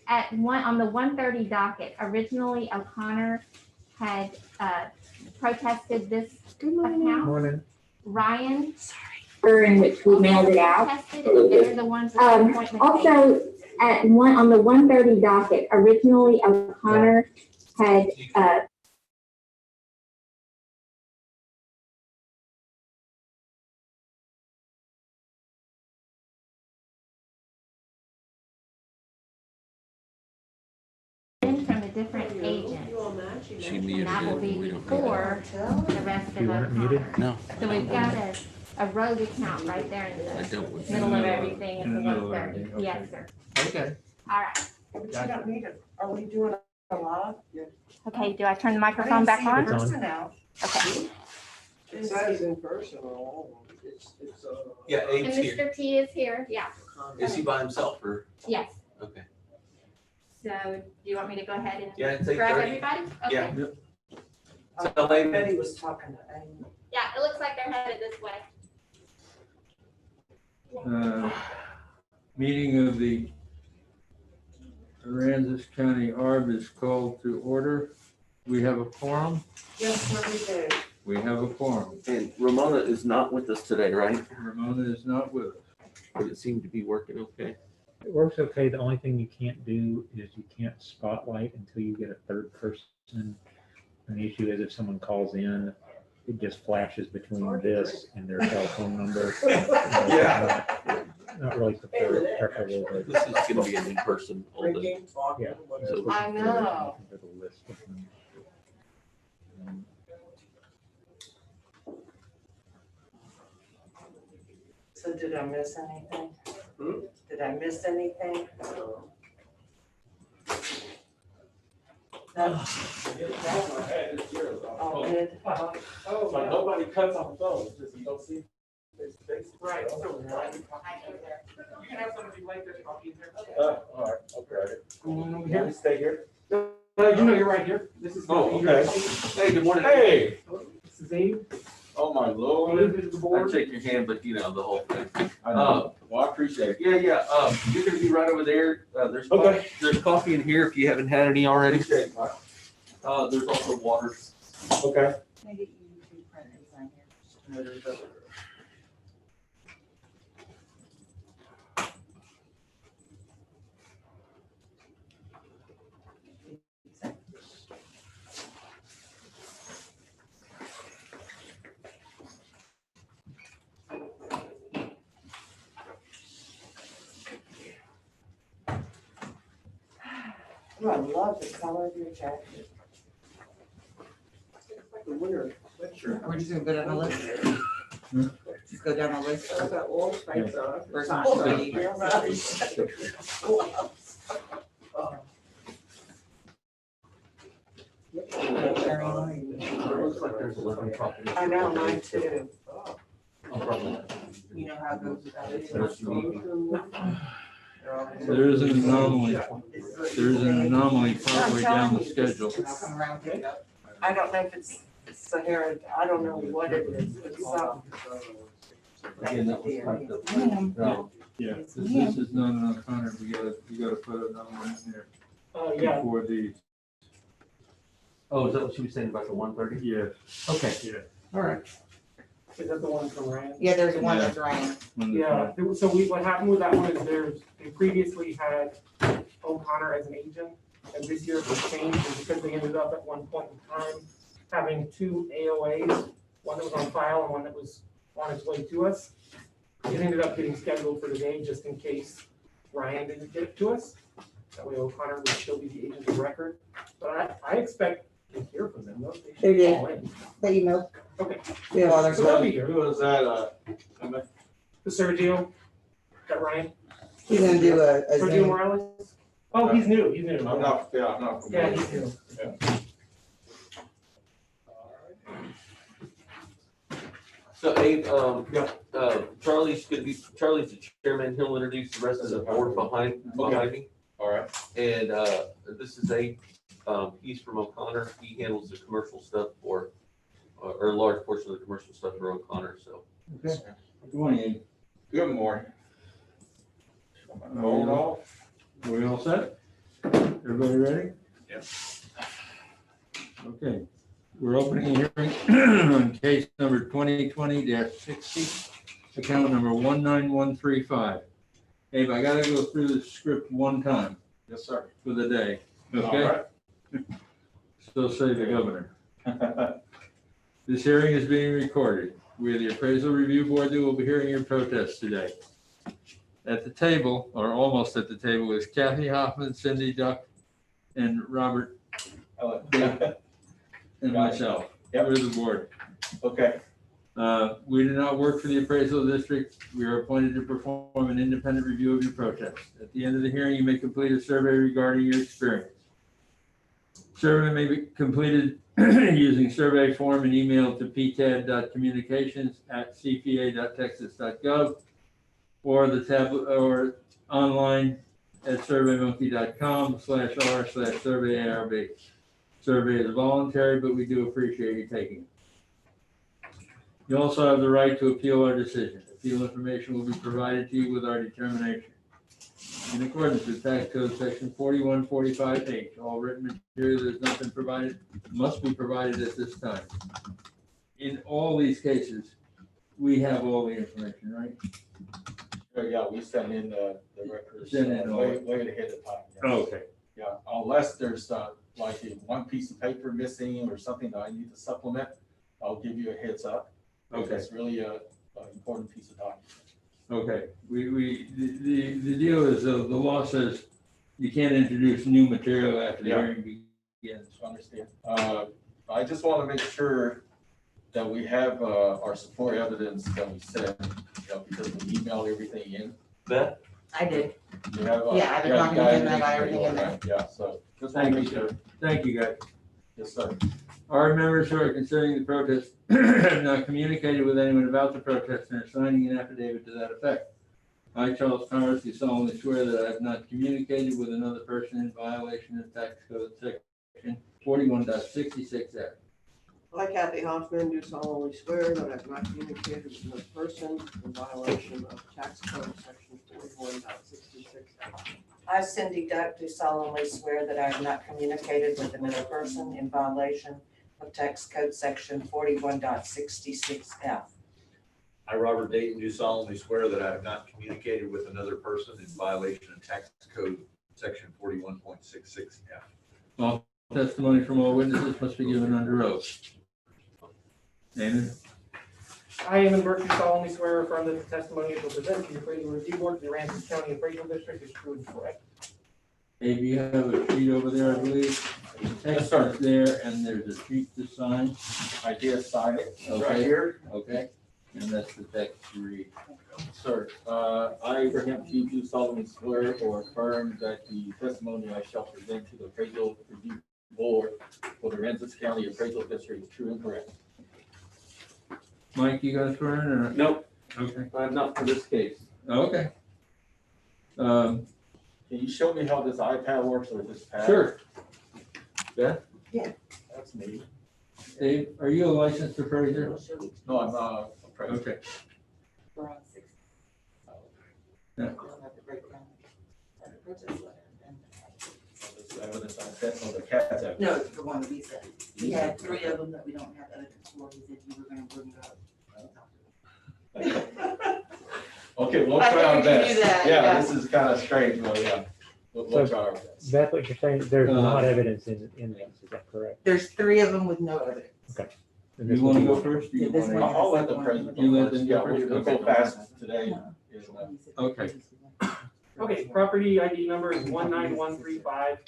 on the 1:30 docket, originally O'Connor had protested this account. Morning. Ryan, In which we mailed it out. protested it. They're the ones with the appointment. Also, on the 1:30 docket, originally O'Connor had from a different agent. And that will be before the rest Do you of want it muted? O'Connor. No. So we've got a rogue account right there in I the don't. middle of everything In the at middle of 1:30. everything, Yes, okay. sir. Okay. All right. But you don't need it. Are we doing a live? Okay, do I turn the microphone back on? It's on. Person out. Okay. It says in person on all of them. It's Yeah, And Abe's here. Mr. T is here. Yeah. Is he by himself or? Yes. Okay. So do you want me to go ahead and Yeah, it's grab 8:30. everybody? Okay. Yeah. So, I lady, bet he was talking to Amy. Yeah, it looks like they're headed this way. Meeting of the Aransas County ARB is called to order. We have a quorum. Yes, sir, we do. We have a quorum. and Ramona is not with us today, right? Ramona is not with us. But it seemed to be working okay. It works okay. The only thing you can't do is you can't spotlight until you get a third person. And the issue is if someone calls in, it just flashes between this and their telephone number. Yeah. Not really preferable, but This is gonna be an in-person all day. drinking, talking, Yeah. whatever. I know. there's a list of them. So did I miss anything? Hmm? Did I miss anything? No. All good? Oh, but nobody cuts on the phone, it's just you don't see face to face. Right. You can have somebody like this talking here. All right, okay. Can we stay here? You know, you're right here. This is. Oh, okay. Hey, good morning. Hey, This is Abe. oh my Abe lord. is the I board. shake your hand, but you know, the whole thing. I know. Well, I appreciate it. Yeah, you're gonna be right over there. There's Okay. there's coffee in here if you haven't had any already. Appreciate it, Mike. There's also water. Okay. Can I get you two printers on here? No, there's a- Oh, I love the color of your jacket. The winter sweatshirt. We're just gonna go down the list. Just go down the list. I got all stripes on. First Oh, one, you're right. Looks like there's 11 properties. I know, mine too. You know how it goes without it. Unless you need me. There is an anomaly. There is an anomaly partway down the schedule. Come around, pick it up. I don't know if it's Sahara, I don't know what it is, but it's something. Again, that was typed up. Ma'am. No. Yeah, this is not an O'Connor. You gotta put another one in there Yeah. before the, Oh, is that what she was saying about the 1:30? yeah, Okay. yeah. All right. Is that the one from Ryan? Yeah, there's the one that's Ryan. when the- Yeah, so what happened with that one is they previously had O'Connor as an agent, and this year it was changed, and because they ended up at one point in time having two AOAs, one that was on file and one that was on its way to us. It ended up getting scheduled for today, just in case Ryan didn't get it to us. That way O'Connor would still be the agent of record, but I expect to hear from them, though. They should did. call in. That you know. Okay, We have all their so they'll stuff. be here. Who was that, The Sergio, that Ryan, He's gonna do a Sergio Zoom. Morales. Oh, he's new, he's new. I'm not. Yeah, he's new. So Abe, Charlie's the chairman. He'll introduce the rest of the board behind me. All right. And this is Abe. He's from O'Connor. He handles the commercial stuff or a large portion of the commercial stuff for O'Connor, so. Good morning. Good morning. Hold on. We all set? Everybody ready? Yes. Okay, we're opening a hearing on case number 2020-60, account number 19135. Abe, I gotta go through the script one time Yes, sir. for the day, All okay? right. So say the governor. This hearing is being recorded. We are the appraisal review board that will be hearing your protest today. At the table, or almost at the table, is Kathy Hoffman, Cindy Duck, and Robert and myself. We're the board. Okay. We do not work for the appraisal district. We are appointed to perform an independent review of your protest. At the end of the hearing, you may complete a survey regarding your experience. Survey may be completed using survey form and email to pcad.communications@cpa.texas.gov or the tablet or online at surveymonkey.com/r/survey-ARB. Survey is voluntary, but we do appreciate you taking it. You also have the right to appeal our decision. Appeal information will be provided to you with our determination. In accordance with tax code section 4145H, all written material that has not been provided must be provided at this time. In all these cases, we have all the information, right? Yeah, we send in the records. Send in all- Way ahead of time. Yeah. Okay. Yeah, unless there's like one piece of paper missing or something that I need to supplement, I'll give you a heads up. Okay. It's really an important piece of document. Okay, the deal is, the law says you can't introduce new material after the Yeah. hearing begins. Understand. I just want to make sure that we have our support evidence that we sent, because we emailed everything in. Beth? I did. You have, Yeah, I've been you talking to got him about everything in there. right? Yeah, so just want to make sure. Thank you, guys. Yes, sir. Our members who are considering the protest have not communicated with anyone about the protest and are signing an affidavit to that effect. I, Charles Powers, do solemnly swear that I have not communicated with another person in violation of tax code section 41.66F. I, Kathy Hoffman, do solemnly swear that I've not communicated with another person in violation of tax code section 41.66. I, Cindy Duck, do solemnly swear that I have not communicated with another person in violation of tax code section 41.66F. I, Robert Dayton, do solemnly swear that I have not communicated with another person in violation of tax code section 41.66F. All testimony from all witnesses must be given under oath. Damon? I, Evan Burke, do solemnly swear or affirm that the testimony I will present to the appraisal review board of the Aransas County Appraisal District is true and correct. Abe, you have a sheet over there, I believe. Text is there, and there's a sheet to sign. I did sign it right Okay. here. Okay, and that's the text to read. Sir, I, Abraham T. do solemnly swear or affirm that the testimony I shall present to the appraisal review board for the Aransas County Appraisal District is true and correct. Mike, you got a swear in or? Nope, Okay, I'm not for this case. okay. Can you show me how this iPad works or this pad? Sure. Beth? That's me. Dave, are you a licensed appraiser? No, I'm not a appraiser. Okay. We're on 6. Yeah. We'll have to break down the protest letter and- This evidence I sent on the CAD app. No, it's the one that we said. We had 3 of them that we don't have evidence for. He said you were gonna bring it up. Okay, we'll I try our figured you best. knew that, Yeah, yeah. this is kind of strange, but yeah, we'll try our best. Beth, what you're saying, there's not evidence in this, is that correct? There's 3 of them with no evidence. And this You want to one- go first? Or you Yeah, this wanna- one. I'll let the president You go let first. them go Yeah, first? we'll go fast today. Okay. Okay, property ID number is 19135.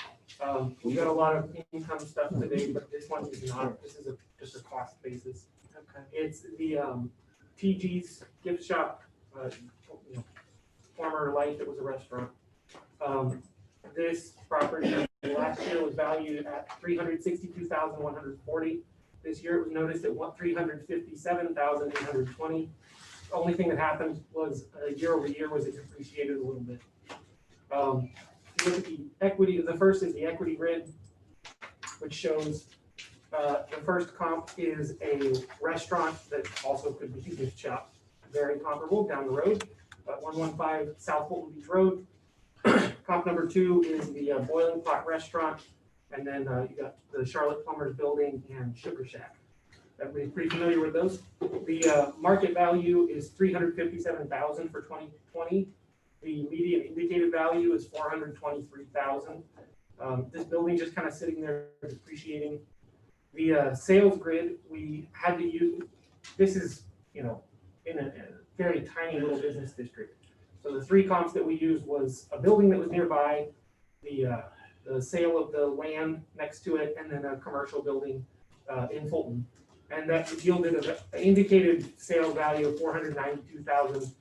We got a lot of income stuff today, but this one is not. This is just a cost basis. Okay. It's the TG's gift shop, former life, it was a restaurant. This property last year was valued at $362,140. This year it was noticed at $357,820. The only thing that happened was year over year was it depreciated a little bit. If you look at the equity, the first is the equity grid, which shows the first comp is a restaurant that also could be a gift shop. Very comparable down the road, 115 South Fulton Beach Road. Comp number 2 is the Boiling Pot Restaurant, and then you got the Charlotte Plumbers Building and Sugar Shack. Everybody's pretty familiar with those. The market value is $357,000 for 2020. The median indicated value is $423,000. This building just kind of sitting there depreciating. The sales grid, we had to use, this is, in a very tiny little business district. So the 3 comps that we used was a building that was nearby, the sale of the land next to it, and then a commercial building in Fulton. And that yielded an indicated sales value of $492,000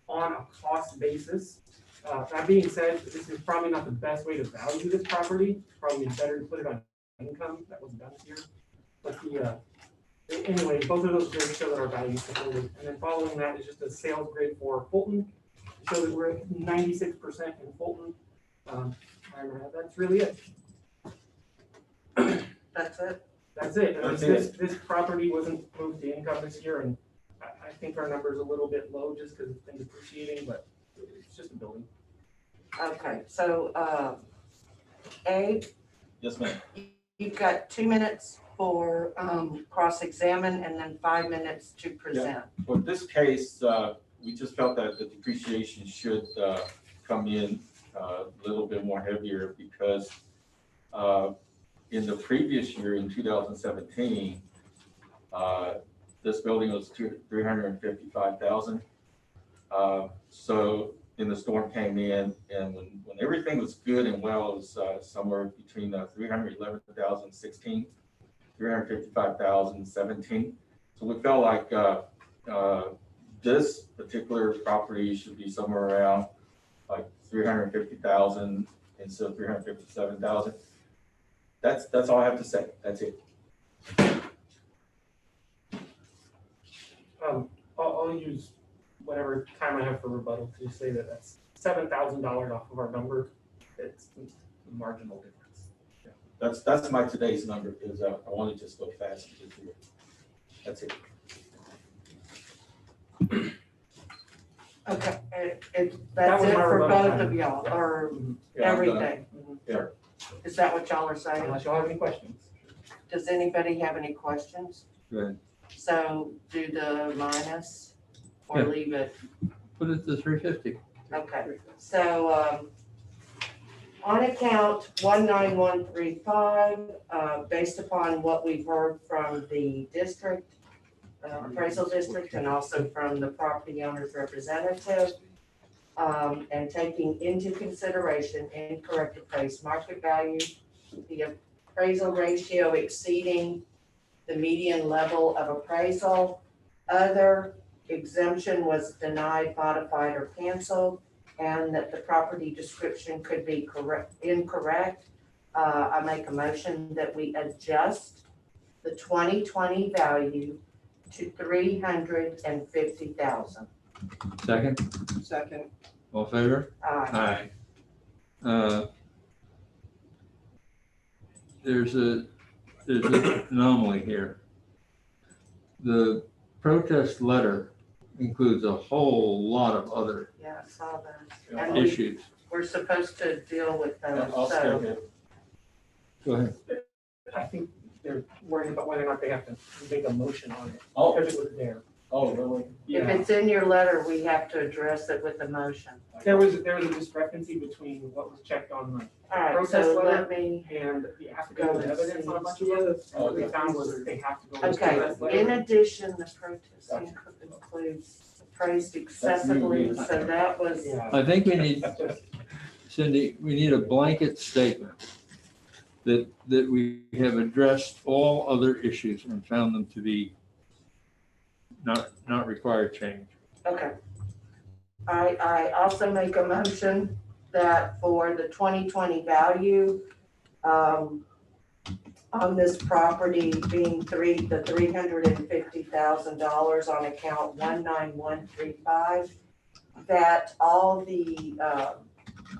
on a cost basis. That being said, this is probably not the best way to value this property. Probably better to put it on income. That was done here. But anyway, both of those grids show that our value is supported. And then following that is just a sales grid for Fulton. Show that we're at 96% in Fulton. And that's really it. That's it. That's it. This property wasn't moved to income this year, and I think our number's a little bit low just because it's been depreciating, but it's just a building. Okay, so, Abe, Yes, ma'am. you've got 2 minutes for cross-examine and then 5 minutes to present. For this case, we just felt that the depreciation should come in a little bit more heavier because in the previous year, in 2017, this building was $355,000. So then the storm came in, and when everything was good and well, it was somewhere between 311,016, 355,017. So we felt like this particular property should be somewhere around like 350,000 instead of 357,000. That's all I have to say. That's it. I'll use whatever time I have for rebuttal to say that that's $7,000 off of our number. It's a marginal difference. That's my today's number because I want to just go fast and get through it. That's it. Okay, That that's was it my for rebuttal both time. of y'all, or Yeah, I'm done. everything? Yeah. Is that what y'all are saying? Unless y'all have any questions. Does anybody have any questions? Good. So do the minus or Yeah. leave it? Put it to 350. Okay, so, on account 19135, based upon what we've heard from the district, appraisal district, and also from the property owner's representative, and taking into consideration incorrect appraised market value, the appraisal ratio exceeding the median level of appraisal, other exemption was denied, modified, or canceled, and that the property description could be incorrect. I make a motion that we adjust the 2020 value to 350,000. Second, Second. all in favor? Aye. Aye. There's an anomaly here. The protest letter includes a whole lot of other Yeah, I saw that. Yeah. And issues. we're supposed to deal with those, I'll stay so, here. Go ahead. I think they're worried about whether or not they have to make a motion on it, Oh, because it was there. oh, really? if it's in your letter, we have to address it with a motion. There was a discrepancy between what was checked on the All right, Protest so letter? let me, and the affidavit of evidence on a bunch of those. And what we found was that they have to go. with okay, protest letter. in addition, the protest Gotcha. includes appraised excessively, so that was, Yeah. I think we need, Cindy, we need a blanket statement that we have addressed all other issues and found them to be not required change. okay. I also make a motion that for the 2020 value, on this property being the $350,000 on account 19135, that all the,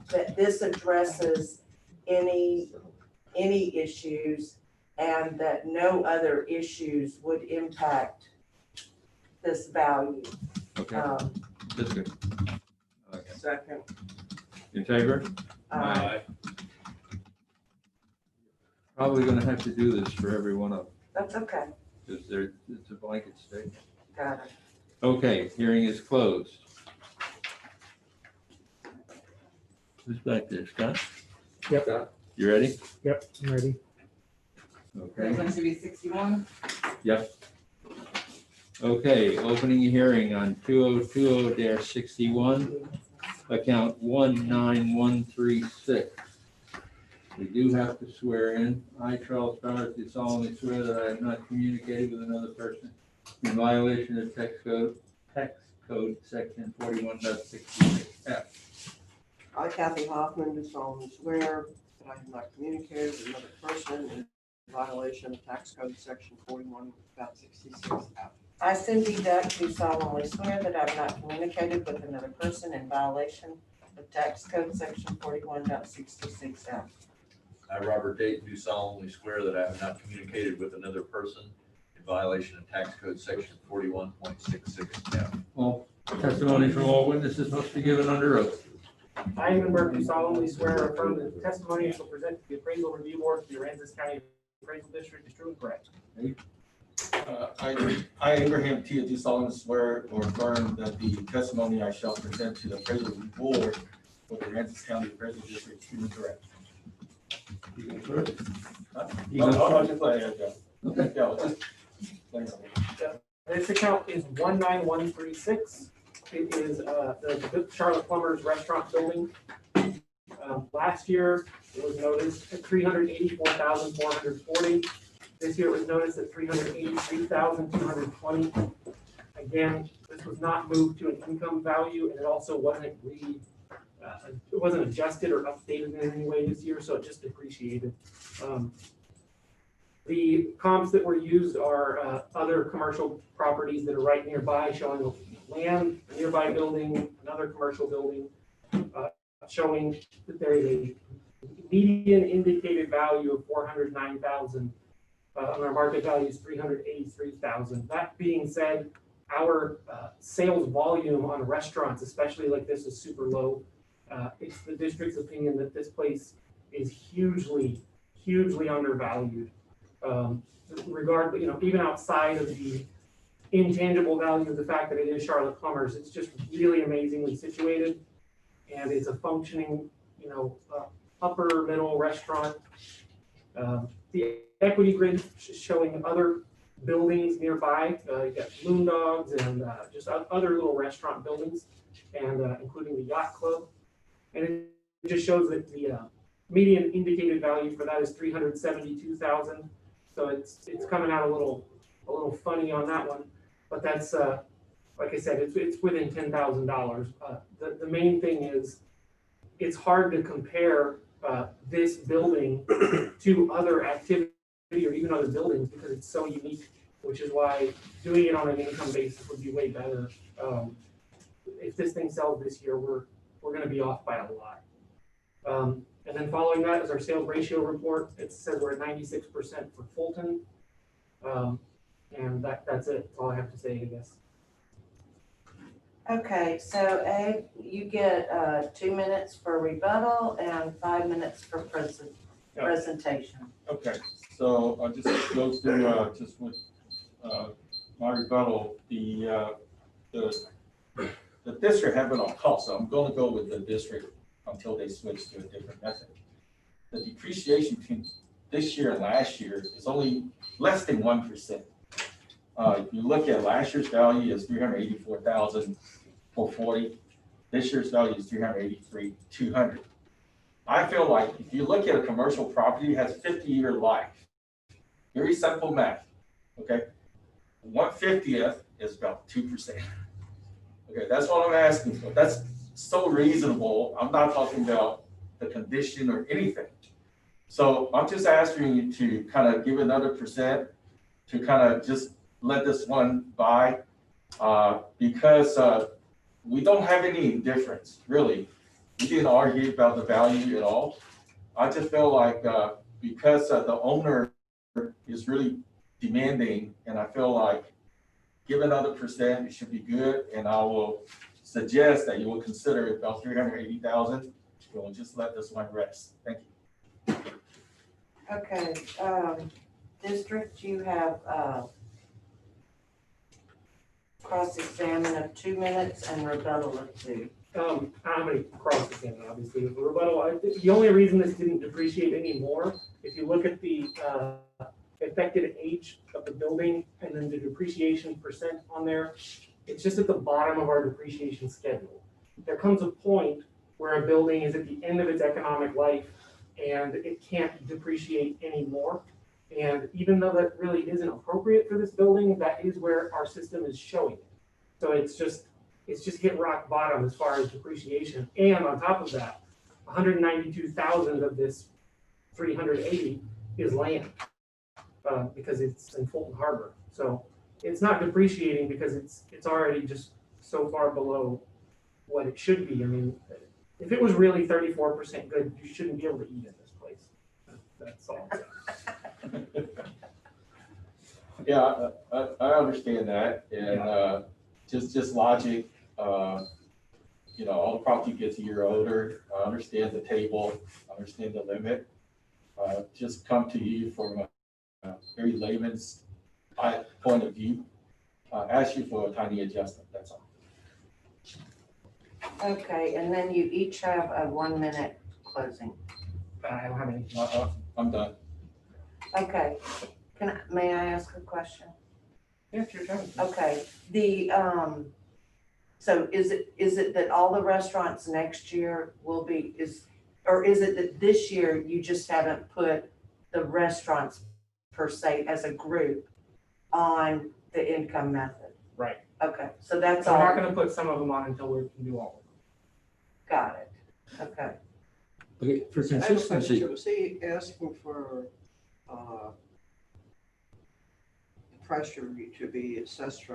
that this addresses any issues and that no other issues would impact this value. Okay, that's good. Okay. Second. In favor? Probably gonna have to do this for every one of them, That's okay. because it's a blanket statement. Got it. Okay, hearing is closed. Who's back there, Scott? Yep. You ready? Yep, I'm ready. Okay. Going to be 61. Okay, opening a hearing on 2020-61, account 19136. We do have to swear in. I, Charles Bowers, do solemnly swear that I have not communicated with another person in violation of text code section 41.66F. I, Kathy Hoffman, do solemnly swear that I have not communicated with another person in violation of tax code section 41.66F. I, Cindy Duck, do solemnly swear that I have not communicated with another person in violation of tax code section 41.66F. I, Robert Dayton, do solemnly swear that I have not communicated with another person in violation of tax code section 41.66F. All testimony from all witnesses must be given under oath. I, Engelberg, do solemnly swear or affirm that the testimony I shall present to the appraisal review board of the Aransas County Appraisal District is true and correct. I, Abraham T, do solemnly swear or affirm that the testimony I shall present to the appraisal board for the Aransas County Appraisal District is true and correct. You go first. I'll just let it go. Okay. Yeah, I'll just let it go. This account is 19136. It is the Charlotte Plumbers Restaurant Building. Last year, it was noticed at 384,440. This year, it was noticed at 383,220. Again, this was not moved to an income value, and it also wasn't it wasn't adjusted or updated in any way this year, so it just depreciated. The comps that were used are other commercial properties that are right nearby, showing land, a nearby building, another commercial building, showing that there is a median indicated value of 409,000. Our market value is 383,000. That being said, our sales volume on restaurants, especially like this, is super low. It's the district's opinion that this place is hugely undervalued. Regardless, even outside of the intangible value of the fact that it is Charlotte Plumbers, it's just really amazingly situated, and it's a functioning, upper middle restaurant. The equity grid showing other buildings nearby. You got Loon Dogs and just other little restaurant buildings, and including the yacht club. And it just shows that the median indicated value for that is 372,000. So it's coming out a little funny on that one, but that's like I said, it's within $10,000. The main thing is it's hard to compare this building to other activity or even other buildings because it's so unique, which is why doing it on an income basis would be way better. If this thing sells this year, we're going to be off by a lot. And then following that is our sales ratio report. It says we're at 96% for Fulton. And that's it. That's all I have to say, I guess. Okay, so Ed, you get 2 minutes for rebuttal and 5 minutes for presentation. Okay, so I'll just go through just with my rebuttal. The district have it on cost, so I'm going to go with the district until they switch to a different method. The depreciation between this year and last year is only less than 1%. If you look at last year's value is 384,440. This year's value is 383,200. I feel like if you look at a commercial property, it has 50-year life. Very simple math. Okay, 1/50th is about 2%. Okay, that's what I'm asking for. That's so reasonable. I'm not talking about the condition or anything. So I'm just asking you to kind of give another percent to kind of just let this one by because we don't have any difference, really. We didn't argue about the value at all. I just feel like because the owner is really demanding, and I feel like give another percent, it should be good, and I will suggest that you will consider about 380,000 will, and just let this one rest. Thank you. Okay, district, you have, cross-examine of 2 minutes and rebuttal of 2. I'm gonna cross-examine, obviously, the rebuttal, the only reason this didn't depreciate anymore, if you look at the, effective age of the building and then the depreciation percent on there, it's just at the bottom of our depreciation schedule. There comes a point where a building is at the end of its economic life and it can't depreciate anymore. And even though that really isn't appropriate for this building, that is where our system is showing it. So it's just hit rock bottom as far as depreciation. And on top of that, 192,000 of this 380 is land, because it's in Fulton Harbor. So it's not depreciating because it's already just so far below what it should be. I mean, if it was really 34% good, you shouldn't be able to eat in this place. That's all. Yeah, I understand that, and just logic. All the property gets a year older. I understand the table, I understand the limit. Just come to you from a very layman's point of view. Ask you for a tiny adjustment. That's all. Okay, and then you each have a 1-minute closing. I don't have any. I'm done. Okay, may I ask a question? Yeah, sure, sure. Okay, so is it that all the restaurants next year will be, or is it that this year you just haven't put the restaurants per se as a group on the income method? Right. Okay, so that's So we're not all, gonna put some of them on until we can do all got it, okay. Okay, for I have a question. consistency, Was he asking for, the pressure to be assessed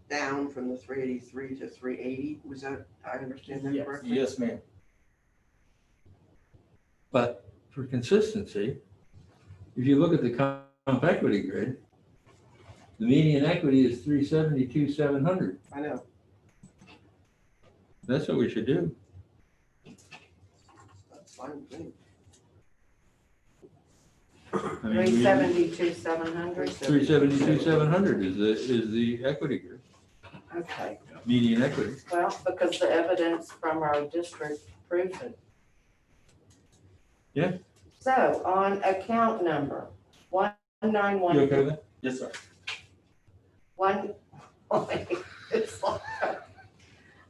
down from the 383 to 380? Was that, I understand that Yes. correctly? Yes, ma'am. but for consistency, if you look at the comp equity grid, the median equity is 372,700. I know. That's what we should do. That's fine with me. I mean, 372,700, 372,700 is the equity grid, okay. median equity. Well, because the evidence from our district proves it. Yeah. So on account number You 191. okay with that? Yes, sir.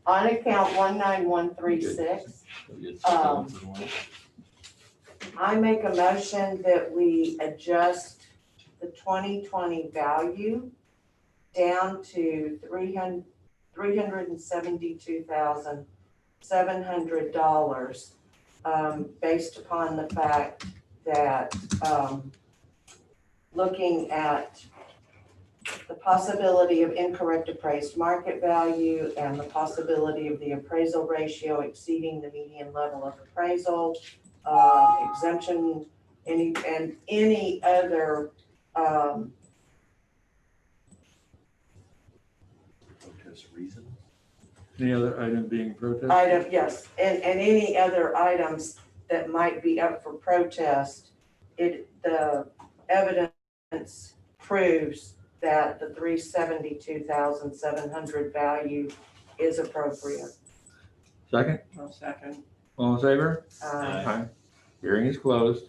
On account 19136, I make a motion that we adjust the 2020 value down to $372,700, based upon the fact that, looking at the possibility of incorrect appraised market value and the possibility of the appraisal ratio exceeding the median level of appraisal, exemption, any other, Protest reason? Any other item being protested? item, yes, and any other items that might be up for protest, the evidence proves that the 372,700 value is appropriate. Second, I'll second. all in favor? Aye. Aye. Hearing is closed.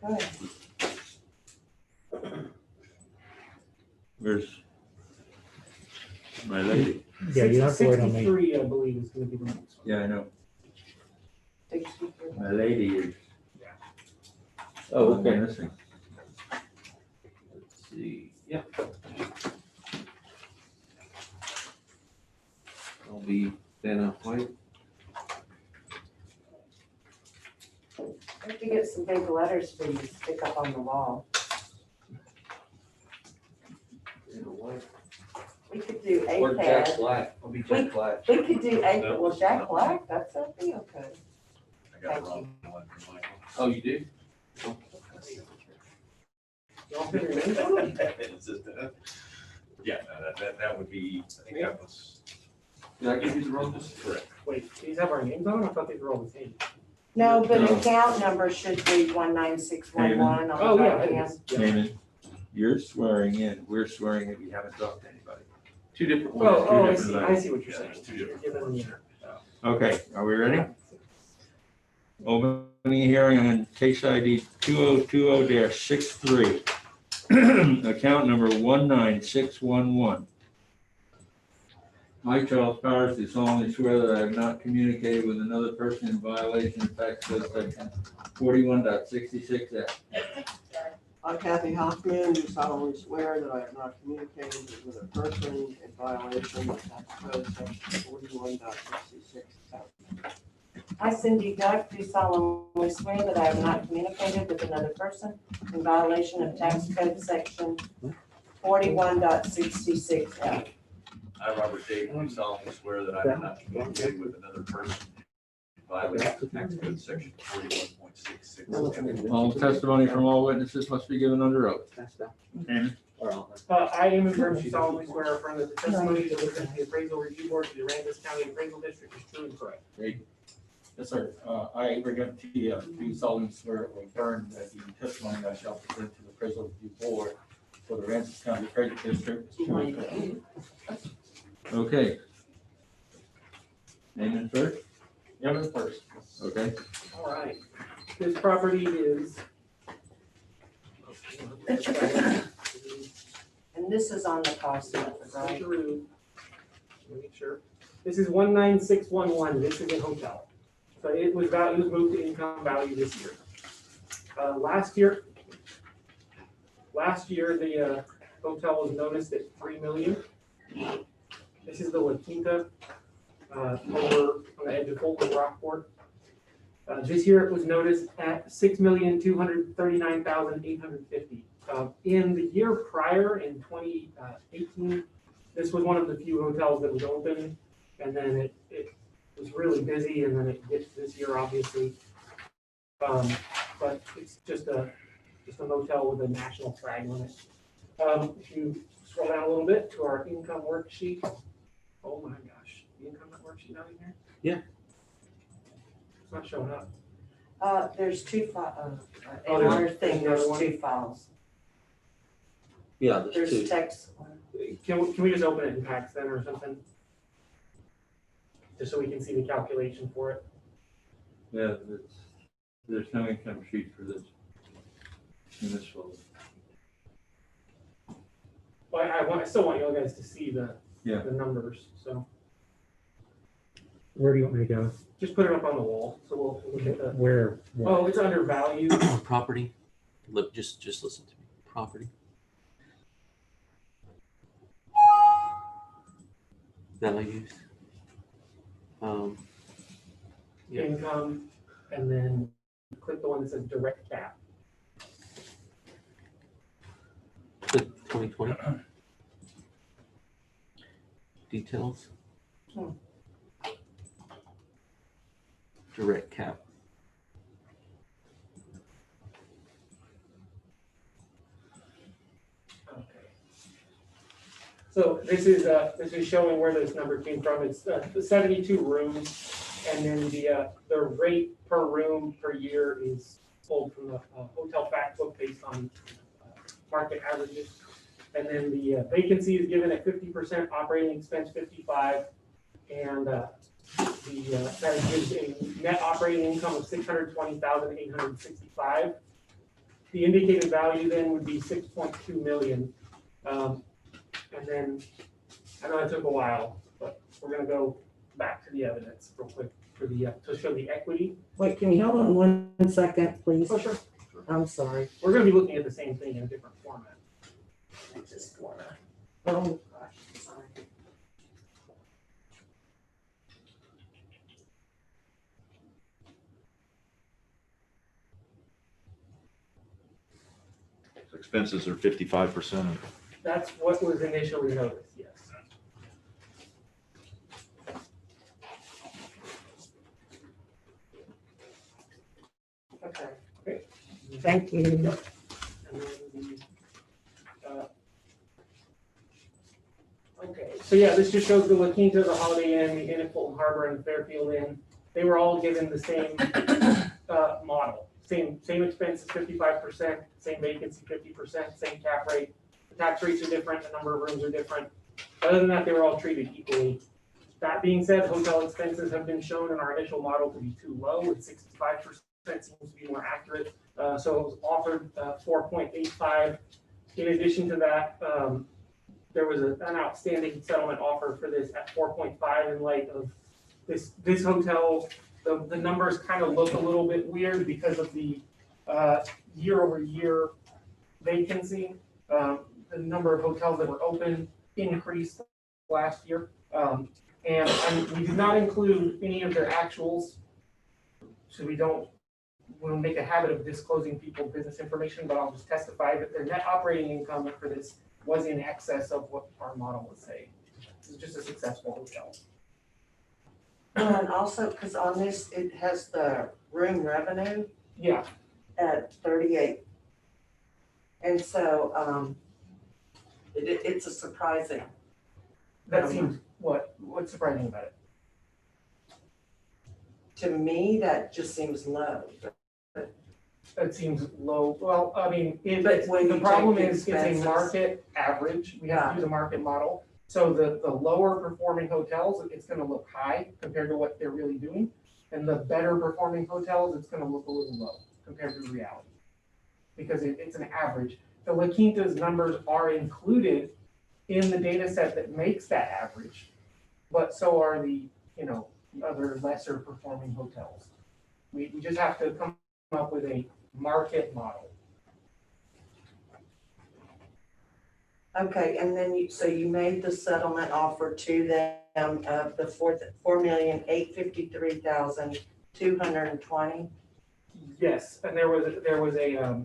Okay, Where's my lady? Yeah, you don't have to wait on me. 63, I believe, is gonna be the next one. Yeah, I know. 63. My lady is. Yeah. Oh, okay, missing. Let's see, yeah. I'll be Dana White. I have to get some big letters for you to stick up on the wall. Dana White. We could do Or Jack ACAD. Black. I'll be Jack Black. We could do ACAD, No. well, Jack Black, that'd be okay. I got the wrong one for Michael. Oh, you do? Y'all can remember? It's just, yeah, no, that would be, I think that was Did I give you the wrong? This is correct. Wait, these have our names on them? I thought these were all the same. No, but No. account number should read 19611 on Oh, the yeah, right it hand. is. Yeah. Damon, you're swearing in, we're swearing in, we haven't talked to anybody. Two different ones. Oh, oh, I two see, different I see what you're Yeah, saying. there's two different. Give them the- Okay, are we ready? Opening hearing on case ID 2020-63. Account number 19611. I, Charles Powers, do solemnly swear that I have not communicated with another person in violation of tax code section 41.66F. I, Kathy Hoffman, do solemnly swear that I have not communicated with a person in violation of tax code section 41.66F. I, Cindy Duck, do solemnly swear that I have not communicated with another person in violation of tax code section 41.66F. I, Robert Dayton, do solemnly swear that I have not communicated with another person in violation of tax code section 41.66. All testimony from all witnesses must be given under oath. Damon? I, Eamon Burns, do solemnly swear or affirm that the testimony delivered at the appraisal review board to the Aransas County Appraisal District is true and correct. Yes, sir. I, Abraham T. do solemnly swear or affirm that the testimony I shall present to the appraisal review board for the Aransas County Appraisal District is true and correct. Okay. Damon first? Yemen first. Okay. All right. This property is. And this is on the cost method, right? Through. Make sure. This is 19611. This is a hotel. So it was moved to income value this year. Last year, the hotel was noticed at 3 million. This is the La Quinta, over on the edge of Fulton Rockport. This year it was noticed at 6,239,850. In the year prior, in 2018, this was one of the few hotels that was open, and then it was really busy, and then it hit this year, obviously. But it's just a motel with a national flag on it. If you scroll down a little bit to our income worksheet. Oh my gosh, the income worksheet not in here? Yeah. It's not showing up. There's two files, Oh, another there's thing, another there's one? two files. Yeah, There's text. Can we just open it in PAX then or something? Just so we can see the calculation for it. Yeah, there's no income sheet for this. In this folder. Well, I still want you guys to see the Yeah. numbers, so Where do you want me to go? just put it up on the wall, so we'll look at the, Where? oh, it's under value. property, look, just listen to me, property. Values. Yeah. Income, and then click the one that says direct cap. Click 2020. Details. Direct cap. Okay. So this is showing where this number came from. It's the 72 rooms, and then the rate per room per year is pulled from the hotel fact book based on market averages. And then the vacancy is given at 50%, operating expense 55, and that gives a net operating income of 620,865. The indicated value then would be 6.2 million. And then, I know it took a while, but we're gonna go back to the evidence real quick for the, to show the equity. Wait, can you hold on 1 second, please? Oh, sure. I'm sorry. We're gonna be looking at the same thing in a different format. I just wanna, oh gosh, sorry. Expenses are 55% of. That's what was initially noticed, yes. Okay. Okay. Thank you. And then okay, So yeah, this just shows the La Quinta, the Holiday Inn, the Inn at Fulton Harbor, and the Fairfield Inn. They were all given the same model. Same expenses, 55%, same vacancy, 50%, same cap rate. The tax rates are different, the number of rooms are different. Other than that, they were all treated equally. That being said, hotel expenses have been shown in our initial model to be too low, at 65% seems to be more accurate. So it was offered 4.85. In addition to that, there was an outstanding settlement offer for this at 4.5 in light of this hotel. The numbers kind of look a little bit weird because of the year-over-year vacancy. The number of hotels that were open increased last year. And we did not include any of their actuals, so we'll make a habit of disclosing people's business information, but I'll just testify that their net operating income for this was in excess of what our model was saying. This is just a successful hotel. And also, because on this, it has the room revenue Yeah, at 38. And so, it's a surprising. that seems, what's surprising about it? To me, that just seems low. That seems low. Well, I mean, But when the you problem take the is it's a expenses- market average. We have to do the market model. So the lower performing hotels, it's gonna look high compared to what they're really doing. And the better performing hotels, it's gonna look a little low compared to reality. Because it's an average. The La Quinta's numbers are included in the data set that makes that average, but so are the, other lesser performing hotels. We just have to come up with a market model. Okay, and then so you made the settlement offer to them of the 4,853,220. Yes, and there was a,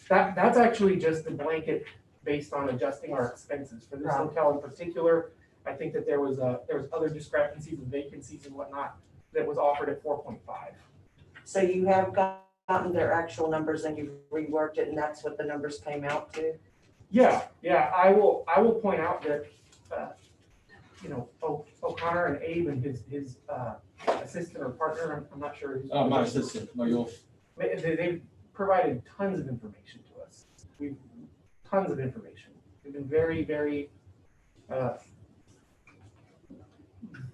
that's actually just the blanket based on adjusting our expenses for this Right. hotel in particular. I think that there was other discrepancies and vacancies and whatnot that was offered at 4.5. So you have gotten their actual numbers and you've reworked it, and that's what the numbers came out to? Yeah, I will point out that, O'Connor and Abe and his assistant or partner, I'm not sure. My assistant, Mario. They've provided tons of information to us. Tons of information. They've been very, very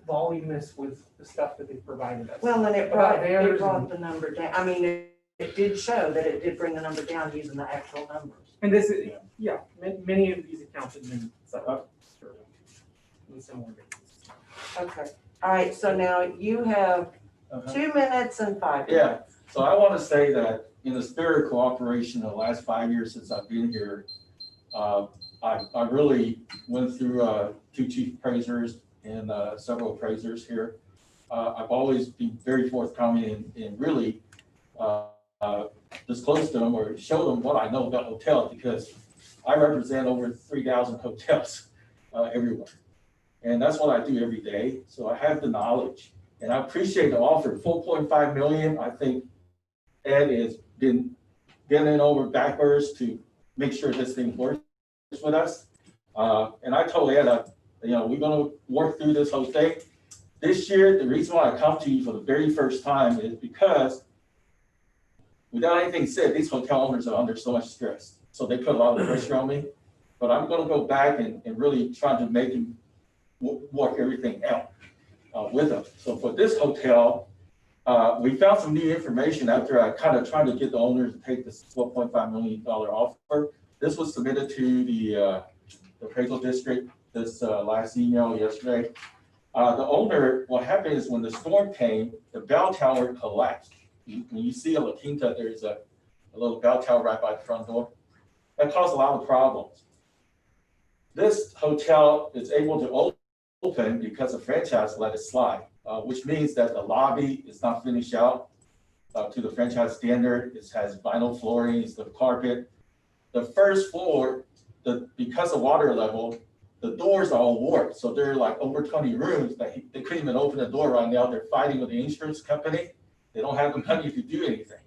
voluminous with the stuff that they've provided us. Well, and it About brought theirs the number down. I mean, it did show that it did bring the number down using the actual numbers. And this is, many of these accounts have been set up in similar basis. Okay, all right, so now you have 2 minutes and 5 minutes. Yeah, so I want to say that in the spirit of cooperation, the last 5 years since I've been here, I really went through 2 chief appraisers and several appraisers here. I've always been very forthcoming and really disclose to them or show them what I know about hotels, because I represent over 3,000 hotels everywhere. And that's what I do every day. So I have the knowledge, and I appreciate the offer. 4.5 million. I think Ed has been bending over backwards to make sure this thing works with us. And I told Ed, we're going to work through this whole thing. This year, the reason why I come to you for the very first time is because, without anything said, these hotel owners are under so much stress. So they put a lot of pressure on me. But I'm going to go back and really try to make them work everything out with them. So for this hotel, we found some new information after I kind of tried to get the owners to take this $4.5 million offer. This was submitted to the appraisal district this last email yesterday. The owner, what happened is when the storm came, the bell tower collapsed. When you see a La Quinta, there's a little bell tower right by the front door. That caused a lot of problems. This hotel is able to open because the franchise let it slide, which means that the lobby is not finished out to the franchise standard. It has vinyl flooring, it's the carpet. The first floor, because of water level, the doors are all warped. So there are like over 20 rooms that they couldn't even open the door right now. They're fighting with the insurance company. They don't have the money to do anything.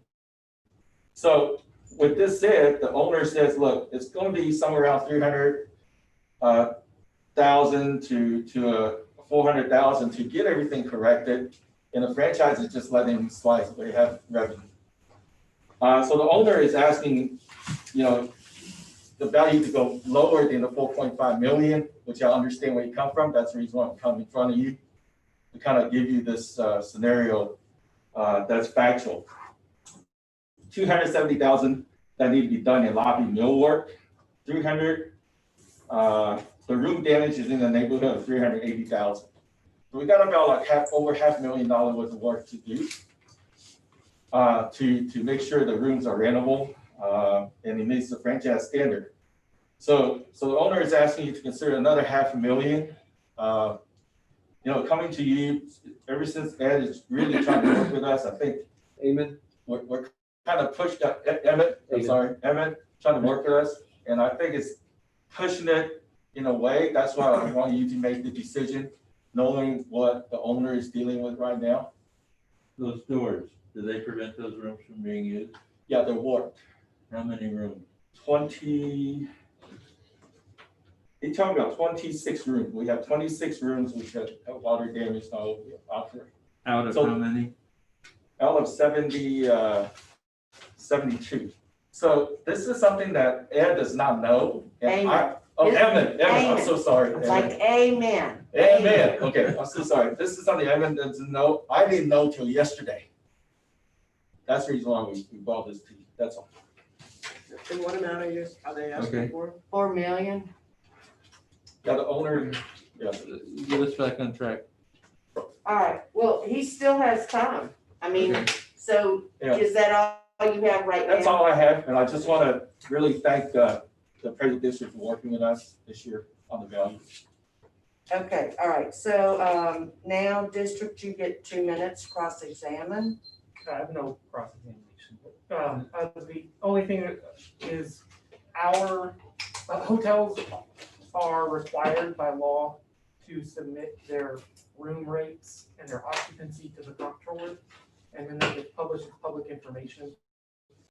So with this said, the owner says, look, it's going to be somewhere around $300,000 to 400,000 to get everything corrected. And the franchise is just letting them slice, they have revenue. So the owner is asking, the value to go lower than the 4.5 million, which I understand where you come from. That's the reason why I'm coming in front of you to kind of give you this scenario that's factual. 270,000 that need to be done in lobby millwork. 300. The room damage is in the neighborhood of 380,000. So we got about like over $500,000 worth of work to do to make sure the rooms are rentable and it meets the franchise standard. So the owner is asking you to consider another $500,000. Coming to you ever since Ed is really trying to work with us. I think Amen. we're kind of pushed up. Emmett, Emmett trying to work with us, and I think it's pushing it in a way. That's why I want you to make the decision, knowing what the owner is dealing with right now. Those doors, do they prevent those rooms from being used? Yeah, they're warped. How many rooms? 20. They talking about 26 rooms. We have 26 rooms which have water damage now out here. Out of how many? Out of 70, 72. So this is something that Ed does not know. And Emmett, I'm so sorry. It's like amen. Amen. Okay, I'm so sorry. This is something Emmett doesn't know. I didn't know till yesterday. That's the reason why we brought this to you. That's all. And what amount are they asking for? 4 million. Yeah, the owner, yeah. Get us back on track. All right, well, he still has time. I mean, Okay. so Yeah. is that all you have right now? That's all I have, and I just want to really thank the appraisal district for working with us this year on the value. Okay, all right, so now district, you get 2 minutes, cross-examine. I have no cross-examination. The only thing is our hotels are required by law to submit their room rates and their occupancy to the comptroller, and then they get published as public information.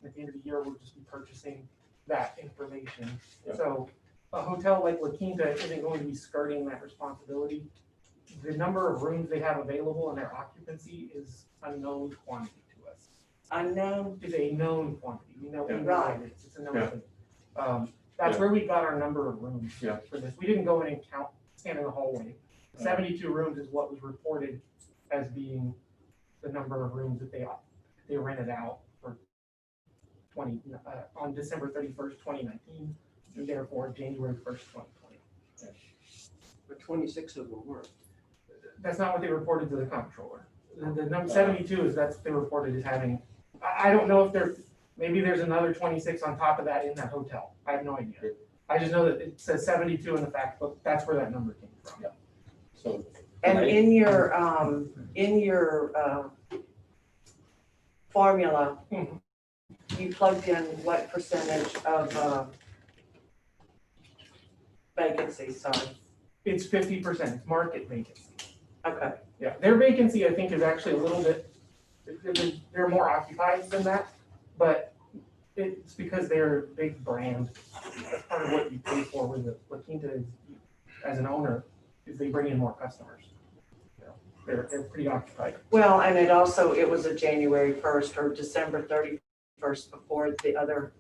At the end of the year, we'll just be purchasing that information. Yeah. So a hotel like La Quinta isn't going to be skirting that responsibility. The number of rooms they have available and their occupancy is unknown quantity to us. Unknown, Is a known quantity. We know Yeah. what it is. It's a known Yeah. thing. That's Yeah. where we got our number of rooms Yeah. for this. We didn't go in and count, stand in the hallway. 72 rooms is what was reported as being the number of rooms that they rented out for on December 31st, 2019, and therefore January 1st, 2020. But 26 of them were. That's not what they reported to the comptroller. The number 72 is that's what they reported as having. I don't know if maybe there's another 26 on top of that in that hotel. I have no idea. I just know that it says 72 in the fact book. That's where that number came from. Yeah. So. and in your formula, Mhm. you plugged in what percentage of vacancy, sorry. It's 50%. It's market vacancy. Okay, Yeah, their vacancy, I think, is actually a little bit, they're more occupied than that, but it's because they're a big brand. That's part of what you pay for with the La Quinta is, as an owner, is they bring in more customers. You know, they're pretty occupied. well, and it was a January 1st or December 31st before the other,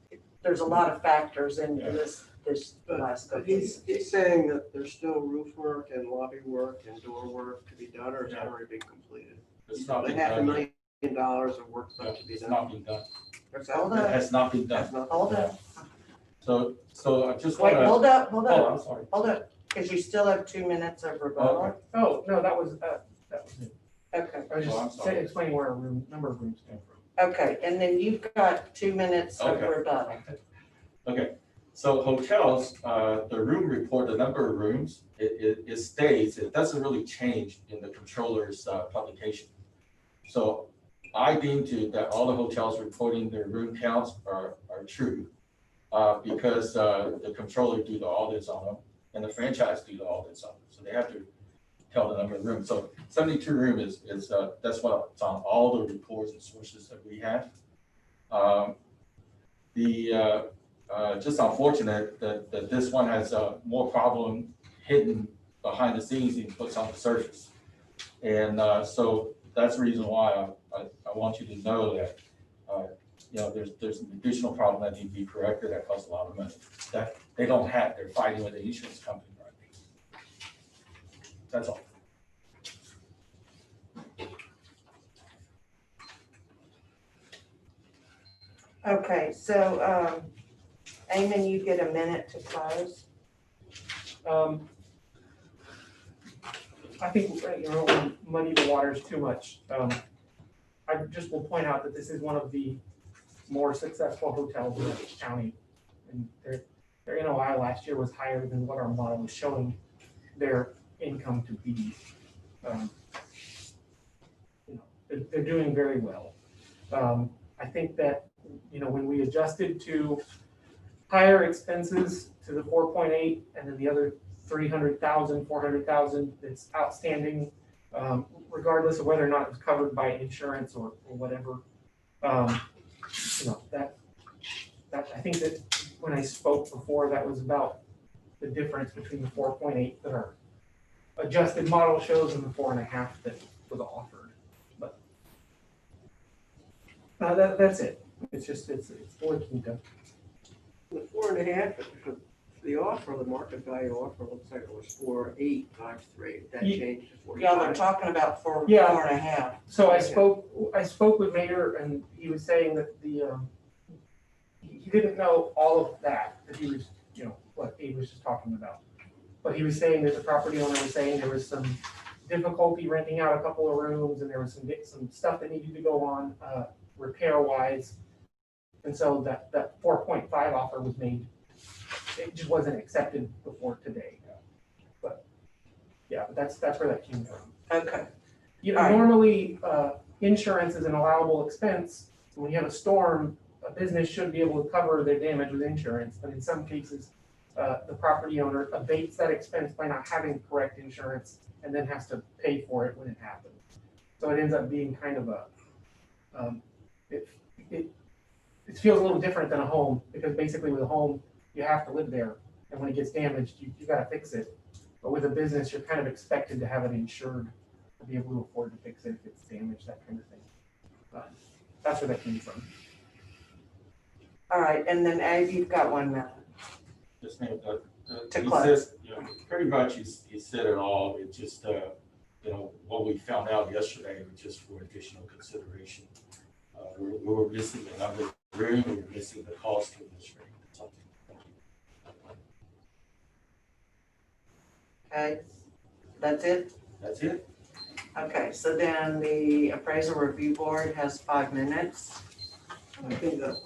there's a lot of factors in this last But couple. he's saying that there's still roof work and lobby work and door work to be done, or has that already been completed? It's not Like been done. $500,000 of work left to be It's done. not been done. What's Hold that? It up. has not been That's done. not- Hold up, So I just wait, want to. hold up, I'm sorry. because you still have 2 minutes of rebuttal. Oh, no, that was it. Okay, I was Oh, I'm just sorry. explaining where number of rooms came from. okay, and then you've got 2 minutes of Okay. rebuttal. Okay, so hotels, the room report, the number of rooms, it stays, it doesn't really change in the controller's publication. So I deem that all the hotels reporting their room counts are true, because the controller do the audits on them and the franchise do the audits on them. So they have to tell the number of rooms. So 72 room is that's what's on all the reports and sources that we have. Just unfortunate that this one has more problem hidden behind the scenes and puts on the surface. And so that's the reason why I want you to know that, you know, there's an additional problem that need to be corrected that costs a lot of money. That they don't have, they're fighting with the insurance company right now. That's all. Okay, so, Eamon, you get a minute to close. I think, you know, we muddy the waters too much. I just will point out that this is one of the more successful hotels in the county. And their NOI last year was higher than what our model was showing their income to be. You know, they're doing very well. I think that, you know, when we adjusted to higher expenses to the 4.8 and then the other 300,000, 400,000 that's outstanding, regardless of whether or not it was covered by insurance or whatever. You know, that I think that when I spoke before, that was about the difference between the 4.8 that our adjusted model shows and the 4.5 that was offered. But that's it. It's just, it's looking to. The 4.5, the offer, the market value offer looks like it was 4,853. That changed to 4.5. Yeah, they're talking about four Yeah. 4.5. So I spoke with Mayor and he was saying that he didn't know all of that he was, you know, what Abe was just talking about. But he was saying that the property owner was saying there was some difficulty renting out a couple of rooms and there was some stuff that needed to go on repair wise. And so that 4.5 offer was made. It just wasn't accepted before today. But yeah, that's where that came from. Okay. You know, All right. normally insurance is an allowable expense. So when you have a storm, a business should be able to cover their damage with insurance. But in some cases, the property owner abates that expense by not having correct insurance and then has to pay for it when it happens. So it ends up being kind of a, it feels a little different than a home because basically with a home, you have to live there. And when it gets damaged, you got to fix it. But with a business, you're kind of expected to have it insured to be able to afford to fix it if it's damaged, that kind of thing. That's where that came from. All right, and then Abe, you've got 1 minute. Just name To he close. says, you know, pretty much he said it all. It just, you know, what we found out yesterday was just for additional consideration. We were missing the number of room, we were missing the cost of this room. Okay, that's it? That's it. Okay, so then the appraisal review board has 5 minutes. I think that,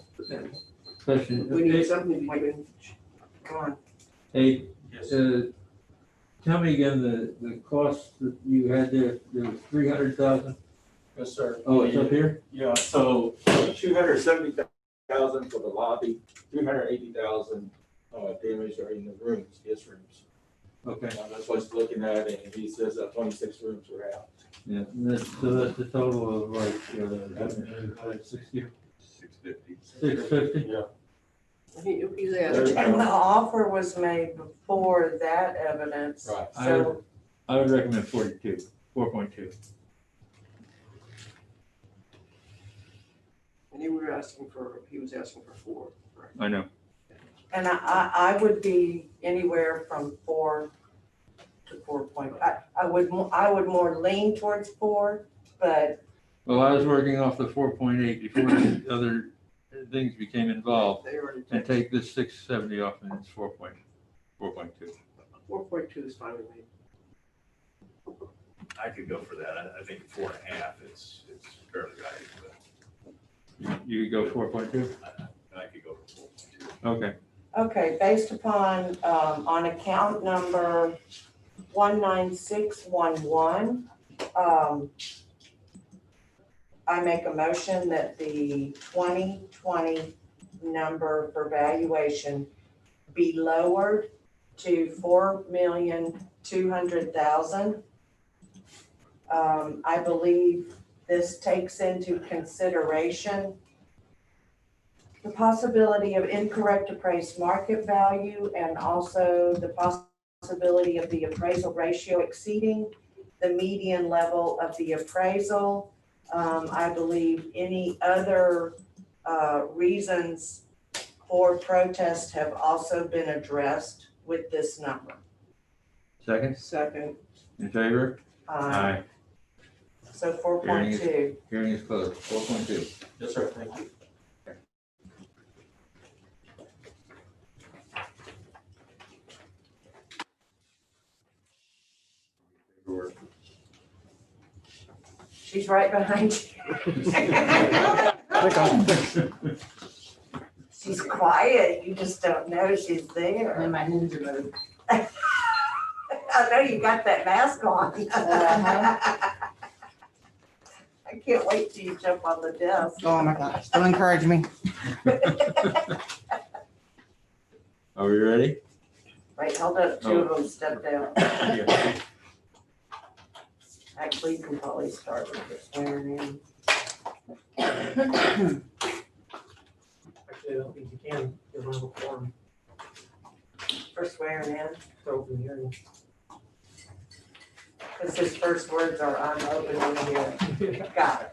Question. we need something to do. Come on. Hey, Yes. tell me again the cost that you had there was 300,000? Yes, sir. Oh, it's up here? Yeah, so 270,000 for the lobby, 380,000 damage are in the rooms, guest rooms. Okay. That's what he's looking at, and he says that 26 rooms are out. Yeah, so that's a total of like 60, 650. 650? Yeah. He's asking. And the offer was made before that evidence. Right. So, I would recommend 4.2. And he was asking for 4. Right? I know. and I would be anywhere from 4 to 4.5. I would more lean towards 4, but Well, I was working off the 4.8 before the other things became involved. They already And take this 670 off and it's 4.2. 4.2 is fine with me. I could go for that. I think 4.5 it's fairly right, You could go 4.2? but I could go for 4.2. Okay. okay, based upon, on account number 19611, I make a motion that the 2020 number for valuation be lowered to $4,200,000. I believe this takes into consideration the possibility of incorrect appraised market value and also the possibility of the appraisal ratio exceeding the median level of the appraisal. I believe any other reasons for protest have also been addressed with this number. Second, Second. in favor? So 4.2. Hearing is closed. 4.2. Yes, sir, thank you. She's right behind you. She's quiet, you just don't know she's there. And my ninja mode. I know you got that mask on. I can't wait till you jump on the desk. Oh my gosh, don't encourage me. Are we ready? Wait, hold up, two of them stepped down. Yeah. Actually, you can probably start with the swearing in. Actually, I don't think you can, you don't have a form For swearing in, to open the hearing. because his first words are, I'm opening the hearing. Got it.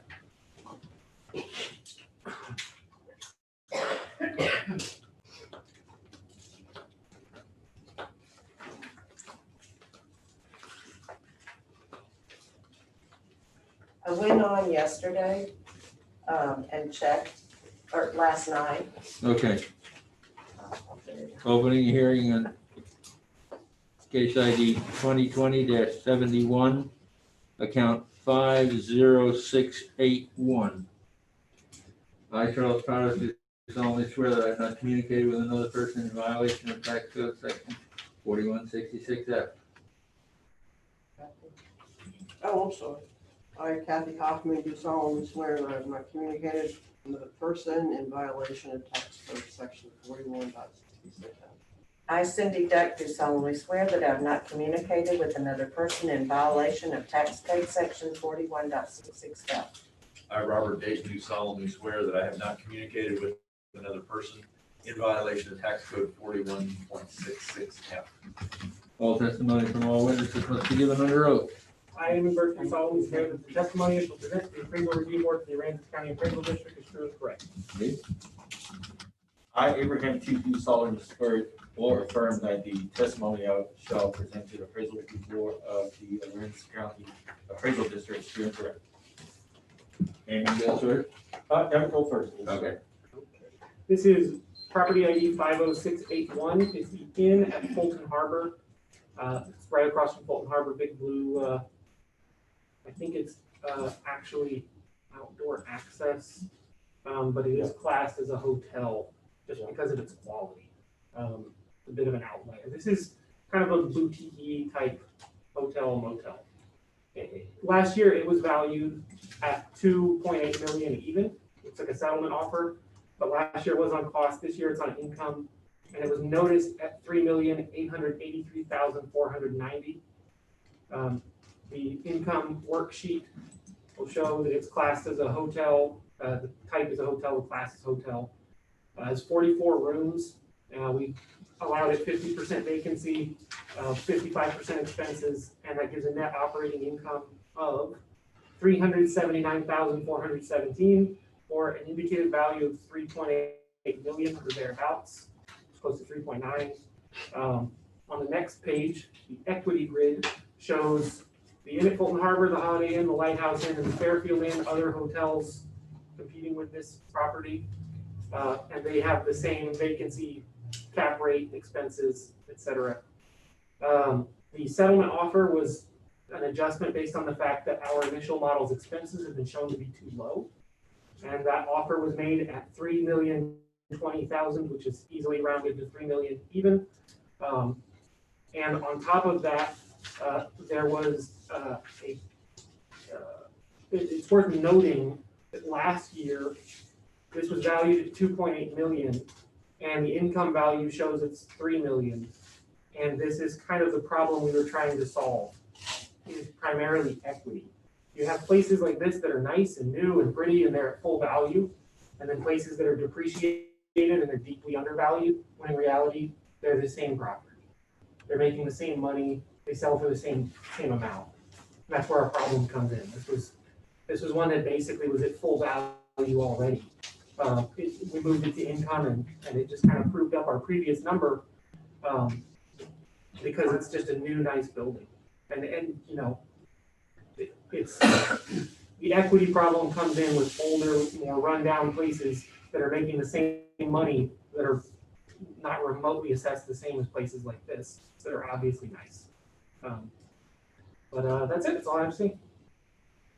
I went on yesterday, and checked, or last night. Okay, opening hearing on case ID 2020-71, account 50681. I, Charles Powers, do solemnly swear that I have not communicated with another person in violation of tax code section 4166F. Oh, I'm sorry. I, Kathy Hoffman, do solemnly swear that I have not communicated with a person in violation of tax code section 41.66. I, Cindy Duck, do solemnly swear that I have not communicated with another person in violation of tax code section 41.66F. I, Robert Dayton, do solemnly swear that I have not communicated with another person in violation of tax code 41.66F. All testimony from all witnesses must be given under oath. I, Amy Burke, do solemnly swear that the testimony I shall present to the appraisal review board for the Aransas County Appraisal District is true and correct. I, Abraham T. do solemnly swear or affirm that the testimony I shall present to the appraisal review board of the Aransas County Appraisal District is true and correct. Amy, that's right. Evan, go first, please. Okay. This is property ID 50681. It's the inn at Fulton Harbor. It's right across from Fulton Harbor, Big Blue. I think it's actually outdoor access, but it is classed as a hotel just because of its quality. A bit of an outlier. This is kind of a boutique type hotel motel. Last year it was valued at 2.8 million even. It's like a settlement offer, but last year it was on cost. This year it's on income, and it was noticed at 3,883,490. The income worksheet will show that it's classed as a hotel. The type is a hotel, the class is hotel. Has 44 rooms. We allowed it 50% vacancy, 55% expenses, and that gives a net operating income of $379,417 for an indicated value of 3.8 million or thereabouts, close to 3.9. On the next page, the equity grid shows the Inn at Fulton Harbor, the Holiday Inn, the Lighthouse Inn, and the Fairfield Inn, other hotels competing with this property. And they have the same vacancy, cap rate, expenses, etc. The settlement offer was an adjustment based on the fact that our initial model's expenses have been shown to be too low. And that offer was made at $3,020,000, which is easily rounded to 3 million even. And on top of that, there was it's worth noting that last year, this was valued at 2.8 million, and the income value shows it's 3 million. And this is kind of the problem we were trying to solve, is primarily equity. You have places like this that are nice and new and pretty and they're at full value, and then places that are depreciated and they're deeply undervalued, when in reality, they're the same property. they're making the same money, they sell for the same amount. That's where our problem comes in. This was one that basically was at full value already. We moved it to income and it just kind of proved up our previous number, because it's just a new, nice building. And you know, it's, the equity problem comes in with older, more rundown places that are making the same money, that are not remotely assessed the same as places like this, that are obviously nice. But that's it, that's all I have to say.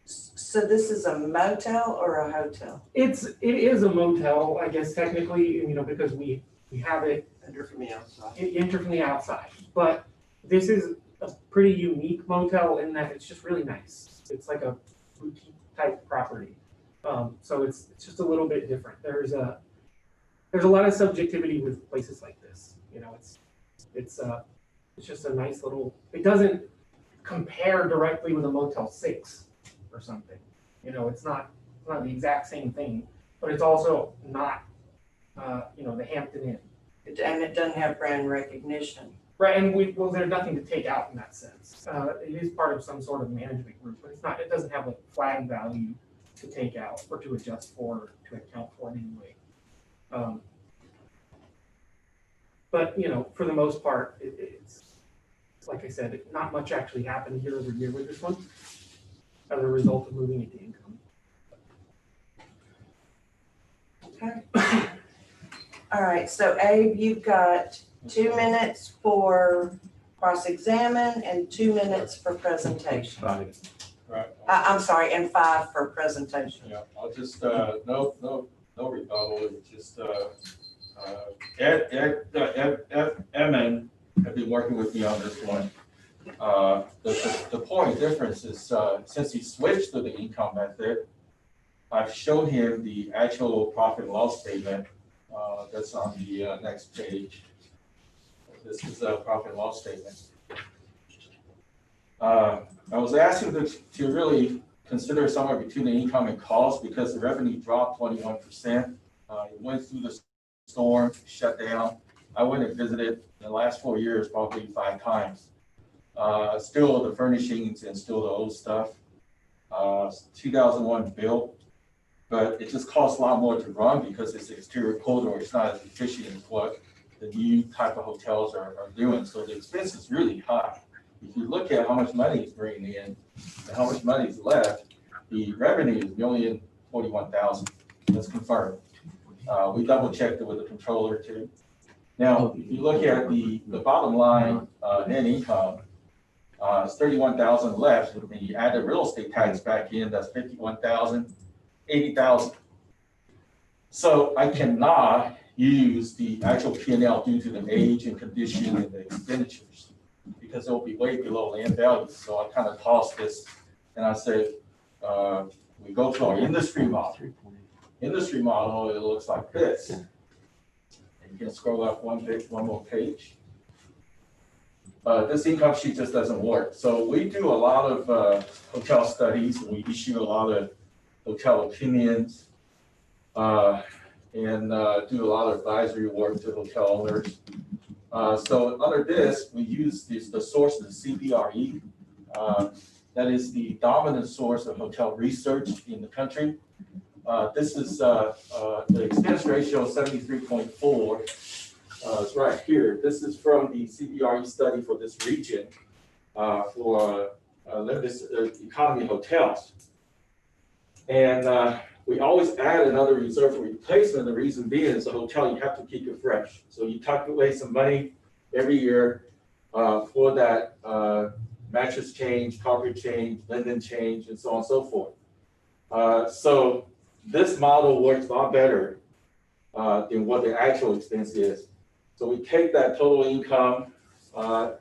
So this is a motel or a hotel? It is a motel, I guess technically, you know, because we have it, Enter from the outside. enter from the outside. But this is a pretty unique motel in that it's just really nice. It's like a boutique type property. So it's just a little bit different. There's a lot of subjectivity with places like this. You know, it's just a nice little, it doesn't compare directly with a Motel 6 or something. You know, it's not the exact same thing, but it's also not, you know, the Hampton Inn. And it doesn't have brand recognition. Right, and well, there's nothing to take out in that sense. It is part of some sort of management group, but it doesn't have like flag value to take out or to adjust for, or to account for in any way. But, you know, for the most part, it's, like I said, not much actually happened year over year with this one as a result of moving it to income. Okay. All right, so Abe, you've got 2 minutes for cross-examine and 2 minutes for presentation. Right. I'm sorry, and 5 for presentation. Yeah, I'll just, no rebuttal, it's just, Edmund have been working with me on this one. The point difference is, since he switched to the income method, I've shown him the actual profit and loss statement, that's on the next page. This is a profit and loss statement. I was asking them to really consider somewhere between the income and cost because the revenue dropped 21%. It went through the storm, shut down. I went and visited in the last 4 years, probably 5 times. Still the furnishings and still the old stuff. 2001 built, but it just costs a lot more to run because it's exterior corridor. It's not as efficient as what the new type of hotels are doing. So the expense is really high. If you look at how much money it's bringing in and how much money is left, the revenue is $1,041,000. That's confirmed. We double checked it with the controller too. Now, if you look at the bottom line net income, it's $31,000 left. When you add the real estate tax back in, that's $51,000, $80,000. So I cannot use the actual P&L due to the age and condition and the expenditures because it'll be way below land value. So I kind of tossed this and I said, we go to our industry model. Industry model, it looks like this. And you can scroll up one more page. This income sheet just doesn't work. So we do a lot of hotel studies. We issue a lot of hotel opinions and do a lot of advisory work to hotel owners. So under this, we use the source of the CBRE. That is the dominant source of hotel research in the country. This is the expense ratio 73.4. It's right here. This is from the CBRE study for this region for limited economy hotels. And we always add another reserve for replacement. The reason being is a hotel, you have to keep it fresh. So you tuck away some money every year for that mattress change, carpet change, linen change, and so on and so forth. So this model works a lot better than what the actual expense is. So we take that total income,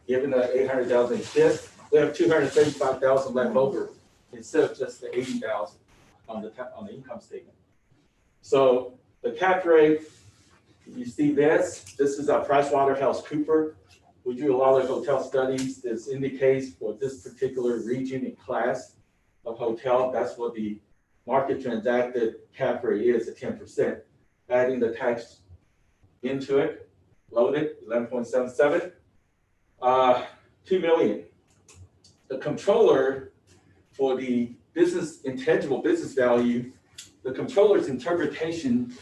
given the 800,000 expense, we have 235,000 left over instead of just the 80,000 on the income statement. So the cap rate, you see this is our PricewaterhouseCoopers. We do a lot of hotel studies. This indicates for this particular region and class of hotel, that's what the market transacted cap rate is at 10%. Adding the tax into it, loaded 11.77. 2 million. The controller for the intangible business value, the controller's interpretation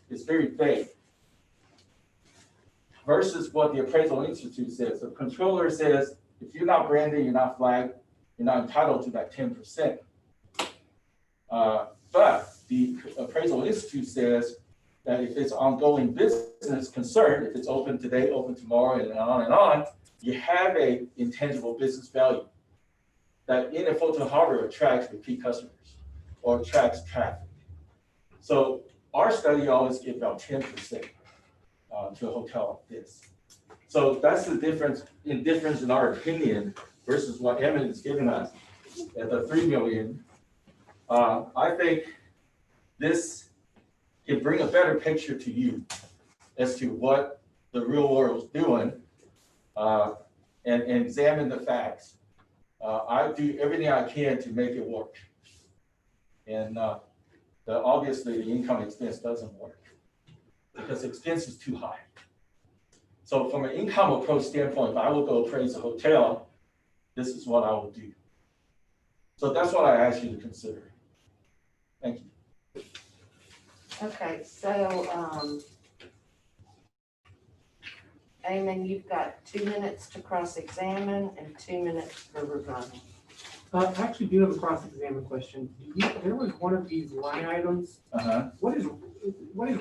is very vague versus what the Appraisal Institute says. The controller says, if you're not branded, you're not flagged, you're not entitled to that 10%. But the Appraisal Institute says that if it's ongoing business concern, if it's open today, open tomorrow, and on, you have a intangible business value that in a Fulton Harbor attracts repeat customers or attracts traffic. So our study always gives about 10% to a hotel like this. So that's the difference in our opinion versus what Emmett is giving us at the 3 million. I think this can bring a better picture to you as to what the real world is doing and examine the facts. I do everything I can to make it work. And obviously the income expense doesn't work because the expense is too high. So from an income approach standpoint, if I will go appraise a hotel, this is what I will do. So that's what I ask you to consider. Thank you. Okay, so, Eamon, you've got 2 minutes to cross-examine and 2 minutes for rebuttal. I actually do have a cross-examine question. There was one of these line items. What is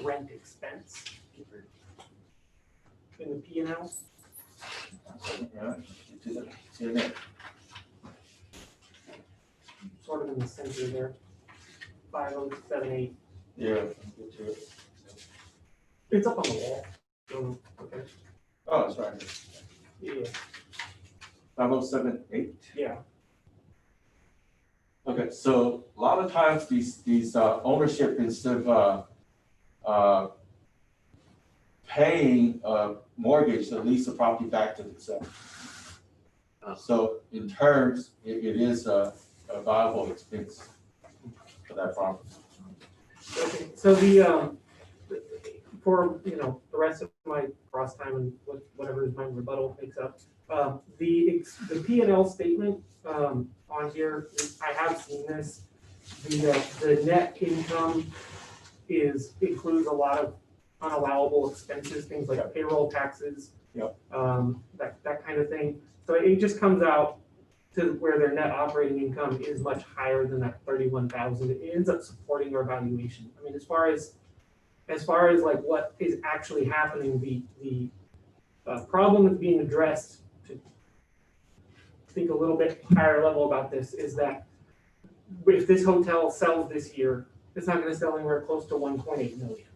rent expense in the P&L? Sort of in the center there. 5078. Yeah. It's up on the wall. Okay. Oh, it's right here. Yeah. 5078. Yeah. Okay, so a lot of times these ownership instead of paying a mortgage to lease the property back to themselves. So in terms, it is a viable expense for that property. Okay, so the for the rest of my cross time and whatever my rebuttal makes up, the P&L statement on here, I have seen this. The net income includes a lot of unallowable expenses, things like payroll taxes, that kind of thing. So it just comes out to where their net operating income is much higher than that 31,000. It ends up supporting our valuation. I mean, as far as like what is actually happening, the problem that's being addressed, to think a little bit higher level about this, is that if this hotel sells this year, it's not going to sell anywhere close to 1.8 million.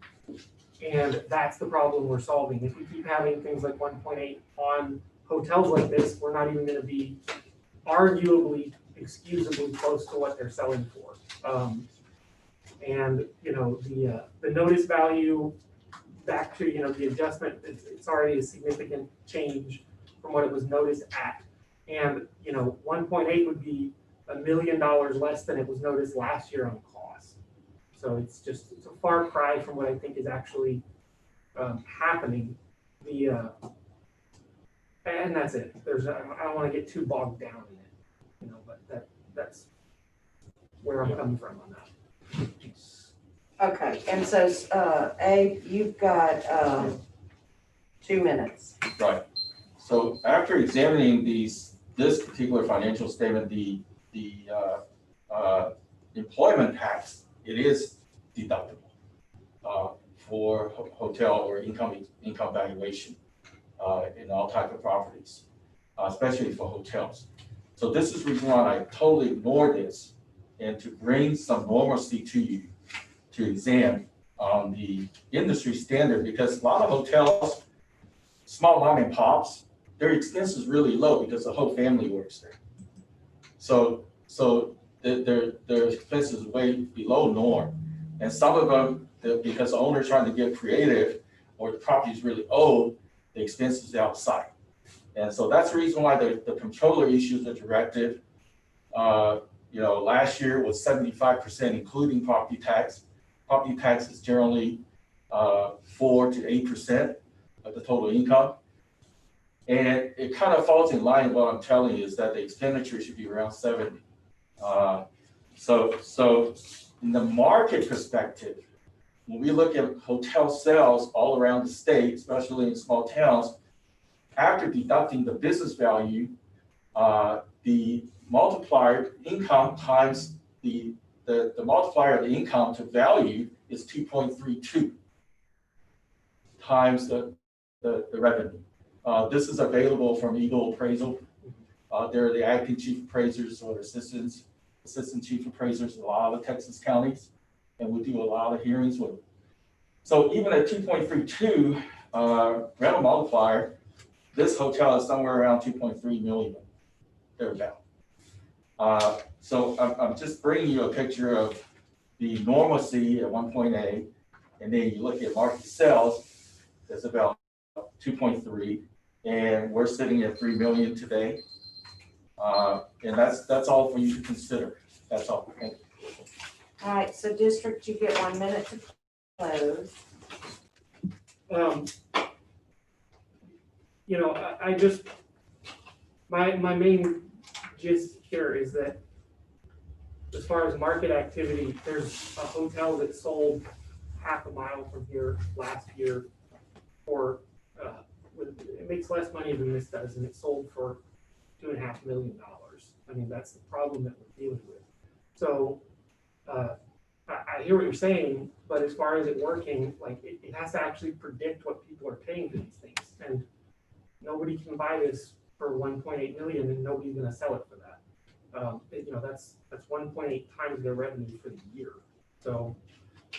And that's the problem we're solving. If we keep having things like 1.8 on hotels like this, we're not even going to be arguably excusably close to what they're selling for. And the notice value back to the adjustment, it's already a significant change from what it was noticed at. And 1.8 would be $1 million less than it was noticed last year on cost. So it's a far cry from what I think is actually happening. And that's it. I don't want to get too bogged down in it, but that's where I'm coming from on that. Okay, and so, Abe, you've got 2 minutes. Right. So after examining this particular financial statement, the employment tax, it is deductible for hotel or income valuation in all type of properties, especially for hotels. So this is the reason why I totally ignore this, and to bring some normalcy to you to examine on the industry standard, because a lot of hotels, small mom and pops, their expense is really low because the whole family works there. So their expense is way below norm. And some of them, because the owner's trying to get creative or the property is really old, the expense is outside. And so that's the reason why the controller issues a directive. Last year was 75%, including property tax. Property tax is generally 4 to 8% of the total income. And it kind of falls in line with what I'm telling you is that the expenditure should be around 70. So in the market perspective, when we look at hotel sales all around the state, especially in small towns, after deducting the business value, the multiplier income times the multiplier of the income to value is 2.32 times the revenue. This is available from Eagle Appraisal. They're the acting chief appraisers or assistant chief appraisers in a lot of Texas counties, and we do a lot of hearings with them. So even at 2.32 rental multiplier, this hotel is somewhere around 2.3 million, thereabout. So I'm just bringing you a picture of the normalcy at 1.8, and then you look at market sales, that's about 2.3, and we're sitting at 3 million today. And that's all for you to consider. That's all. Thank you. All right, so district, you get 1 minute to close. You know, I just, my main gist here is that as far as market activity, there's a hotel that sold half a mile from here last year for, it makes less money than this does, and it sold for $2.5 million. I mean, that's the problem that we're dealing with. So I hear what you're saying, but as far as it working, like it has to actually predict what people are paying for these things. And nobody can buy this for 1.8 million and nobody's gonna sell it for that. You know, that's 1.8 times their revenue for the year. So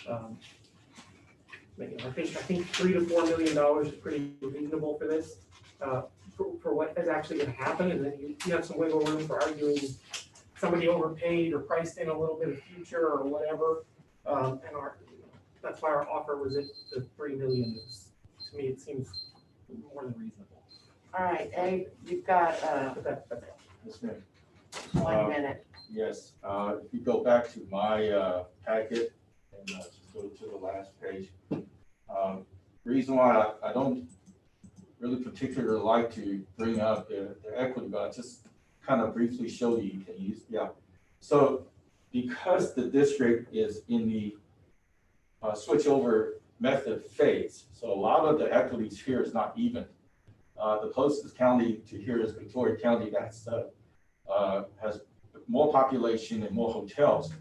you know, I think $3 to $4 million is pretty reasonable for this, for what is actually gonna happen. And then you have some wiggle room for arguing somebody overpaid or priced in a little bit of future or whatever. And that's why our offer was at the 3 million. To me, it seems more than reasonable. All right, Abe, you've got Yes, ma'am. 1 minute. Yes, if you go back to my packet and just go to the last page. Reason why I don't really particularly like to bring up the equity, but I just kind of briefly show you can use, yeah. So because the district is in the switch over method phase, so a lot of the equities here is not even. The closest county to here is Victoria County. That's has more population and more hotels.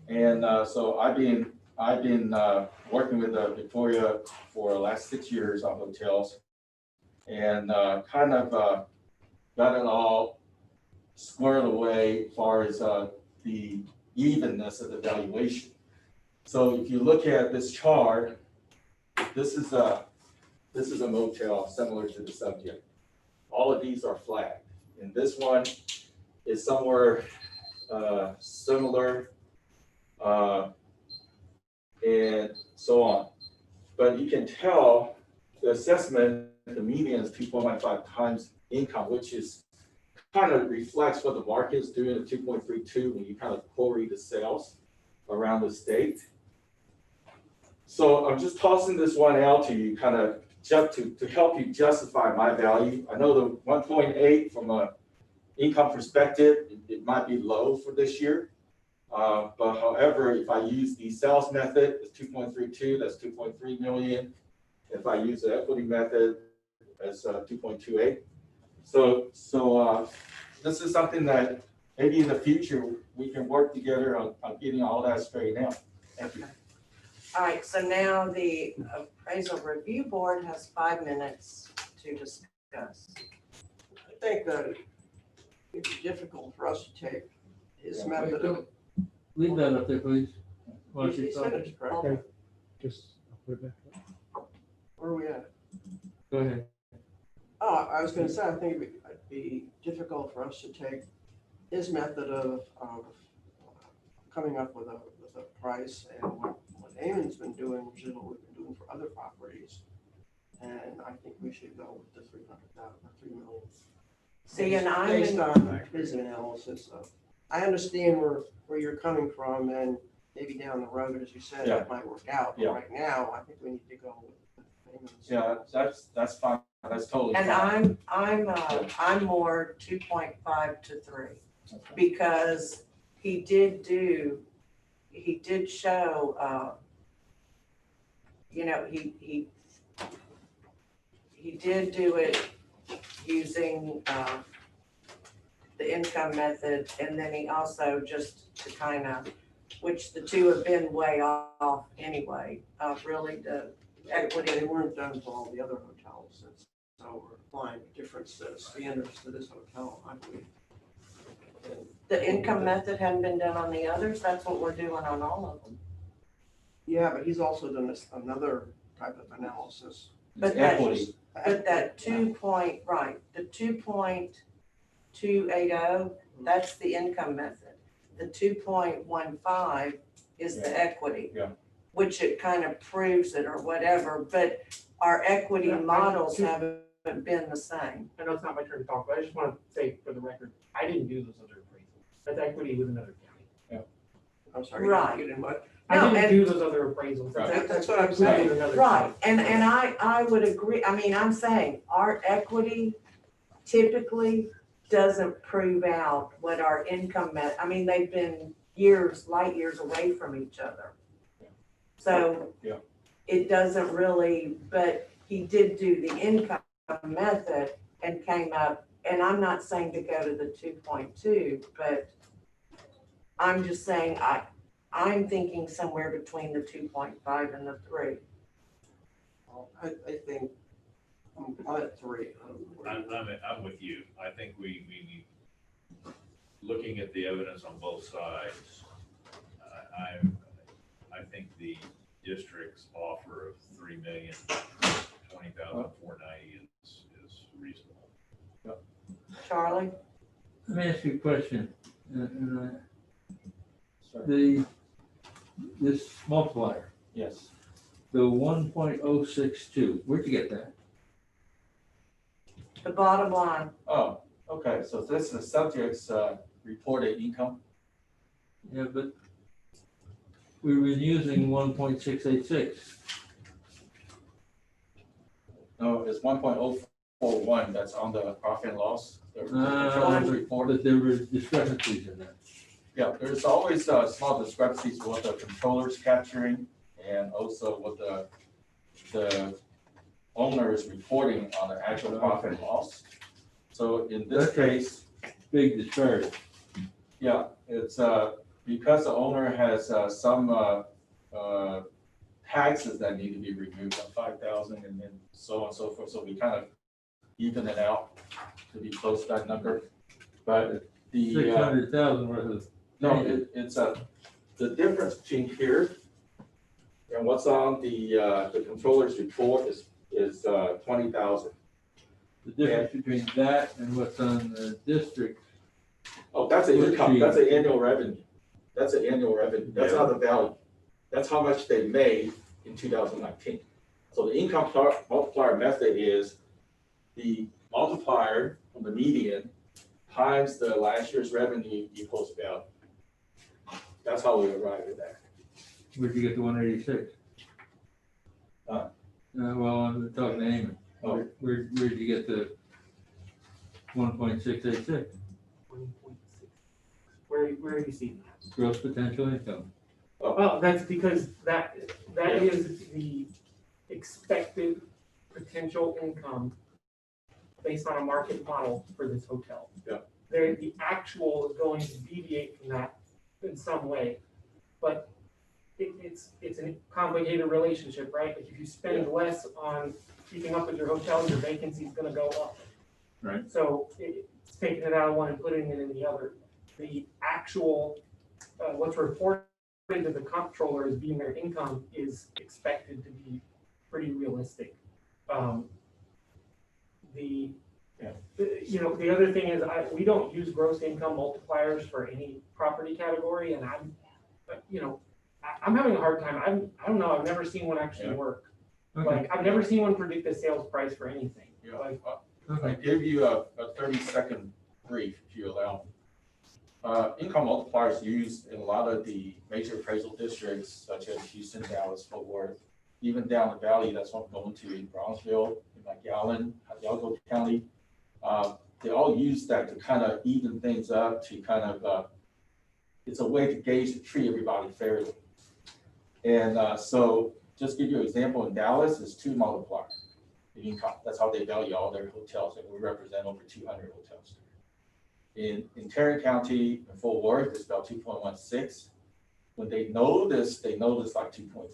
And so I've been working with Victoria for the last 6 years on hotels, and kind of got it all squared away as far as the evenness of the valuation. So if you look at this chart, this is a motel similar to the subject. All of these are flagged, and this one is somewhere similar, and so on. But you can tell the assessment, the median is 2.15 times income, which is kind of reflects what the market is doing at 2.32 when you kind of query the sales around the state. So I'm just tossing this one out to you, kind of just to help you justify my value. I know the 1.8 from a income perspective, it might be low for this year. But however, if I use the sales method, it's 2.32, that's 2.3 million. If I use the equity method, that's 2.28. So this is something that maybe in the future we can work together on getting all that straightened out. Thank you. All right, so now the appraisal review board has 5 minutes to discuss. I think that it's difficult for us to take his method of. Leave that up there, please. He said it's correct. Okay. Just I'll put it back up. Where are we at? Go ahead. Oh, I was gonna say, I think it'd be difficult for us to take his method of coming up with a price and what Eamon's been doing, which is what we've been doing for other properties. And I think we should go with the 300,000, 3 million. See, and Based on his analysis of, I understand where you're coming from, and maybe down the road, as you said, Yeah. it might work out. But Yeah. right now, I think we need to go with payments. Yeah, that's fine, that's totally And fine. I'm more 2.5 to 3. Okay. Because he did show, he did do it using, the income method, and then he also just to kind of, which the two have been way off anyway, really the equity. They weren't done for all the other hotels, so we're applying a different set of standards to this hotel, I believe. And The income method hadn't been done on the others, that's what we're doing on all of them. yeah, but he's also done another type of analysis. But It's that- equity. But that 2.80, that's the income method. The 2.15 is the equity. Yeah. Which it kind of proves it or whatever, but our equity models haven't been the same. I know it's not my turn to talk, but I just want to say for the record, I didn't do those other appraisals. That's equity with another county. I'm sorry, Right. you didn't what? I No, didn't and- do those other appraisals. That's what I'm equity saying. with another Right, county. and I would agree, I mean, I'm saying our equity typically doesn't prove out what our income I mean, they've been light years away from each other. So Yeah. it doesn't really, but he did do the income method and came up, and I'm not saying to go to the 2.2, but I'm just saying I'm thinking somewhere between the 2.5 and the 3. I think, I'm at 3. I'm with you. I think we need, looking at the evidence on both sides, I think the district's offer of $3,020,490 is reasonable. Charlie? Let me ask you a question. Sorry. This multiplier, Yes. the 1.062, where'd you get that? The bottom line, Oh, okay, so this is the subject's reported income. Yeah, but we were using 1.686. No, it's 1.041, that's on the profit and loss. The controller's report. But there were discrepancies in that. Yeah, there's always small discrepancies what the controller's capturing and also what the owner is reporting on the actual profit and loss. So in this case, Big disparity. yeah, it's because the owner has some taxes that need to be removed, of 5,000 and then so on and so forth. So we kind of even it out to be close to that number. But the 600,000 worth of. no, it's the difference between here and what's on the controller's report is 20,000. The difference between that and what's on the district. Oh, that's an income. That's an annual revenue. That's an annual revenue. That's not the value. That's how much they made in 2019. So the income multiplier method is the multiplier from the median times the last year's revenue equals value. That's how we arrive at that. Where'd you get the 186? Well, I'm talking to Eamon. Oh. Where'd you get the 1.686 1.6. Where do you see that? gross potential income? Well, that's because that is the expected potential income based on a market model for this hotel. Yeah. The actual is going to deviate from that in some way, but it's a complicated relationship, right? Like if you spend less on keeping up with your hotel, your vacancy is going to go up. Right. So it's taking it out of one and putting it in the other. The actual what's reported to the comptroller as being their income is expected to be pretty realistic. The other thing is we don't use gross income multipliers for any property category, and I'm having a hard time. I don't know. I've never seen one actually work. Okay. Like I've never seen one predict the sales price for anything. Yeah. Like, I gave you a 30-second brief, if you allow. Income multipliers used in a lot of the major appraisal districts such as Houston, Dallas, Fort Worth, even down the valley, that's what I'm going to in Brownsville, in McAllen, Hidalgo County. They all use that to kind of even things up, to kind of, it's a way to gauge to treat everybody fairly. And so just give you an example, in Dallas, it's 2 multiplier. That's how they value all their hotels, and we represent over 200 hotels. In Tarrant County, in Fort Worth, it's about 2.16. When they notice like 2.3.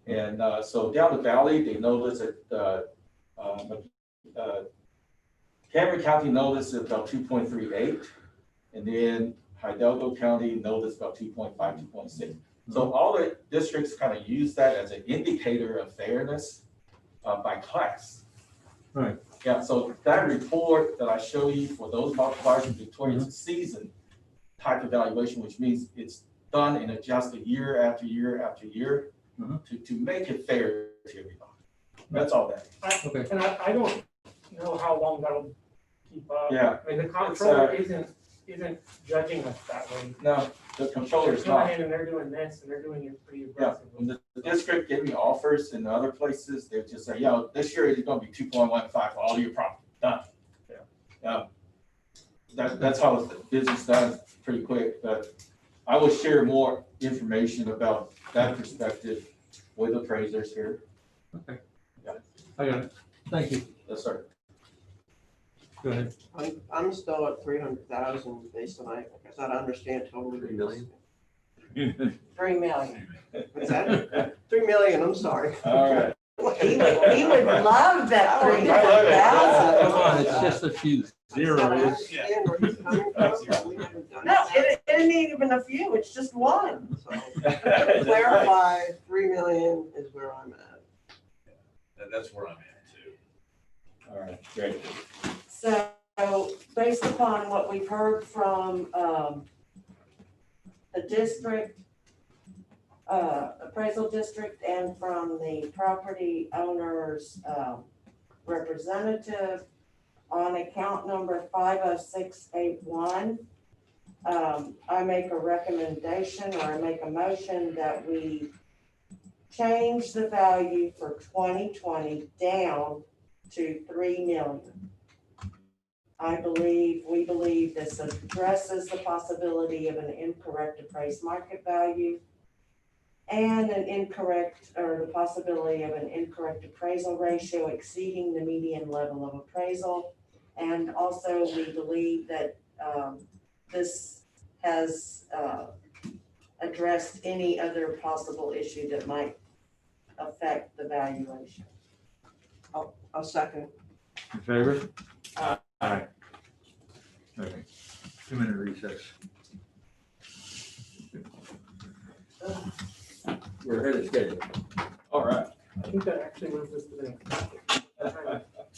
And so down the valley, they notice that Cameron County noticed about 2.38, and then Hidalgo County noticed about 2.5, 2.6. So all the districts kind of use that as an indicator of fairness by class. Right. Yeah, so that report that I show you for those multipliers in Victoria, it's a season type evaluation, which means it's done and adjusted year after year after year to make it fair to everybody. That's all that is. Okay. And I don't know how long that'll keep up. Yeah. I mean, the comptroller isn't judging us that way. No, the controller's They're coming not. in and they're doing this and they're doing it pretty Yeah, aggressively. when the district gave me offers in other places, they would just say, yo, this year it's gonna be 2.15 for all your property, done. Yeah. That's how the business done pretty quick, but I will share more information about that perspective with appraisers here. Okay. Yeah. I got it. Thank you. Yes, sir. Go ahead. I'm still at 300,000 based on, I guess I don't understand totally. 3 million? 3 million. What's that? 3 million, I'm sorry. All right. He would love that Oh, 300,000. Come on, it's just a few I zeros. understand where he's coming from. We haven't done No, that. it isn't even a few, it's just one. So, to clarify, 3 million is where I'm at. That's where I'm at too. All right, great. So based upon what we've heard from the district, appraisal district, and from the property owner's representative on account number 50681, I make a recommendation, or I make a motion that we change the value for 2020 down to 3 million. We believe this addresses the possibility of an incorrect appraised market value and the possibility of an incorrect appraisal ratio exceeding the median level of appraisal. And also we believe that this has addressed any other possible issue that might affect the valuation. I'll second. In favor? Aye. Okay. 2-minute recess. We're ahead of schedule. All right. I think that actually moves us to the next docket.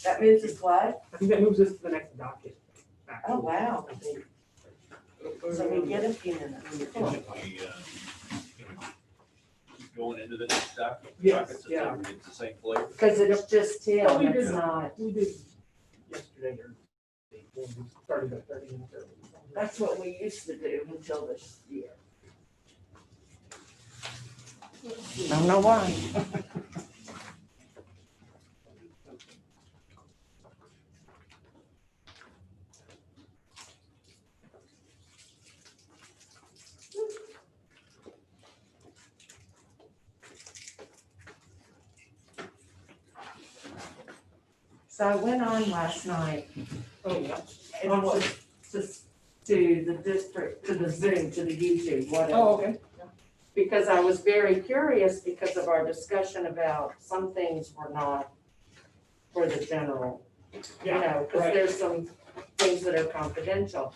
That moves us what? I think that moves us to the next docket. actually. Oh, wow. I think. So we get a few minutes. Can we keep going into the next docket? Yes, Dockets, yeah. It's the same flavor. Because it's just Oh, we Tim, it's did. not. We did yesterday or when we started at 30 minutes early. That's what we used to do until this year. I don't know why. So I went on last night. Oh, yeah. And On what? just to the district, to the Zoom, to the YouTube, whatever. Oh, okay. Because I was very curious because of our discussion about some things were not for the general, you know, because right. there's some things that are confidential.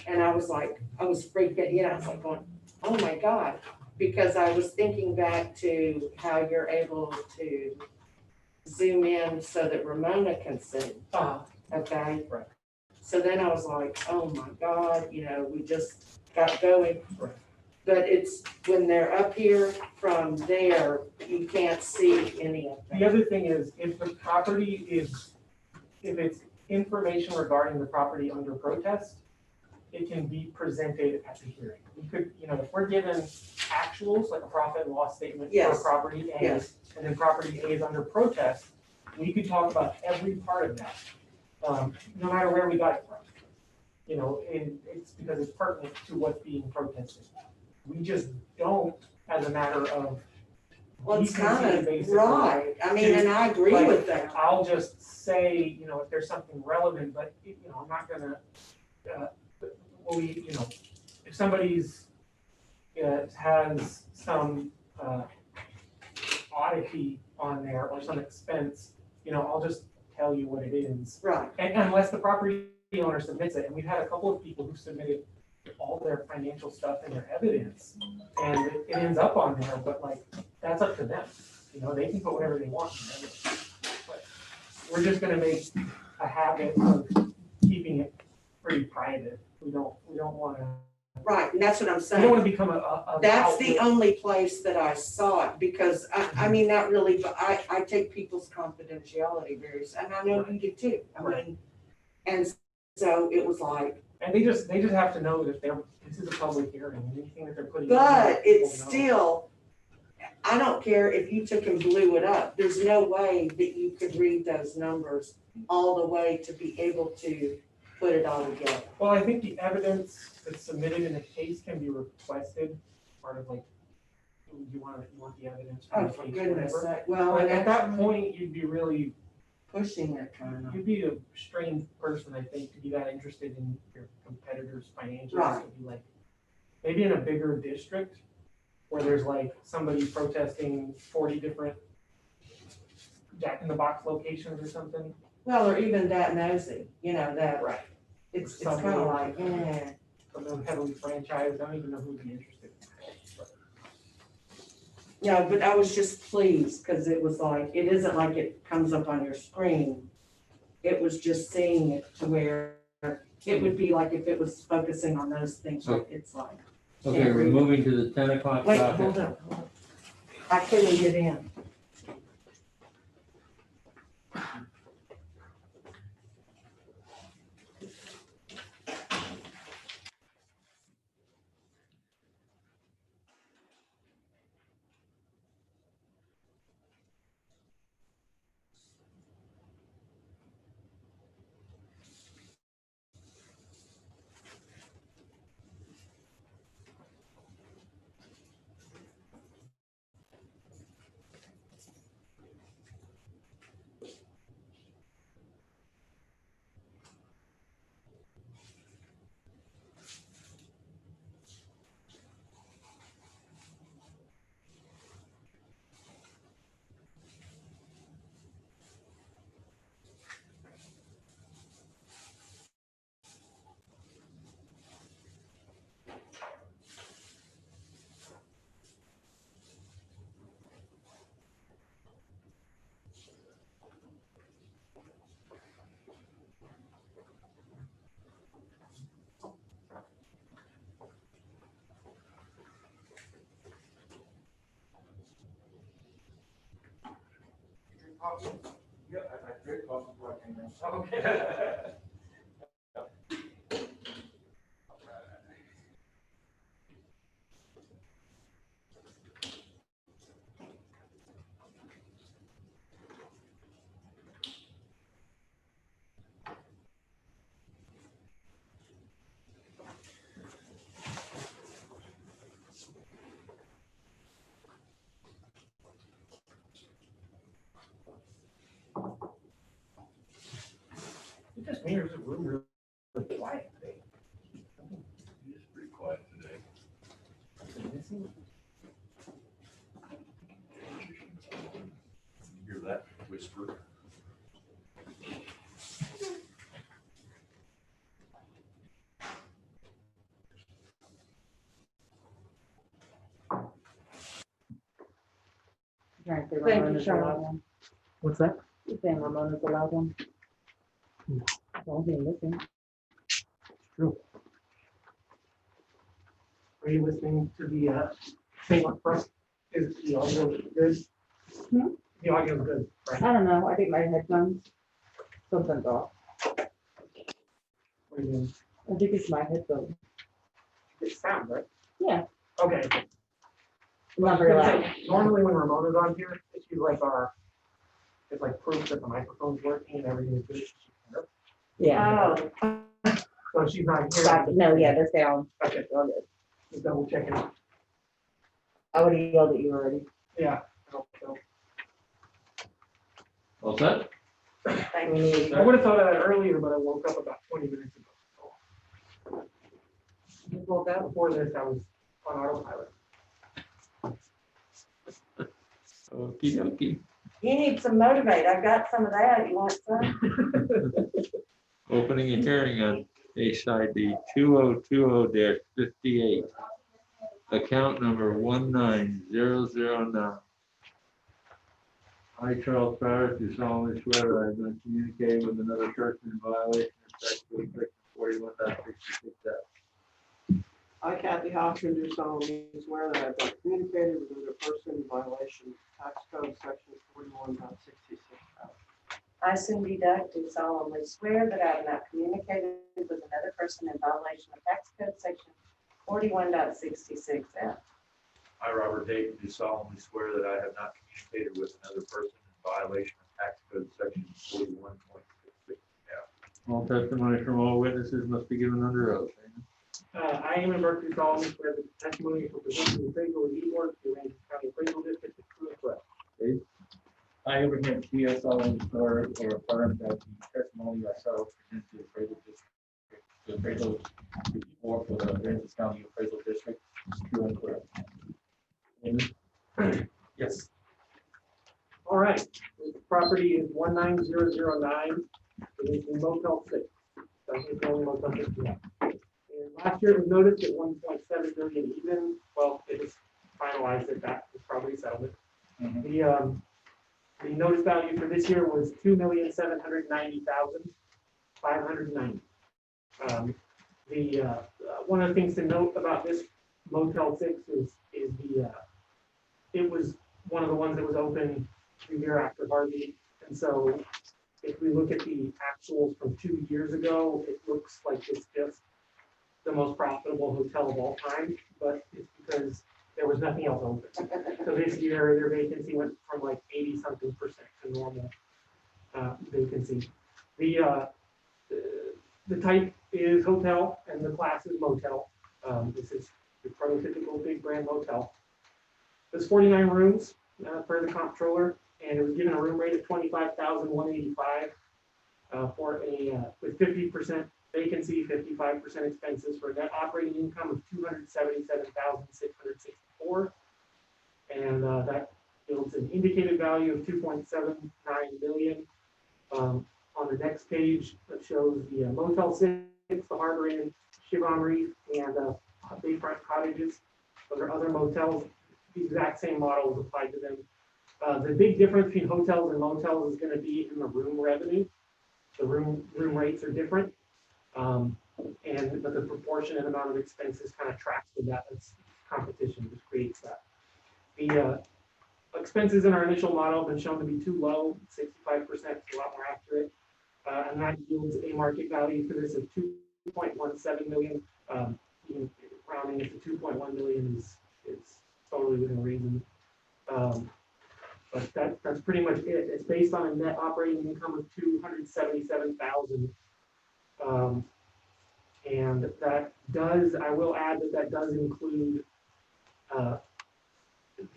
And I was like, I was freaking, you know, I was like going, oh my God, because I was thinking back to how you're able to zoom in so that Ramona can see, okay? Right. So then I was like, oh my God, you know, we just got going. Right. But it's when they're up here from there, you can't see any of The that. other thing is, if the property is, if it's information regarding the property under protest, it can be presented at the hearing. We could, if we're given actuals, like a profit and loss statement for Yes. property A, Yes. and then property A is under protest, we could talk about every part of that, no matter where we got it from. And it's because it's pertinent to what's being protested. We just don't, as a matter of. Well, it's kind decency, of basically, right. I mean, and I agree like, with that. I'll just say, if there's something relevant, but, I'm not gonna, if somebody's, has some, oddity on there or some expense, I'll just tell you what it is. Right. And unless the property owner submits it, and we've had a couple of people who submitted all their financial stuff and their evidence, and it ends up on there, but like, that's up to them. They can put whatever they want in there. But we're just gonna make a habit of keeping it pretty private. We don't wanna, Right, and that's what I'm we saying. don't wanna become a. That's the only place that I saw it, because I mean, not really, but I take people's confidentiality very, and I know you do too. I mean, and so it was like, And they just have to know that this is a public hearing, and anything that they're putting. but it's people know. still, I don't care if you took and blew it up, there's no way that you could read those numbers all the way to be able to put it all together. Well, I think the evidence that's submitted in a case can be requested, part of like, you want the evidence. Oh, the for case, goodness whatever. sake, well, But and at that point, you'd be really, pushing it kind of. you'd be a strange person, I think, to be that interested in your competitor's financials. Right. To be like, maybe in a bigger district where there's like somebody protesting 40 different Jack in the Box locations or something. Well, or even that nosy, that, Right. it's Or kind of like, Something heavily franchised, I don't even know who'd be interested in that. No, but I was just pleased, because it was like, it isn't like it comes up on your screen. It was just seeing it to where it would be like if it was focusing on those things, like it's like. Okay, we're moving to the 10 o'clock Wait, docket. hold on. I couldn't get in. Yeah, I drank coffee before I came in. Okay. It just means the room really quiet today. It's pretty quiet today. Missing. You hear that whisper? Thank you, Charlotte. What's that? You saying Ramona's the loud one? Don't be listening. Are you listening to the thing on first? Is the audio good? Hmm? The audio is good, right? I don't know, I think my headphones, something's off. What are you doing? I think it's my headphone. It's sound, right? Yeah. Okay. Not very loud. Normally when Ramona's on here, she's like it's like proof that the microphone's working and everything is good. Yeah. Oh, So she's not here. Stop it. No, yeah, they're down. Okay, All good. just double checking. I would have yelled at you already. Yeah. I hope so. All set? Thank you. I would have thought of that earlier, but I woke up about 20 minutes ago. You woke up? Before this, I was on autopilot. Okey dokey. You need some motivate. I've got some of that. You want some? Opening a hearing on case ID 2020-58. Account number 19009. I, Charles Farris, do solemnly swear that I have been communicating with another person in violation of section 41.66F. I, Kathy Hopkins, do solemnly swear that I've been communicated with another person in violation of tax code section 41.66. I, Cindy Duck, do solemnly swear that I have not communicated with another person in violation of tax code section 41.66F. I, Robert Dayton, do solemnly swear that I have not communicated with another person in violation of tax code section 41.66. All testimony from all witnesses must be given under oath. I, Eamon Burke, do solemnly swear that the testimony for presenting the appraisal of Ybor to the Aransas County Appraisal District is true and correct. I, Abraham T. solemnly swear or affirm that the testimony I shall present to the appraisal district, the appraisal report for the Aransas County Appraisal District is true and correct. Yes. All right, the property is 19009. It is in Motel 6. That's the only Motel 6 we have. And last year it was noticed at 1.7 million even. Well, it was finalized at that property settlement. The notice value for this year was 2,790,590. One of the things to note about this Motel 6 is it was one of the ones that was open the year after Harvey. And so if we look at the actuals from 2 years ago, it looks like it's just the most profitable hotel of all time, but it's because there was nothing else open. So this year, their vacancy went from like 80-something% to normal vacancy. The type is hotel and the class is motel. This is the prototypical big brand motel. There's 49 rooms per the comptroller, and it was given a room rate of 25,185 for with 50% vacancy, 55% expenses, for a net operating income of 277,664, and that yields an indicated value of 2.79 million. On the next page, that shows the Motel 6, the Harbor Inn, Chevron Reef, and Bayfront Cottages. Those are other motels. The exact same model is applied to them. The big difference between hotels and motels is going to be in the room revenue. The room rates are different, but the proportion and amount of expenses kind of tracks with that. That's competition just creates that. The expenses in our initial model have been shown to be too low. 65% is a lot more accurate, and that yields a market value for this of 2.17 million. Even rounding it to 2.1 million is totally within reason. But that's pretty much it. It's based on a net operating income of 277,000. And that does, I will add that does include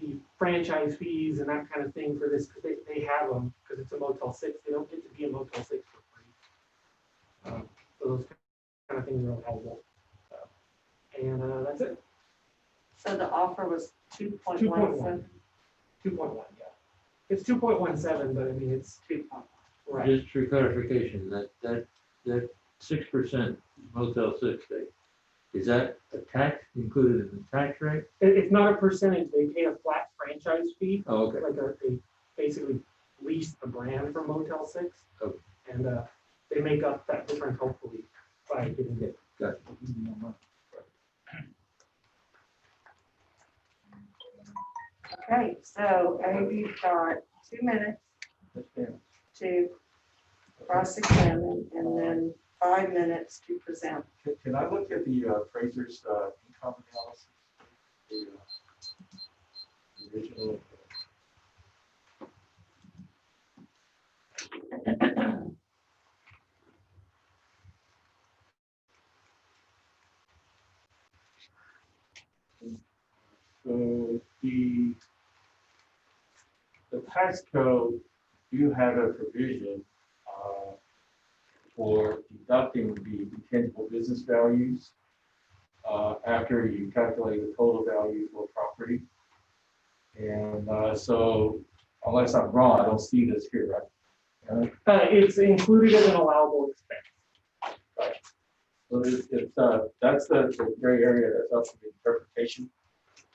the franchise fees and that kind of thing for this, because they have them, because it's a Motel 6. They don't get to be a Motel 6 for free. So those kind of things are available. And that's it. So the offer was 2.17. 2.1, yeah. It's 2.17, but I mean, it's 2.1. Right. Just for clarification, that 6% Motel 6 thing, is that a tax included in the tax rate? It's not a percentage. They pay a flat franchise fee. Oh, okay. Like they basically lease the brand from Motel 6. Okay. And they make up that difference hopefully by getting it. Gotcha. Okay, so you've got 2 minutes to cross-examine, and then 5 minutes to present. Can I look at the appraiser's income analysis? The original. So the tax code do have a provision for deducting the intangible business values after you calculate the total value for property. And so unless I'm wrong, I don't see this here, right? It's included as an allowable expense. Right. So that's the gray area that's up to the interpretation.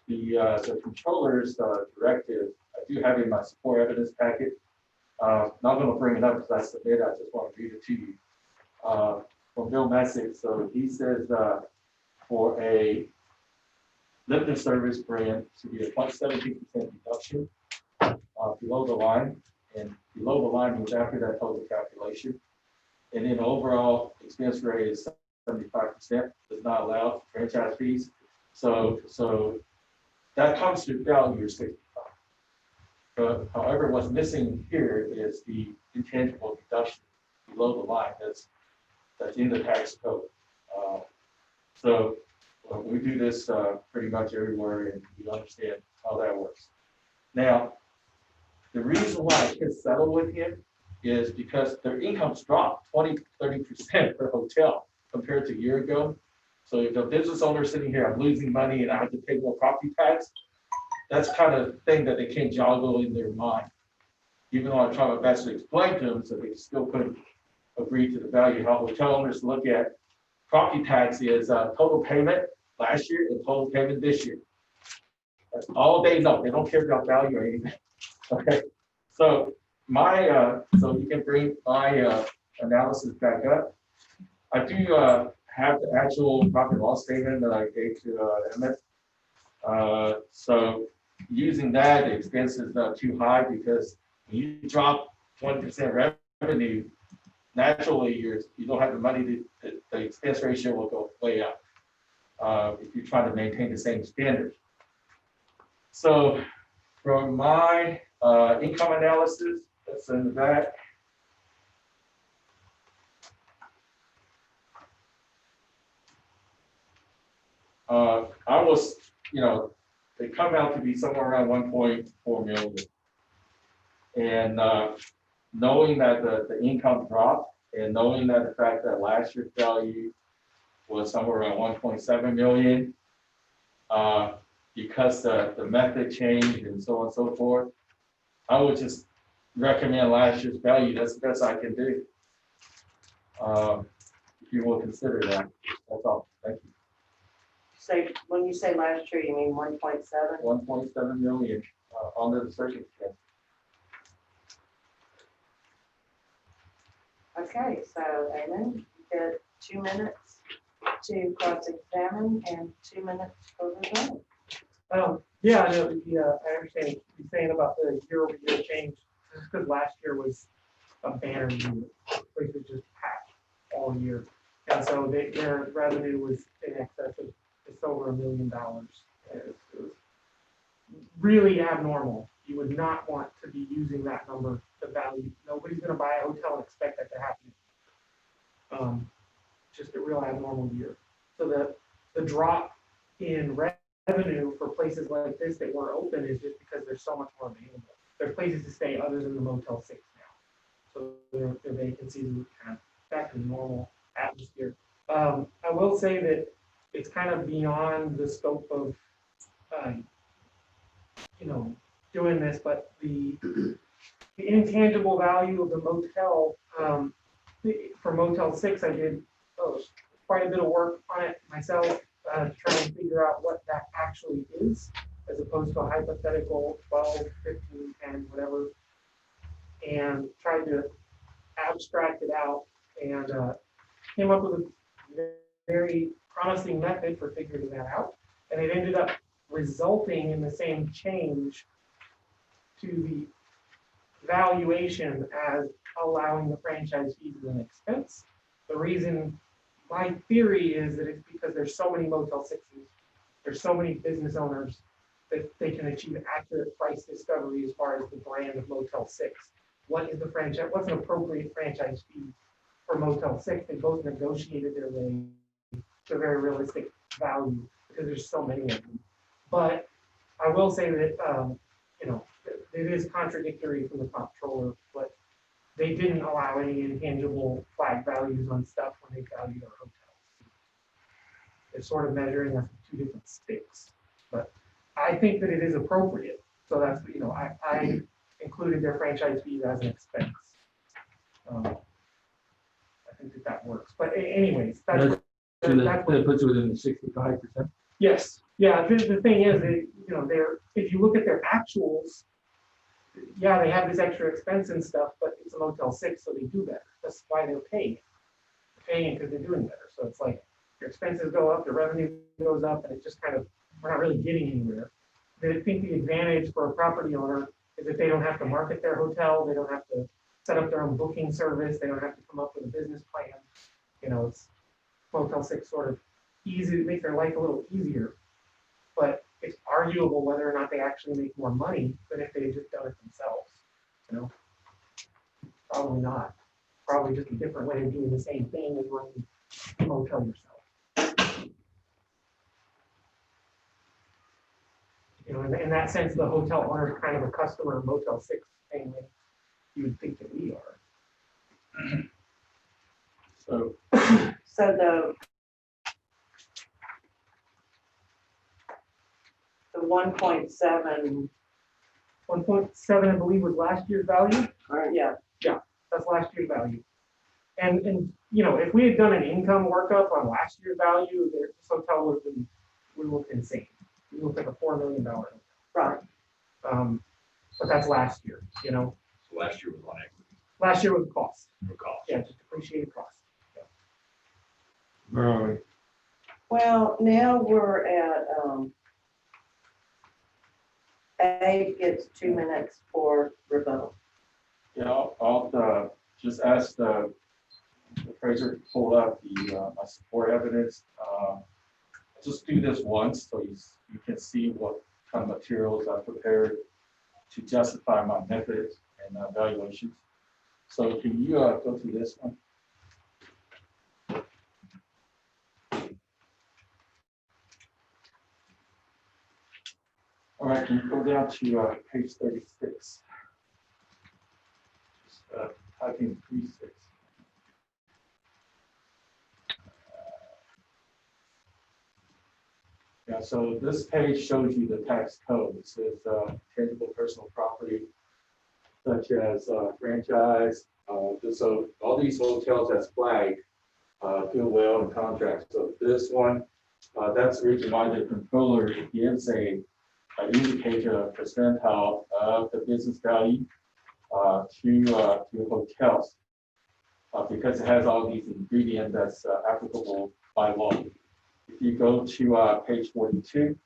The controller's directive, I do have in my support evidence packet. Not going to bring it up because I submitted. I just want to read it to you. From Bill Messick. So he says for a lifting service brand to be a 0.17% deduction below the line, and below the line means after that total calculation. And then overall expense rate is 75%, does not allow franchise fees. So that comes to value of 65. But however, what's missing here is the intangible deduction below the line that's in the tax code. So we do this pretty much everywhere, and you understand how that works. Now, the reason why I can settle with him is because their incomes dropped 20–30% per hotel compared to a year ago. So if a business owner sitting here, I'm losing money and I have to pay more property tax, that's kind of thing that they can't joggle in their mind. Even though I try my best to explain to them so they still couldn't agree to the value. How hotel owners look at property tax is total payment last year and total payment this year. That's all they know. They don't care about value or anything. Okay. So so you can bring my analysis back up. I do have the actual profit and loss statement that I gave to Emmett. So using that, the expense is not too high because when you drop 20% revenue, naturally you don't have the money to, the expense ratio will go way up if you're trying to maintain the same standard. So from my income analysis, that's in the back. I was, they come out to be somewhere around 1.4 million. And knowing that the income dropped and knowing that the fact that last year's value was somewhere around 1.7 million, because the method changed and so on and so forth, I would just recommend last year's value. That's the best I can do. If you will consider that, that's all. Thank you. So when you say last year, you mean 1.7? 1.7 million under the circumstance. Okay, so Eamon, you get 2 minutes to cross-examine and 2 minutes for rebuttal. Yeah, I understand what you're saying about the year-over-year change. Because last year was a banner year, places just packed all year, and so their revenue was in excess of just over $1 million. It was really abnormal. You would not want to be using that number to value. Nobody's going to buy a hotel and expect that to happen. Just a real abnormal year. So the drop in revenue for places like this that weren't open is just because there's so much more available. There's places to stay other than the Motel 6 now. So their vacancies are kind of back to normal atmosphere. I will say that it's kind of beyond the scope of, doing this, but the intangible value of the motel, for Motel 6, I did quite a bit of work on it myself, to try and figure out what that actually is, as opposed to a hypothetical 12, 15, 10, whatever, and tried to abstract it out and came up with a very promising method for figuring that out. And it ended up resulting in the same change to the valuation as allowing the franchise fees as an expense, The reason, my theory is that it's because there's so many Motel 6s, there's so many business owners that they can achieve accurate price discovery as far as the brand of Motel 6. What is the franchise, what's an appropriate franchise fee for Motel 6? They both negotiated their way to a very realistic value because there's so many of them. But I will say that, you know, it is contradictory from the comptroller, but they didn't allow any intangible flag values on stuff when they valued our hotels. They're sort of measuring us with two different sticks, but I think that it is appropriate. So that's, you know, I included their franchise fees as an expense. I think that works, but anyways, that's That puts it within the 65%. yes, yeah, the thing is, they, you know, if you look at their actuals, yeah, they have this extra expense and stuff, but it's a Motel 6, so they do better. That's why they're paying. They're paying because they're doing better. So it's like your expenses go up, your revenue goes up, and it just kind of, we're not really getting anywhere. I think the advantage for a property owner is that they don't have to market their hotel, they don't have to set up their own booking service, they don't have to come up with a business plan. You know, it's Motel 6 sort of easy, it makes their life a little easier, but it's arguable whether or not they actually make more money than if they had just done it themselves, you know? Probably not. Probably just a different way of doing the same thing as running a motel yourself. You know, in that sense, the hotel owner is kind of a customer of Motel 6, same way you would think that we are. So So the 1.7, 1.7, I believe, was last year's value. yeah, That's last year's value. And you know, if we had done an income workup on last year's value, this hotel would have been, we looked insane. We looked like a $4 million. right. But that's last year, you know. So last year was on equity, Last year was cost. for cost. Yeah, just depreciated cost. where are we? Well, now we're at, Abe gets 2 minutes for rebuttal. Yeah, I'll just ask the appraiser to pull up my support evidence. Just do this once so you can see what kind of materials I prepared to justify my methods and evaluations. So can you go through this one? All right, can you go down to page 36? Just type in 36. Yeah, so this page shows you the tax code. It says tangible personal property, such as franchise. So all these hotels that's flagged do well in contracts. So this one, that's the reason why the controller gives an indicator of percentile of the business value to hotels because it has all these ingredients that's applicable by law. If you go to page 42,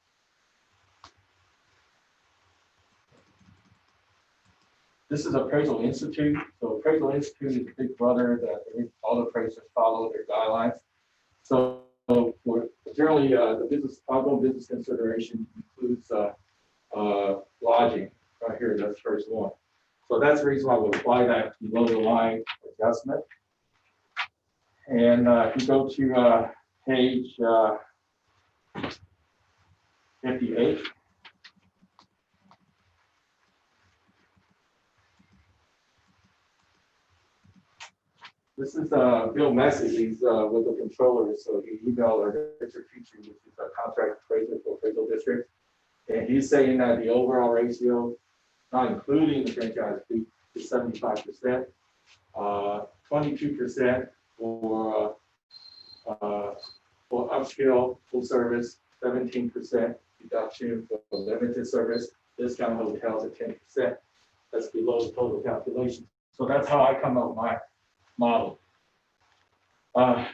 this is Appraisal Institute. So Appraisal Institute is the big brother that all the appraisers follow their guidelines. So for generally the business ongoing business consideration includes lodging right here. That's the first one. So that's the reason why we apply that below the line adjustment. And if you go to page 58. This is Bill Messy. He's with the controller, so he emailed our district teacher, which is a contract appraiser for appraisal district. And he's saying that the overall ratio, not including the franchise fee, is 75%, 22% for upscale full service, 17% reduction for limited service, discount hotels at 10%. That's below the total calculation. So that's how I come up with my model.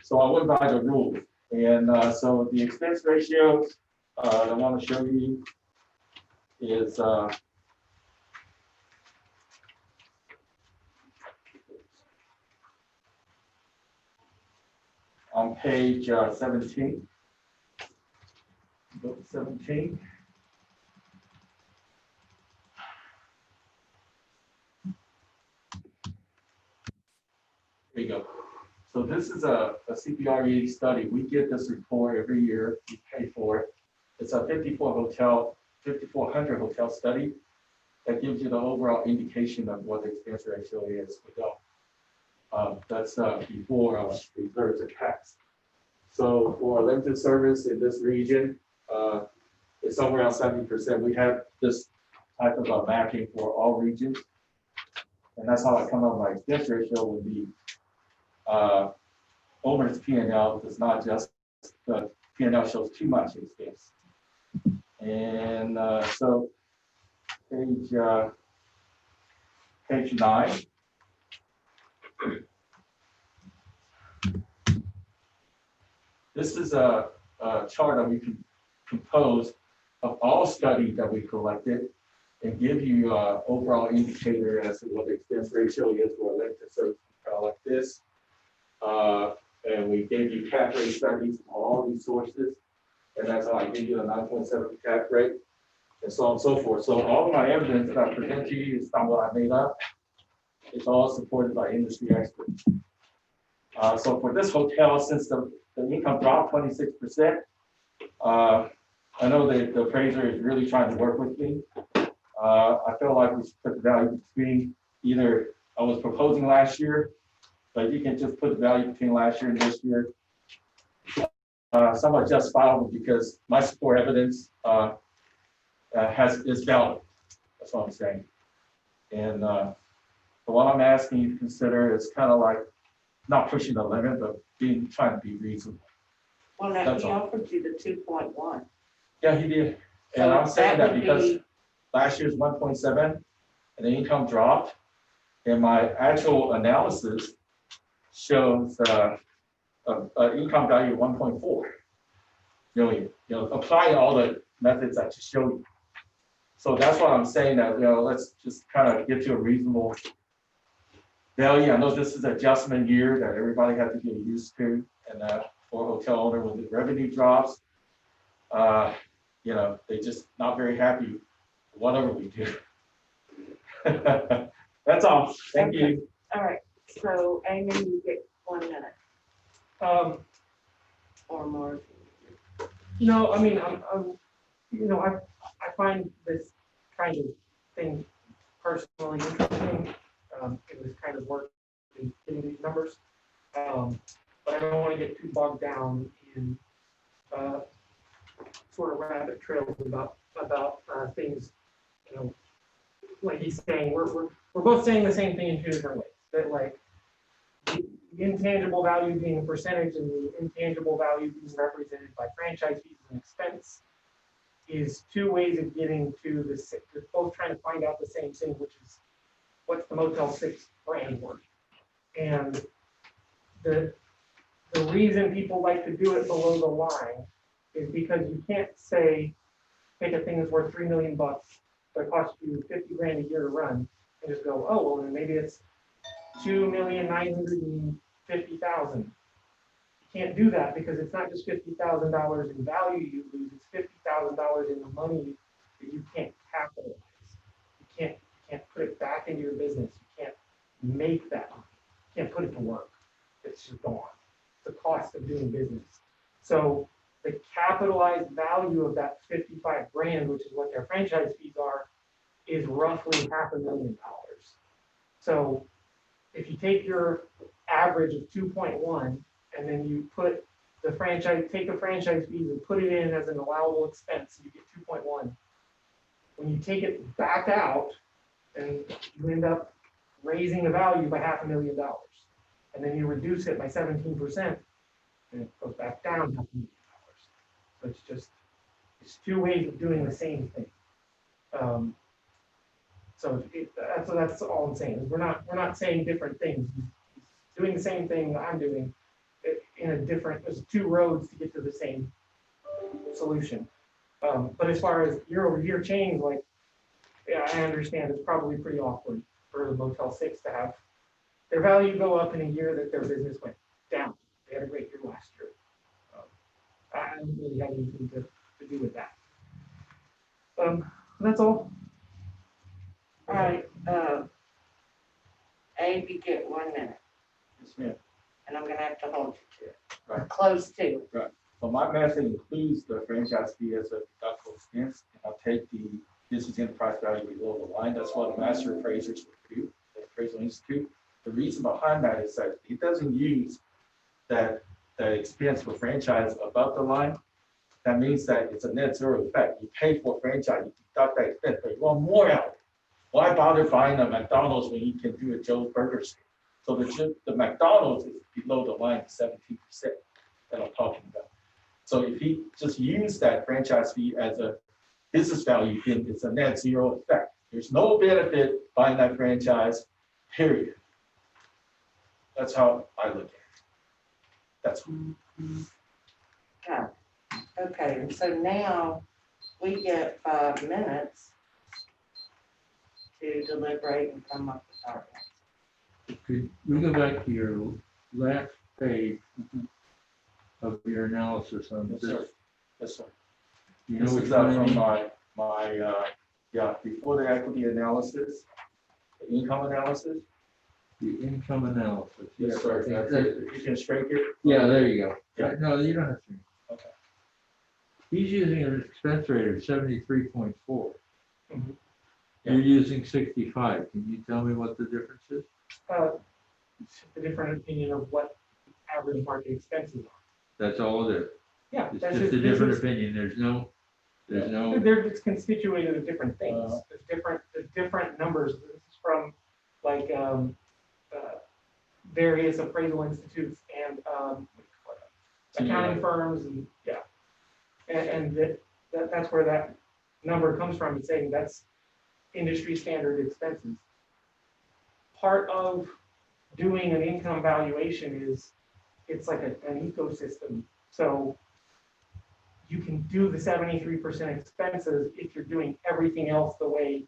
So I went by the rules. And so the expense ratios that I want to show you is on page 17. Book 17. There you go. So this is a CPRE study. We get this report every year. We pay for it. It's a 5,400 hotel study that gives you the overall indication of what the expense ratio is for them. That's before reserves are taxed. So for limited service in this region, it's somewhere around 70%. We have this type of mapping for all regions. And that's how I come up with my expense ratio would be owner's P&L does not just, the P&L shows too much expense. And so page 9. This is a chart that we can compose of all studies that we collected and give you an overall indicator as to what the expense ratio is for a limited service like this. And we gave you cap rate studies from all these sources. And that's how I give you a 9.7 cap rate and so on and so forth. So all of my evidence that I present to you is not what I made up. It's all supported by industry experts. So for this hotel, since the income dropped 26%, I know that the appraiser is really trying to work with me. I feel like we should put the value between either I was proposing last year, but you can just put the value between last year and this year. Somewhat justifiable because my support evidence is valid. That's what I'm saying. And what I'm asking you to consider is kind of like not pushing the limit, but trying to be reasonable. Well, now That's he all. offered you the 2.1. Yeah, he did. And So I'm saying that would because be- last year's 1.7 and the income dropped, and my actual analysis shows an income value of 1.4 million. Applying all the methods I just showed you. So that's why I'm saying that let's just kind of get to a reasonable value. I know this is an adjustment year that everybody has to get used to, and for a hotel owner when the revenue drops, they just not very happy whatever we do. That's all. Thank you. All right, so Amy, you get 1 minute or more. No, I mean, I find this kind of thing personally interesting. It was kind of work in getting these numbers. But I don't want to get too bogged down in sort of rabbit trails about things, like he's saying, we're both saying the same thing in two different ways. That like the intangible value being a percentage and the intangible value being represented by franchise fees and expense is two ways of getting to the, they're both trying to find out the same thing, which is what's the Motel 6 brand worth. And the reason people like to do it below the line is because you can't say, take a thing that's worth $3 million, but it costs you 50 grand a year to run, and just go, oh, well, then maybe it's 2,950,000. You can't do that because it's not just $50,000 in value you lose, it's $50,000 in the money that you can't capitalize. You can't put it back into your business. You can't make that money. You can't put it to work. It's just gone. It's the cost of doing business. So the capitalized value of that 55 grand, which is what their franchise fees are, is roughly $500,000. So if you take your average of 2.1 and then you put the franchise, take the franchise fees and put it in as an allowable expense, you get 2.1. When you take it back out, and you end up raising the value by $500,000. And then you reduce it by 17%, and it goes back down $500,000. So it's two ways of doing the same thing. That's all I'm saying. We're not saying different things. He's doing the same thing I'm doing in a different. There's two roads to get to the same solution. But as far as year-over-year change, like, yeah, I understand it's probably pretty awkward for the Motel 6 to have their value go up in a year that their business went down. They had a great year last year. I don't really have anything to do with that. That's all. All right, Abe, you get 1 minute, Yes, ma'am. and I'm gonna have to hold you to it. Right. Close to. So my method includes the franchise fee as a deductible expense, and I'll take the business enterprise value below the line. That's what the master appraisers will do, the appraisal institute. The reason behind that is that it doesn't use that expense for franchise above the line. That means that it's a net zero effect. You pay for franchise, you deduct that expense, but you want more out. Why bother buying a McDonald's when you can do a Joe's Burger Stand? So the McDonald's is below the line 17% that I'm talking about. So if he just used that franchise fee as a business value, then it's a net zero effect. There's no benefit buying that franchise, period. That's how I look at it. That's Got it. Okay, and so now we get 5 minutes to deliberate and come up with our answer. Could we go back to your last page of your analysis on yes, this? sir. Yes, sir. You know This which is one I from mean? before the equity analysis, the income analysis. The income analysis. Yes, I sir. think That's that- it. You can strike it. Yeah, there you go. Yeah. No, you don't have to. Okay. He's using an expense rate of 73.4. Mhm. You're using 65. Can you tell me what the difference is? It's just a different opinion of what average market expenses are. That's all it is. Yeah, It's that's just a this different is- opinion. There's no. It's constituted of different things. There's different numbers. This is from like various appraisal institutes and accounting firms and that's where that number comes from. It's saying that's industry standard expenses. Part of doing an income valuation is it's like an ecosystem. So you can do the 73% expenses if you're doing everything else the way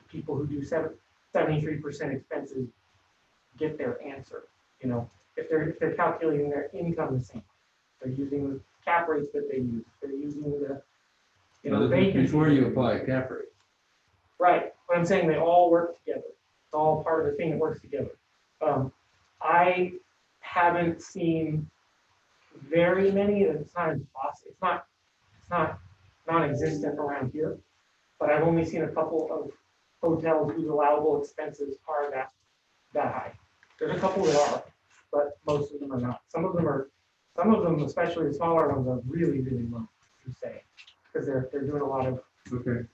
people who do 73% expenses get their answer. You know, if they're calculating their income the same, they're using the cap rates that they use, they're using the, vacancy. Before you apply a cap rate. Right, but I'm saying they all work together. It's all part of the thing that works together. I haven't seen very many, and it's not impossible. It's not non-existent around here, but I've only seen a couple of hotels whose allowable expenses are that high. There's a couple that are, but most of them are not. Some of them, especially the smaller ones, are really, really low, to say, because they're doing a lot of Okay.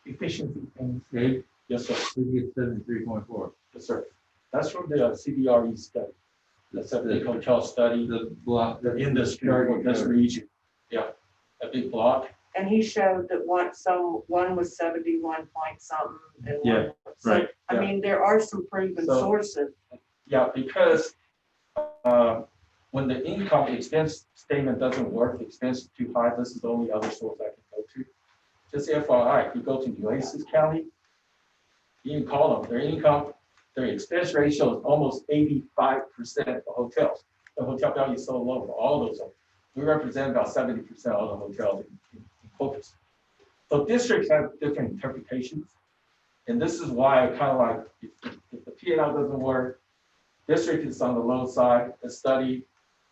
efficiency things. Okay. Yes, sir. So you get 73.4. Yes, sir. That's from the CBRE study. That's a big hotel study, The block. the industry for this region. Yeah, a big block. And he showed that one was 71 point something and Yeah, one. So, right, I yeah. mean, there are some proven So- sources. Yeah, because when the income expense statement doesn't work, the expense is too high, this is the only other source I can go to. Just FYI, if you go to Nueces County, you can call them, their expense ratio is almost 85% for hotels. The hotel value is so low for all those. We represent about 70% of the hotels in Corpus. So districts have different interpretations. And this is why I kind of like, if the P&L doesn't work, district is on the low side, the study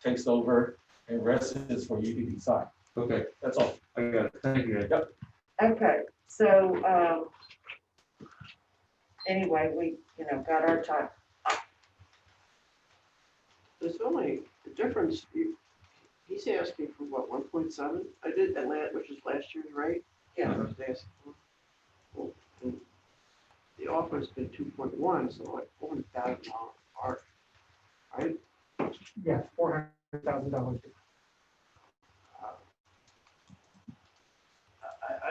takes over, and the rest is for you to decide. Okay, That's all. I got it. Thank you. Yep. Okay, so, anyway, we, got our time. There's only the difference, he's asking for what, 1.7? I did Atlanta, which is last year's rate. Yeah. I was asking for. Well, and the offer's been 2.1, so like $400,000 apart. Right? Yeah, $400,000.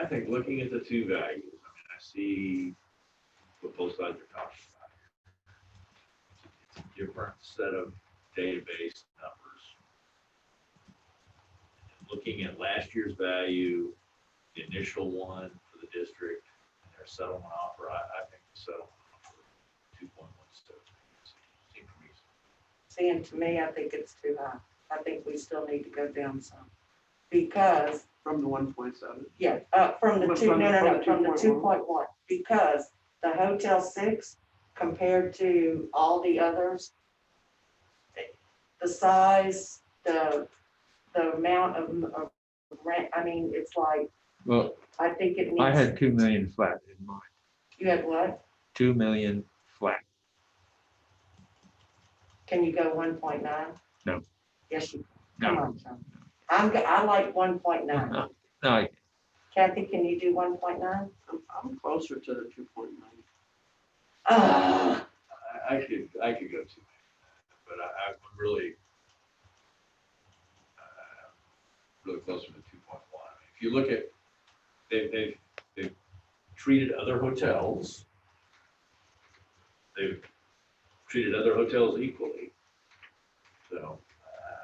I think looking at the two values, I see what both sides are talking about. It's a different set of database numbers. Looking at last year's value, the initial one for the district, and their settlement offer, I think the settlement offer 2.17 seems reasonable. See, and to me, I think it's too high. I think we still need to go down some. Because, From the 1.7. yeah, from the But two, from no, the- no, no, from from the the 2.1, because the Hotel 6 compared to all the others, the size, the amount of rent, I mean, it's like, Well, I think it needs. I had 2 million flat in mind, You had what? 2 million flat. Can you go 1.9? No. Yes, you, No. come on, John. I like 1.9. No, I- Kathy, can you do 1.9? I'm closer to the 2.9. Ah, I could go to, but I'm really, really closer to 2.1. If you look at, they've treated other hotels, they've treated other hotels equally. So I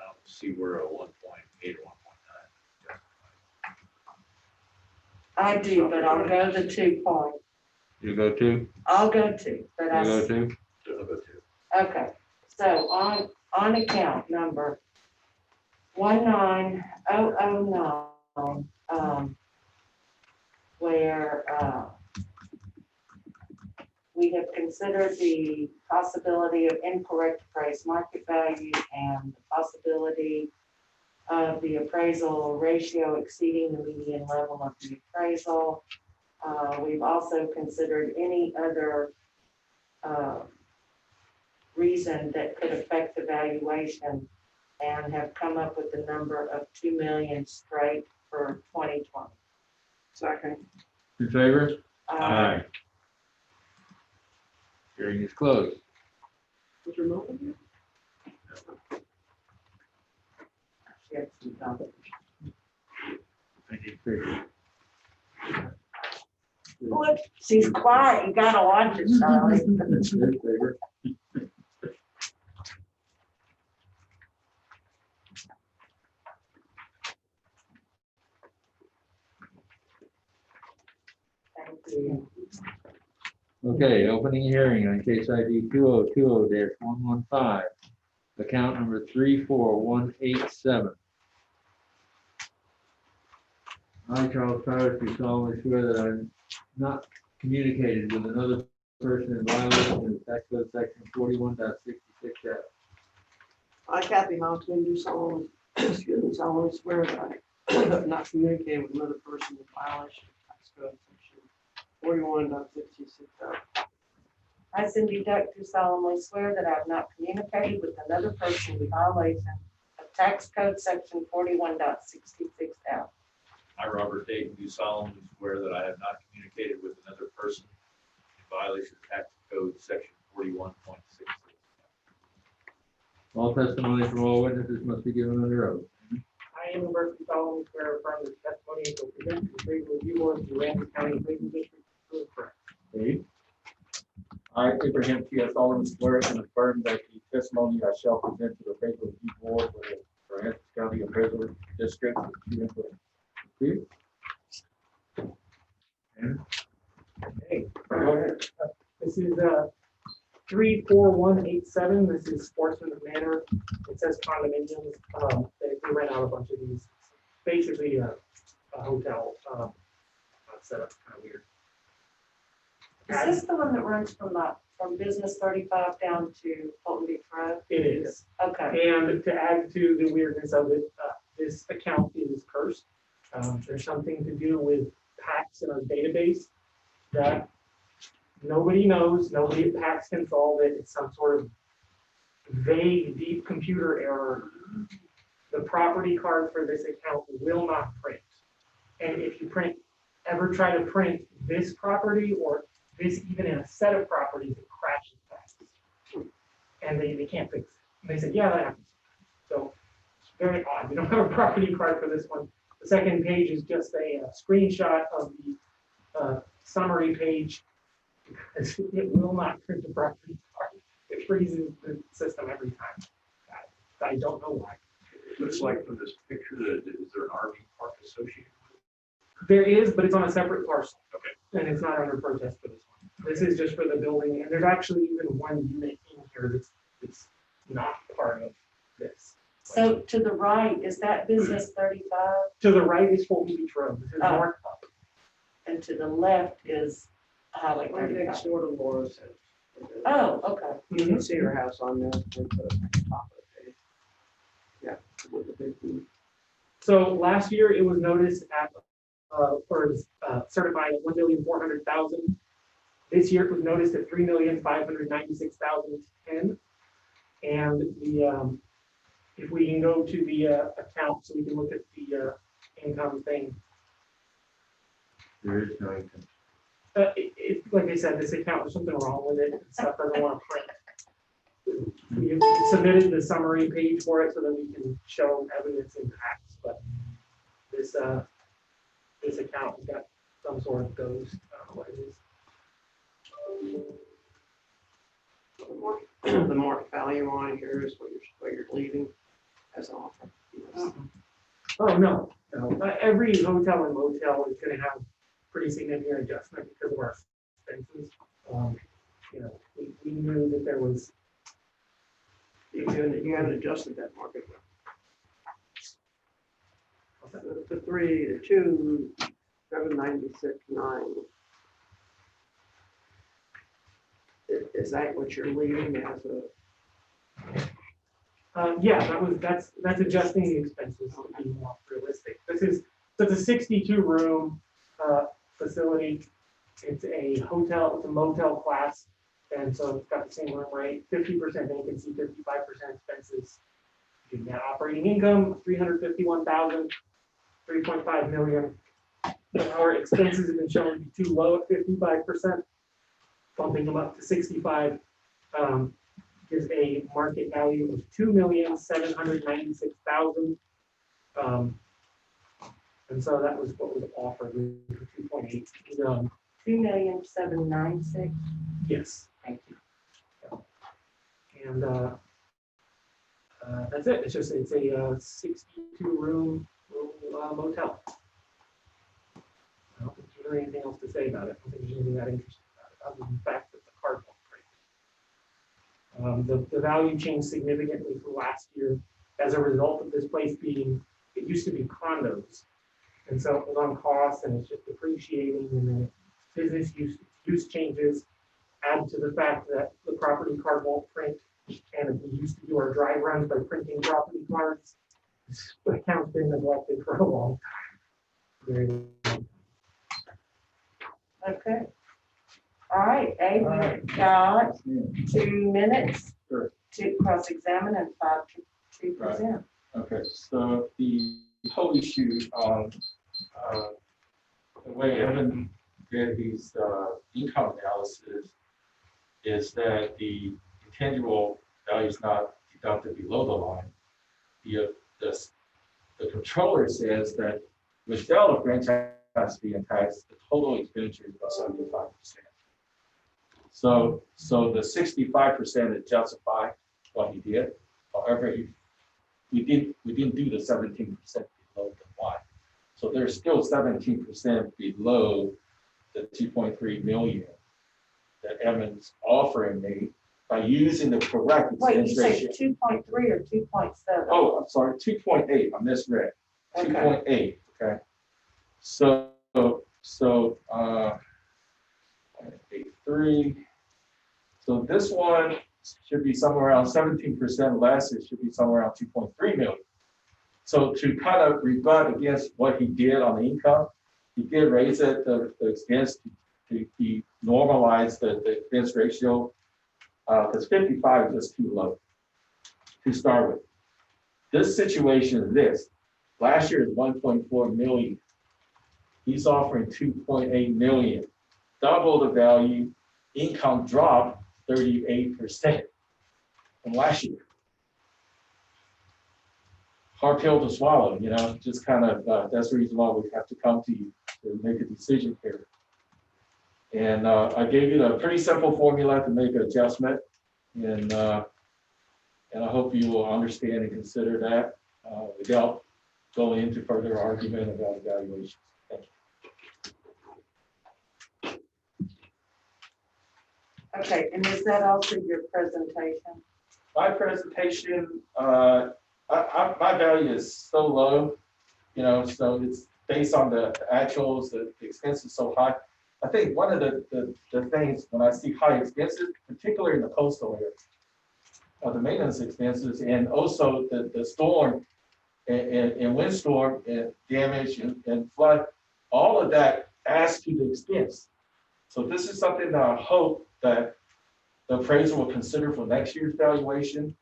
don't see where a 1.8 or 1.9. I do, but I'll go the 2 point. You go 2? I'll go 2, but You go I, 2? So I'll go to. okay. So on account number 19009, where we have considered the possibility of incorrect appraised market value and the possibility of the appraisal ratio exceeding the median level of the appraisal. We've also considered any other reason that could affect the valuation and have come up with the number of 2 million straight for 2020. Second. In favor? Uh, Hearing is closed. Was your mobile here? yes, you know. Look, she's quiet, you gotta watch it, Charlie. In favor? Thank you. Okay, opening hearing on case ID 2020-115, account number 34187. I, Charles Powers, do solemnly swear that I'm not communicated with another person in violation of tax code section 41.66F. I, Kathy Hoffman, do solemnly, excuse me, solemnly swear that I have not communicated with another person in violation of tax code section 41.66F. I, Cindy Duck, do solemnly swear that I have not communicated with another person in violation of tax code section 41.66F. I, Robert Dayton, do solemnly swear that I have not communicated with another person in violation of tax code section 41.66. All testimony from all witnesses must be given under oath. I am Murphy solemnly swear affirm the testimony will present to the Appraisal Review Board of the Aransas County Appraisal District is correct. Dave? I, Abraham T. solemnly swear and affirm that the testimony I shall present to the Appraisal Review Board for the Aransas County Appraisal District is true and correct. Steve? Okay, go ahead. This is 34187. This is Sportsman Manor. It says condominiums. They rent out a bunch of these. Basically a hotel setup, kind of weird. Is this the one that runs from Business 35 down to Fulton Beach Road? It is. Okay. And to add to the weirdness of it, this account is cursed. There's something to do with PACS in our database that nobody knows, nobody at PACS can solve it. It's some sort of vague, deep computer error. The property card for this account will not print. And if you ever try to print this property or this even in a set of properties, it crashes PACS. And they can't fix it. And they said, yeah, that happens. So it's very odd. We don't have a property card for this one. The second page is just a screenshot of the summary page. It will not print the property card. It freezes the system every time. I don't know why. Looks like from this picture, is there an RV park associated with There is, but it's on a separate parcel. Okay. And it's not under protest for this one. This is just for the building, and there's actually even one unit in here that's not part of this. So to the right, is that business 35? To the right is Fulton Beach Road, this is Oh. north. And to the left is Highway Right 35? next door to Laura's house. Oh, okay. You can see her house on there with the top of the page. Yeah, with the big roof. So last year it was noticed at, certified at 1,400,000. This year it was noticed at 3,596,010. And the, if we can go to the account, so we can look at the income thing. There is no income. Like I said, this account, there's something wrong with it, stuff doesn't want to print. We submitted the summary page for it so that we can show evidence and facts, but this account has got some sort of ghost, I don't know what it is. The market value on here is what you're leaving as an offer. Oh, no. Every hotel and motel is gonna have pretty significant adjustment because of our expenses. You know, we knew that there was. You haven't adjusted that market. The 2,796,9. Is that what you're leaving as a? Yeah, that's adjusting the expenses to be more realistic. It's a 62 room facility. It's a hotel, it's a motel class. And so it's got the same room rate, 50% vacancy, 55% expenses. Net operating income, 351,000, 3.5 million. Our expenses have been shown to be too low at 55%. Bumping them up to 65 gives a market value of 2,796,000. And so that was what was offered for 2.8. 2,796,000. Yes. Thank you. And that's it. It's a 62 room motel. I don't think there's really anything else to say about it. I don't think there's anything that interesting about it, other than the fact that the card won't print. The value changed significantly from last year as a result of this place being, it used to be condos. And so it was on cost and it's just depreciating, and then business use changes. Add to the fact that the property card won't print, and we used to do our dry runs by printing property cards. This account's been neglected for a long time. Very long. Okay. All right, Abe, we've got 2 minutes Sure. to cross-examine and 5 to present. Okay, so the whole issue on the way Evan did his income analysis is that the intangible value is not deducted below the line. The controller says that without a franchise fee and tax, the total expenditure is about 75%. So the 65% is justify what he did. However, we didn't do the 17% below the line. So there's still 17% below the 2.3 million that Evan's offering me by using the correct Wait, you expense say ratio. 2.3 or 2.7? Oh, I'm sorry, 2.8. I misread. Okay. 2.8. Okay. So 8.3. So this one should be somewhere around 17% less. It should be somewhere around 2.3 million. So to kind of rebut against what he did on the income, he did raise it, the expense to be normalized the expense ratio, because 55 is just too low to start with. This situation is this. Last year is 1.4 million. He's offering 2.8 million, double the value. Income dropped 38% from last year. Hard pill to swallow, you know, just kind of, that's the reason why we have to come to you to make a decision here. And I gave you a pretty simple formula to make an adjustment, and I hope you will understand and consider that without going into further argument about evaluation. Thank you. Okay, and is that also your presentation? My presentation, My value is so low, you know, so it's based on the actuals, the expense is so high. I think one of the things when I see high expenses, particularly in the coastal area, the maintenance expenses and also the storm and windstorm and damage and flood, all of that adds to the expense. So this is something that I hope that the appraiser will consider for next year's valuation,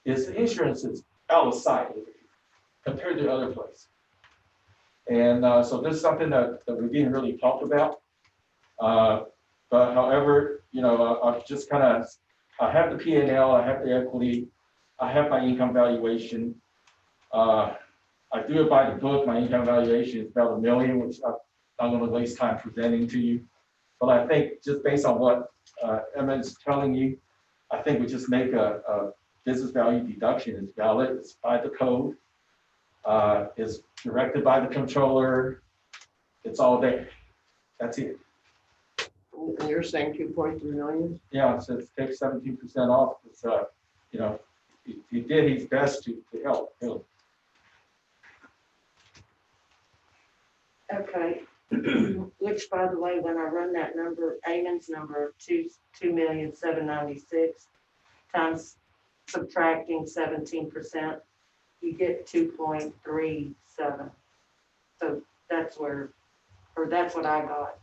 is the insurance is out of sight compared to other places. And so this is something that we didn't really talk about. But however, you know, I've just kind of, I have the P&L, I have the equity, I have my income valuation. I do it by the book. My income valuation is about $1 million, which I'm going to waste time presenting to you. But I think just based on what Emmett's telling you, I think we just make a business value deduction. It's valid. It's by the code. It's directed by the controller. It's all there. That's it. And you're saying 2.3 million? Yeah, it says take 17% off. It's, you know, he did his best to help. Really. Okay, which by the way, when I run that number, Amon's number, 2,796,000 times subtracting 17%, you get 2.37. So that's where, or that's what I got.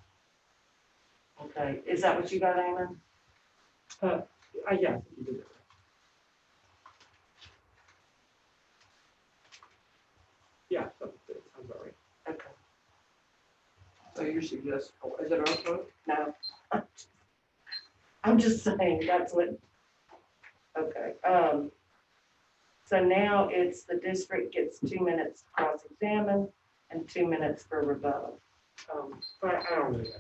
Okay, is that what you got, Amon? Yeah, you did it. Yeah, that sounds about right. Okay, So you suggest, is it our vote? no. I'm just saying, that's what, okay. So now it's the district gets 2 minutes to cross-examine and 2 minutes for rebuttal. But I don't really.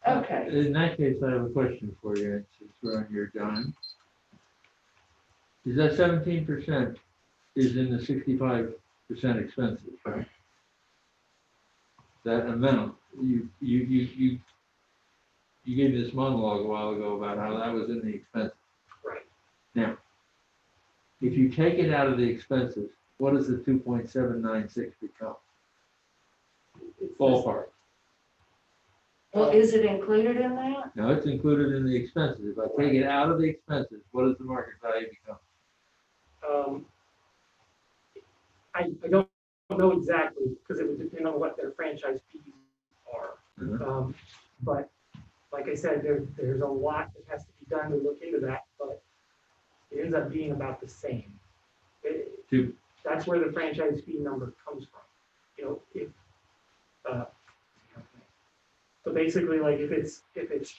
Okay, In that case, I have a question for you, since we're on your dime. Is that 17% is in the 65% expenses, right? That a minimum, you gave me this monologue a while ago about how that was in the expenses. Right. Now, if you take it out of the expenses, what does the 2.796 become? Ballpark. well, is it included in that? No, it's included in the expenses. If I take it out of the expenses, what does the market value become? I don't know exactly, because it would depend on what their franchise fees are. Mhm. But like I said, there's a lot that has to be done to look into that, but it ends up being about the same. That's where the franchise fee number comes from. You know, if so basically, like if it's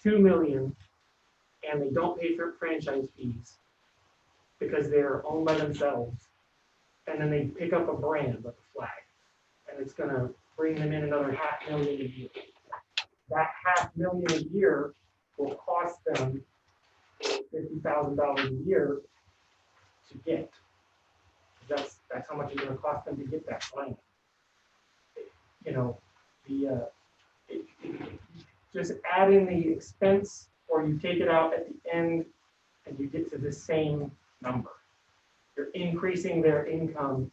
2 million and they don't pay for franchise fees because they're owned by themselves, and then they pick up a brand like a flag, and it's gonna bring them in another $500,000 a year. That $500,000 a year will cost them $50,000 a year to get. That's how much it's gonna cost them to get that brand. You know, just add in the expense, or you take it out at the end, and you get to the same number. You're increasing their income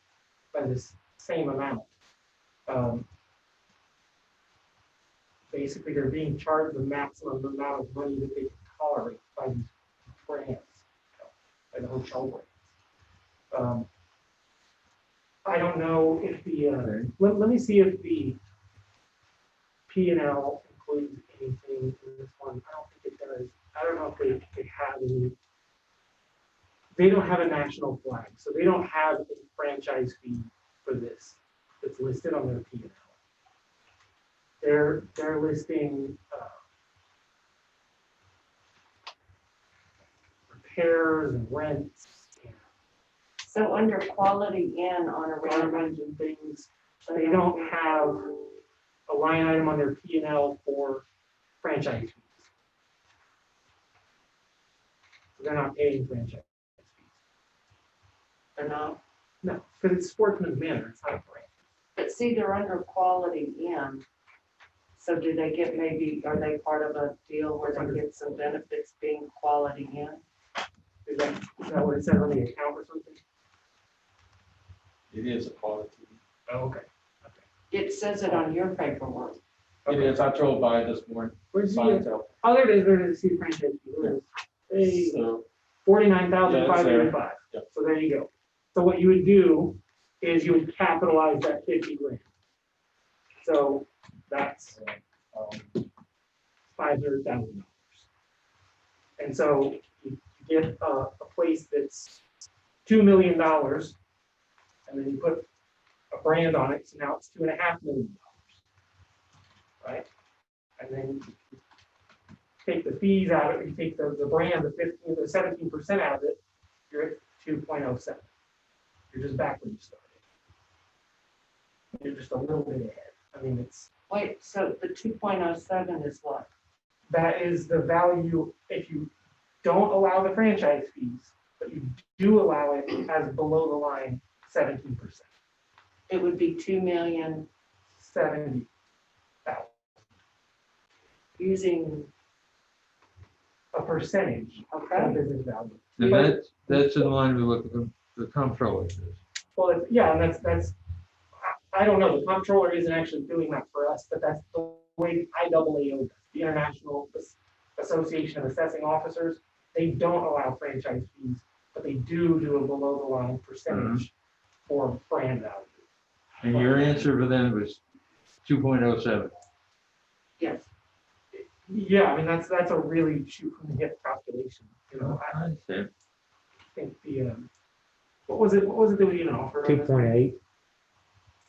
by this same amount. Basically, they're being charged the maximum amount of money that they can tolerate by these brands, by the hotel brands. I don't know if the, let me see if the P&L includes anything in this one. I don't think it does. I don't know if they have any. They don't have a national flag, so they don't have a franchise fee for this that's listed on their P&L. They're listing repairs and rents. So under Quality Inn on a Garbage and things, they don't have a line item on their P&L for franchise fees. So they're not paying franchise fees. They're not. No, because it's Sportsman's Manor, it's not a brand. But see, they're under Quality Inn. So do they get maybe, are they part of a deal where they get some benefits being Quality Inn? Is that what it says on the account or something? It is a quality. Oh, okay. It says it on your paperwork. It is, I drove by it this morning. Where's Signs the, out. other days there is a franchise fee, there is So, 49,585. Yeah. So there you go. So what you would do is you would capitalize that 50 grand. So that's $500,000. And so you get a place that's $2 million, and then you put a brand on it, so now it's $2.5 million. Right? And then you take the fees out of it, you take the brand, the 17% out of it, you're at 2.07. You're just back when you started. You're just a little bit ahead. I mean, it's, Wait, so the 2.07 is what? that is the value if you don't allow the franchise fees, but you do allow it as below the line 17%, It would be 70,000. using, A percentage of okay? business value. And that's in line with what the comptroller says. Well, yeah, and that's, I don't know, the comptroller isn't actually doing that for us, but that's the way IAAO does, the International Association of Assessing Officers. They don't allow franchise fees, but they do a below the line percentage for brand value. And your answer for them was 2.07. Yes. Yeah, I mean, that's a really shoot from the hip calculation, you know, I understand. think what was it that we didn't offer? 2.8.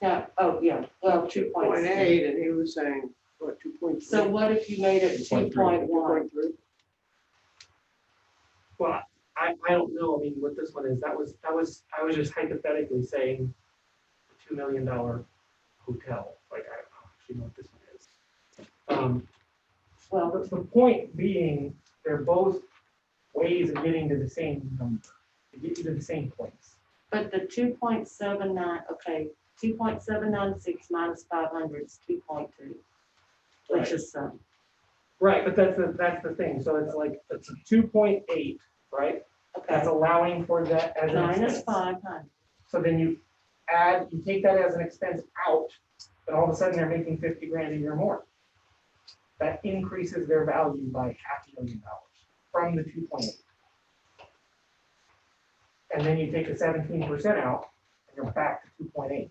Yeah, oh, yeah, well, 2.8. 2.8, and he was saying, what, 2.3? So what if you made it 2.1? 2.3? Well, I don't know, I mean, what this one is, I was just hypothetically saying $2 million hotel, like, I don't actually know what this one is. Well, the point being, they're both ways of getting to the same number, to get you to the same place. But the 2.79, okay, 2.796 minus 500 is 2.2, which is Right, but that's the thing, so it's like, it's a 2.8, right? That's okay, allowing for that as an minus expense. 500. So then you take that as an expense out, and all of a sudden they're making 50 grand a year more. That increases their value by $500,000 from the 2.8. And then you take the 17% out, and you're back to 2.8.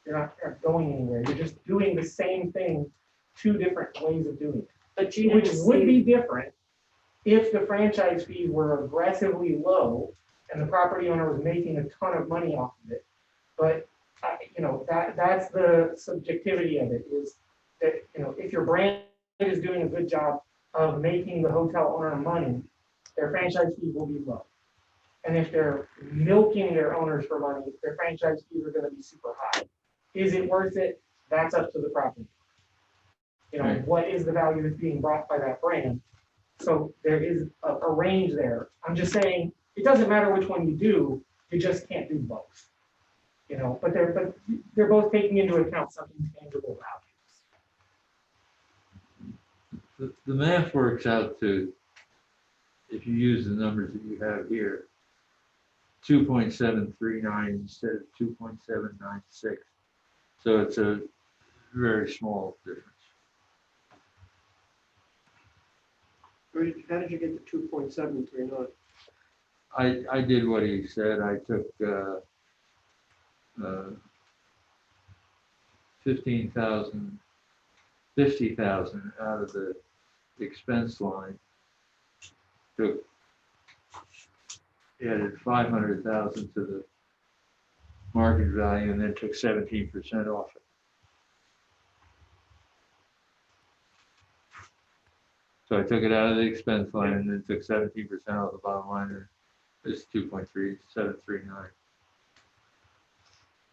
You're not going anywhere. You're just doing the same thing, two different ways of doing it. But you Which didn't would see, be different if the franchise fees were aggressively low and the property owner was making a ton of money off of it. But, that's the subjectivity of it, is that, if your brand is doing a good job of making the hotel owner money, their franchise fees will be low. And if they're milking their owners for money, their franchise fees are gonna be super high. Is it worth it? That's up to the property. Right. What is the value that's being brought by that brand? So there is a range there. I'm just saying, it doesn't matter which one you do, you just can't do both. But they're both taking into account some intangible values. The math works out to, if you use the numbers that you have here, 2.739 instead of 2.796. So it's a very small difference. How did you get the 2.739? I did what he said. I took 50,000 out of the expense line. Added 500,000 to the market value, and then took 17% off it. So I took it out of the expense line and then took 17% off the bottom line, and it's 2.3739.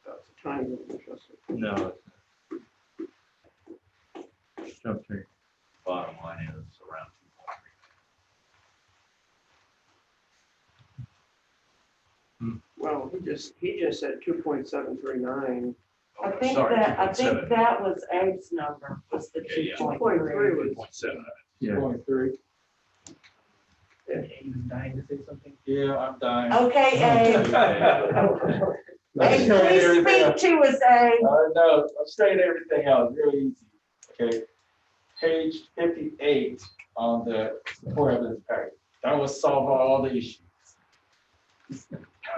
That's a tiny little adjustment. No, it's something. Bottom line is around 2.3. Well, he just said 2.739. I think Sorry, that was Abe's number, was the Okay, yeah. 2.3. 2.7. Yeah. 2.3. He's dying to say something. Yeah, I'm dying. Okay, Abe. Hey, Sure, please everything speak else. to us, A. No, I'm straight everything out, really easy, okay? Page 58 on the support evidence package, that will solve all the issues.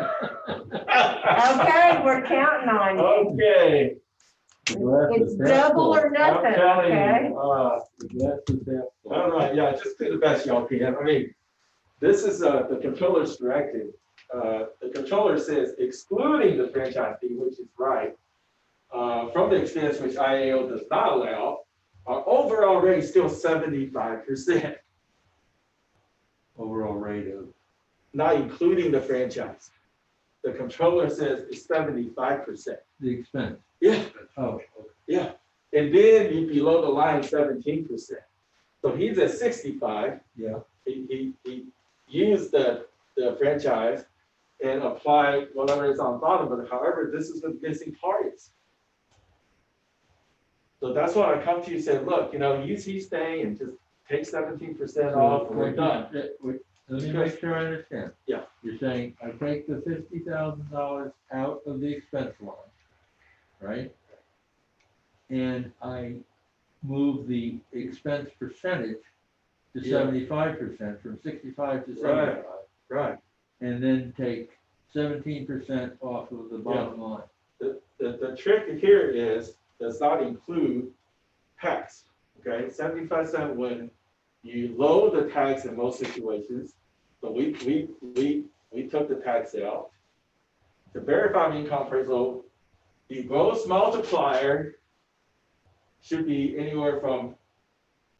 Okay, we're counting on you. Okay. It's double or I'm nothing, telling okay? you, all right, yeah, just do the best y'all can. I mean, this is the controller's directive. The controller says excluding the franchise fee, which is right, from the expense which IAO does not allow, our overall rate is still 75%, Overall rate of, not including the franchise. The controller says it's 75%. the expense. Yeah. Oh, Yeah, and then you below the line 17%. So he's at 65. yeah. He used the franchise and applied whatever is on bottom, but however, this is the missing parties. So that's why I come to you and say, look, use each thing and just take 17% off and we're done. Let me make sure I understand. Yeah. You're saying I take the $50,000 out of the expense line, right? And I move the expense percentage to Yeah. 75%, from 65 to Right. 75. Right. And then take 17% off of the bottom line. The trick here is, does not include tax, okay? 75% when you load the tax in most situations. So we took the tax out. To verify income appraisal, the gross multiplier should be anywhere from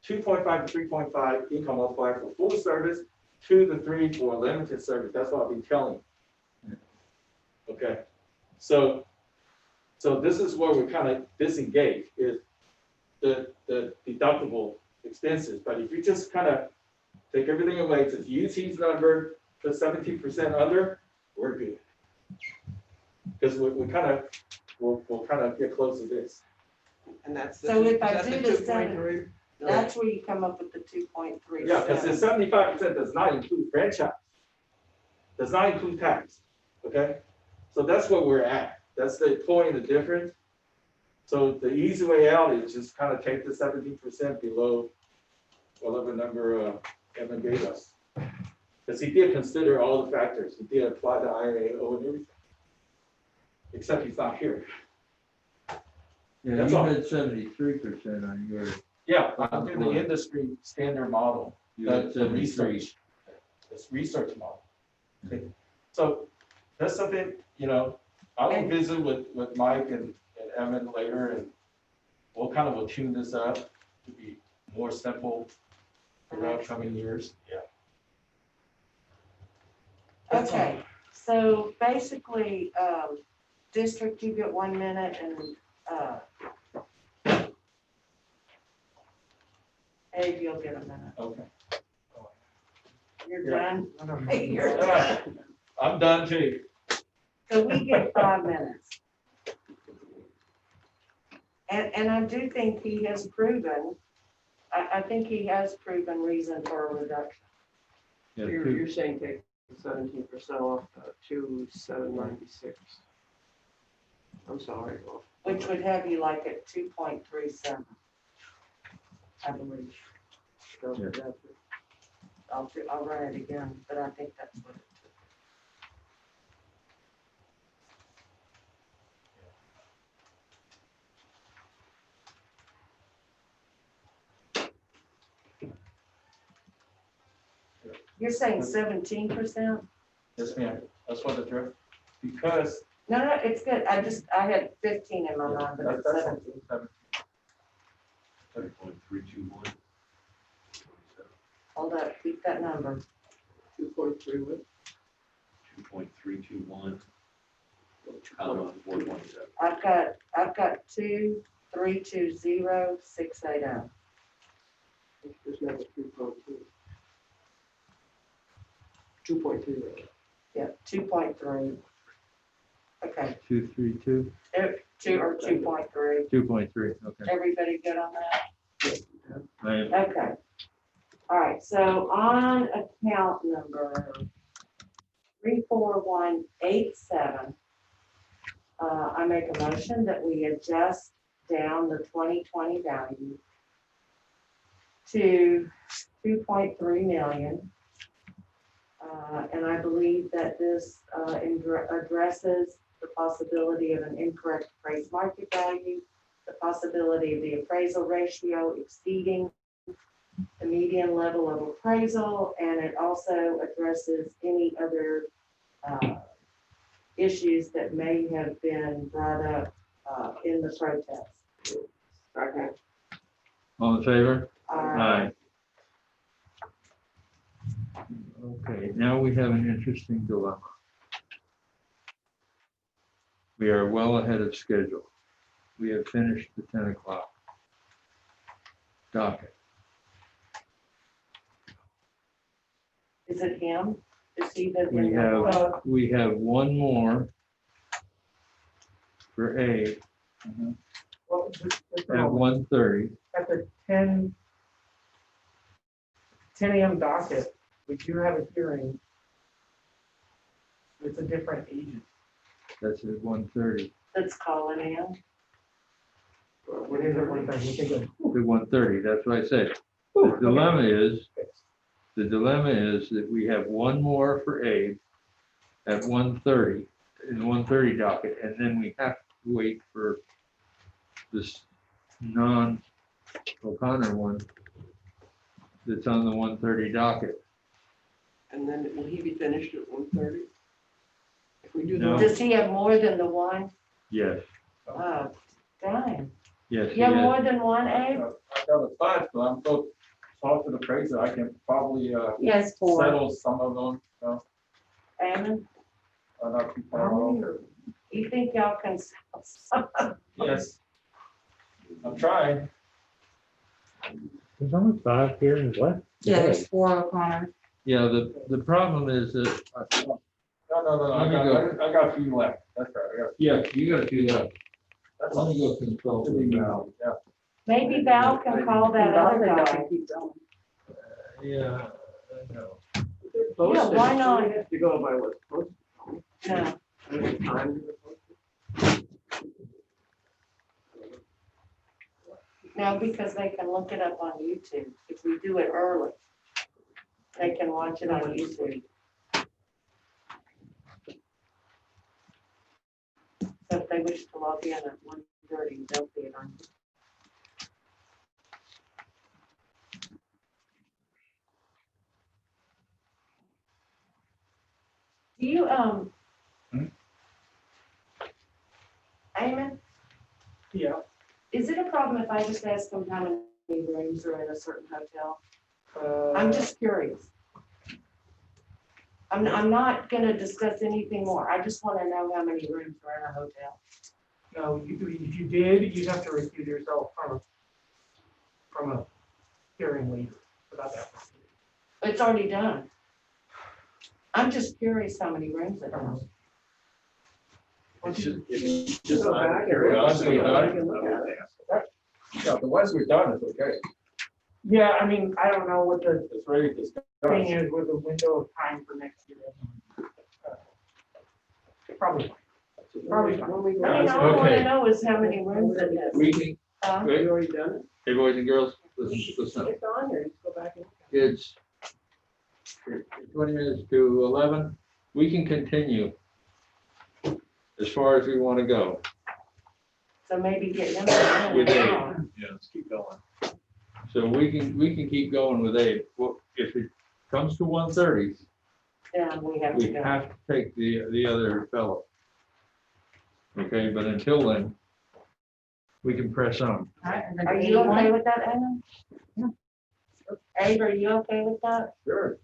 2.5 to 3.5 income multiplier for full service, 2 to 3 for limited service. That's what I've been telling you. Okay, so this is where we're kind of disengaged, is the deductible expenses. But if you just kind of take everything away, just use his number, put 17% under, we're good. Because we'll kind of get close to this. And that's So if I that's do the the seven- 2.3? That's where you come up with the 2.3. Yeah, because the 75% does not include franchise, does not include tax, okay? So that's where we're at. That's the point, the difference. So the easy way out is just kind of take the 17% below whatever number Evan gave us. Because he did consider all the factors. He did apply the IAO and everything. Except he's not here. Yeah, That's you all. had 73% on your, Yeah, under the industry standard model, you had the 73. research, this research model. Okay. So that's something, I will visit with Mike and Evan later, and we'll tune this up to be more simple for the upcoming years. Yeah. That's all. Okay, so basically, district, you get 1 minute, and, Abe, you'll get a minute. Okay. You're Yeah. done? You're All right. done. I'm done too. So we get 5 minutes. And I do think he has proven, I think he has proven reason for a reduction. Yeah, You're saying take 17% off to 796. I'm sorry. Well, Which would have you like at 2.37, I believe. I'll run it again, but I think that's what it took. You're saying 17%? Yes, ma'am. That's what the drift, because No, it's good. I had 15 in my mind, but it's 17. 30.321. Hold up, keep that number. 2.3 with 2.321, 427. I've got 2320680. there's never 3.2. 2.3. Yep, 2.3. Okay, 232, 2 or 2.3. 2.3, okay. Everybody good on that? I am- Okay. All right, so on account number 34187, I make a motion that we adjust down the 2020 value to 2.3 million. And I believe that this addresses the possibility of an incorrect appraised market value, the possibility of the appraisal ratio exceeding the median level of appraisal, and it also addresses any other issues that may have been brought up in the protest. Okay. All in favor? Uh, Okay, now we have an interesting dilemma. We are well ahead of schedule. We have finished the 10 o'clock docket. Is it him? Is he the? We have one more for A Well, just a at moment. 1:30. At the 10 a.m. docket, we do have a hearing. It's a different agent. That's at 1:30. That's calling in. What is it? What time? You think of- At 1:30, that's what I said. The dilemma is that we have one more for A at 1:30, in 1:30 docket, and then we have to wait for this non-O'Connor one that's on the 1:30 docket. And then will he be finished at 1:30? If we do No. the, Does he have more than the one? Yes, Oh, dang. yes, You have yes. more than one, Abe? I got a thought, but I'm so talk to the appraiser, I can probably Yes, four. settle some of them, Damon, not too far off. you think y'all can? Yes. I'm trying. There's only 5 hearings left. Yeah, there's 4 O'Connor. Yeah, the problem is that, No, Let me I got a few left, that's right, I got. yeah, you gotta do that. That's Let all. me go consult with Val. Yeah. Maybe Val can call that other guy. Yeah, I know. they're posted, why so not? we have to go by what's posted. No, How many times is it posted? no, because they can look it up on YouTube. If we do it early, they can watch it on YouTube. So if they wish to log in at 1:30, they'll see it on. Do you, Eamon, Yeah. is it a problem if I just ask them how many rooms are in a certain hotel? I'm just curious. I'm not gonna discuss anything more. I just wanna know how many rooms are in a hotel. No, if you did, you'd have to recuse yourself from a hearing later about that. It's already done. I'm just curious how many rooms it has. It's just Go out back of and curiosity, look I- at it. yeah, the ones we've done is okay, Yeah, I mean, I don't know what the it's ready to discuss. thing is with the window of time for next year. Probably fine. Probably fine. When we go- I mean, all I wanna Okay. know is how many rooms it has. We can, Huh? wait, You already done it? hey, boys and girls, listen. It's on there, just go back and. It's 20 minutes to 11. We can continue as far as we want to go. So maybe get him. With Abe. Yeah, let's keep going. So we can keep going with Abe. Well, if it comes to 1:30, Yeah, we have to we go. have to take the other fellow. Okay, but until then, we can press on. Are you okay with that, Anna? Yeah. Abe, are you okay with that? Sure.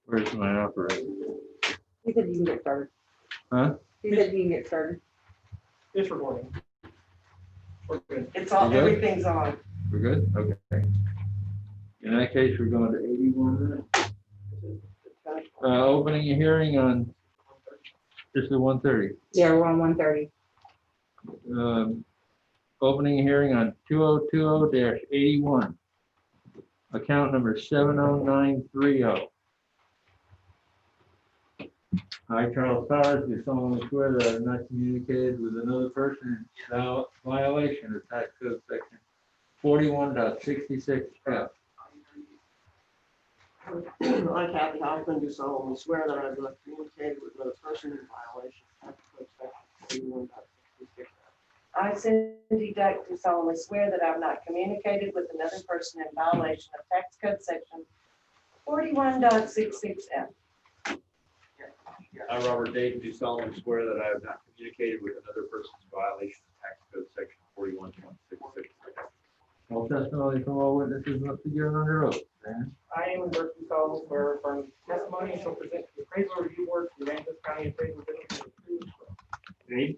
Where's my operator? He said you can get started. Huh? He said you can get started. It's recording. We're good. It's all, You good? everything's on. We're good? Okay. In that case, we're going to 81 minutes. Opening a hearing on, this is 1:30. Yeah, we're on 1:30. opening a hearing on 2020-81. Account number 70930. I, Charles Powers, do solemnly swear that I have not communicated with another person in violation of tax code section 41.66F. I, Kathy Hoffman, do solemnly swear that I have not communicated with another person in violation of tax code section 41.66. I, Cindy Duck, do solemnly swear that I have not communicated with another person in violation of tax code section 41.66F. I, Robert Dayton, do solemnly swear that I have not communicated with another person in violation of tax code section 41.66. All testimony from all witnesses must be given under oath. Dan? I am Berkeley Collins, where from testimony shall present to the appraisal review board for the Aransas County appraisal district. Me?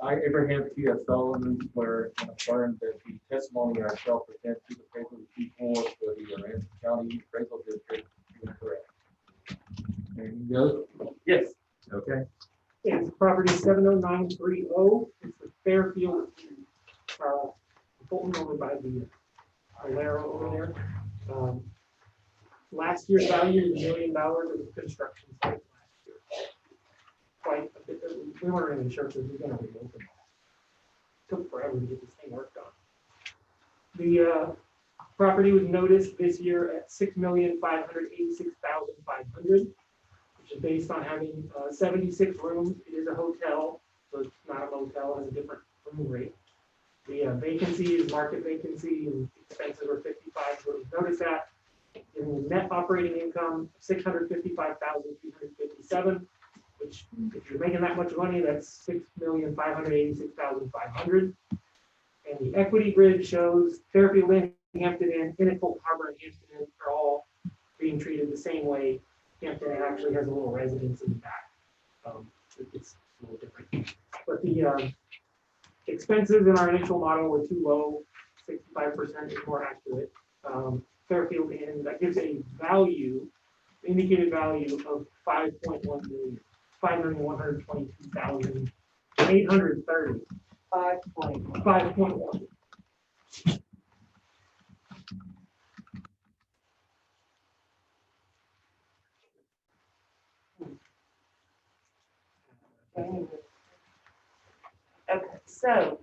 I, Abraham P. Sullivan, swear and affirm that the testimony I shall present to the appraisal review board for the Aransas County appraisal district is correct. There you go. Yes. Okay. It's property 70930. It's the Fairfield, Fulton over by the Valero over there. Last year's value was $1 million of the construction site last year. Quite a bit. We weren't even sure if we were going to reopen that. Took forever to get this thing worked on. The property was noticed this year at $6,586,500, which is based on having 76 rooms. It is a hotel, so it's not a motel. It has a different room rate. The vacancy is market vacancy, and expenses are 55. So notice that in the net operating income, 655,357, which if you're making that much money, that's 6,586,500. And the equity grid shows Fairfield Inn, Hampton Inn, Fulton Harbor, and Hampton Inn are all being treated the same way. Hampton Inn actually has a little residence in the back. It's a little different. But the expenses in our initial model were too low. 65% is more accurate. Fairfield Inn, that gives a value, indicated value of 5.1 million, 5,122,830. 5.1. Okay, so,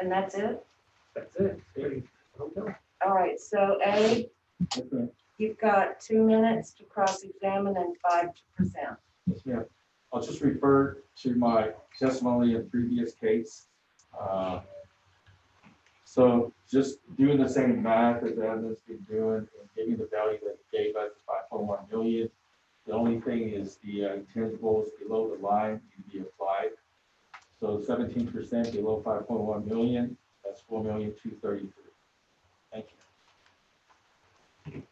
and that's it? That's it. Okay. All right, so A, Okay. you've got 2 minutes to cross-examine and 5 to present. Yes, ma'am. I'll just refer to my testimony in previous case. So just doing the same math as Evan's been doing and giving the value that he gave us, 5.1 million. The only thing is the intangibles below the line need to be applied. So 17% below 5.1 million, that's 4,233,000. Thank you.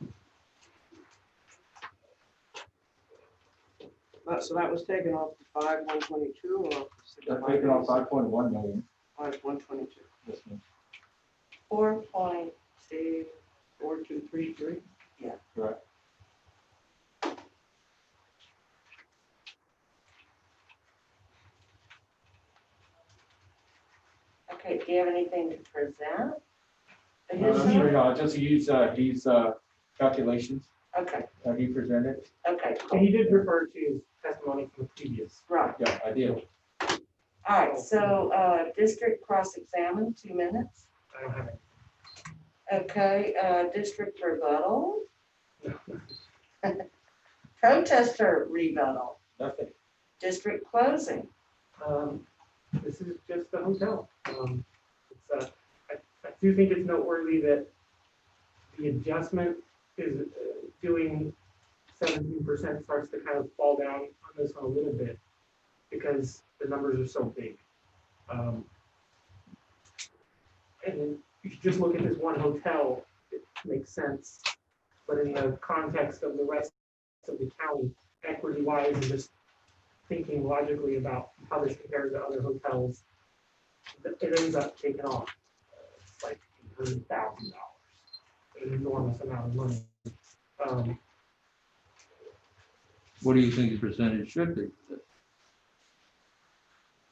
So that was taken off the 5,122 or? That's taken off 5.1 million. 5,122. Yes, ma'am. 4233. Yeah. Right. Okay, do you have anything to present? I'll just use these calculations Okay, that he presented. okay, And he did refer to his testimony from the previous. right. Yeah, I did. All right, so district cross-examine, 2 minutes. I don't have it. Okay, district rebuttal. Protester rebuttal. Nothing. District closing. This is just a hotel. I do think it's noteworthy that the adjustment is doing 17% starts to kind of fall down on this one a little bit because the numbers are so big. And then if you just look at this one hotel, it makes sense. But in the context of the rest of the county, equity-wise, and just thinking logically about how this compares to other hotels, it ends up taking off. It's like $100,000, an enormous amount of money. What do you think the percentage should be?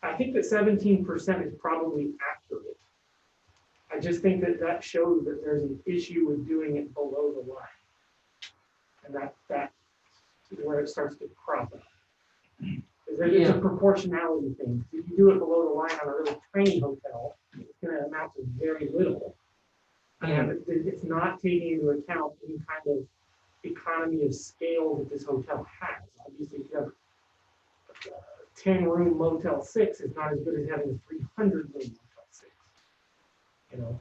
I I think that 17% is probably accurate. I just think that that shows that there's an issue with doing it below the line. And that is where it starts to crop up. It's a proportionality thing. If you do it below the line on a really tiny hotel, it's gonna amount to very little. And it's not taking into account any kind of economy of scale that this hotel has. Obviously, if you have a 10-room Motel 6, it's not as good as having a 300-room Motel 6. You know?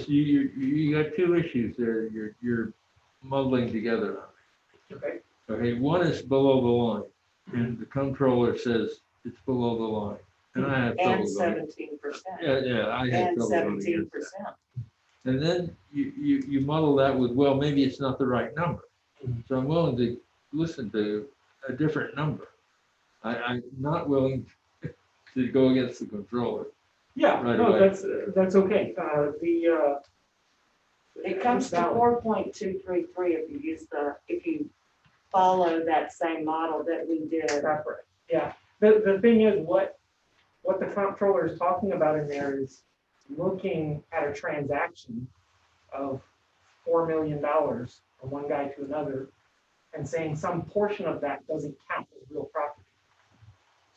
You got two issues there. You're muddling together. Okay. Okay, one is below the line, and the comptroller says it's below the line, and I have trouble And going. 17%. Yeah, I have And trouble going 17%. against that. And then you muddle that with, well, maybe it's not the right number. So I'm willing to listen to a different number. I'm not willing to go against the controller. Yeah, Right no, away. that's okay. It comes to 4.233 if you follow that same model that we did. That's right. Yeah. The thing is, what the comptroller is talking about in there is looking at a transaction of $4 million from one guy to another and saying some portion of that doesn't count as real property.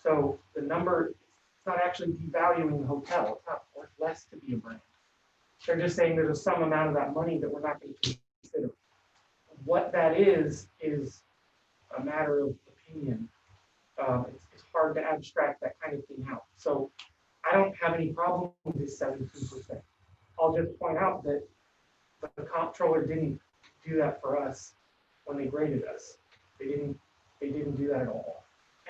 So the number, it's not actually devaluing the hotel. It's not worth less to be a brand. They're just saying there's some amount of that money that we're not going to consider. What that is a matter of opinion. It's hard to abstract that kind of thing out. So I don't have any problem with this 17%. I'll just point out that the comptroller didn't do that for us when they graded us. They didn't do that at all.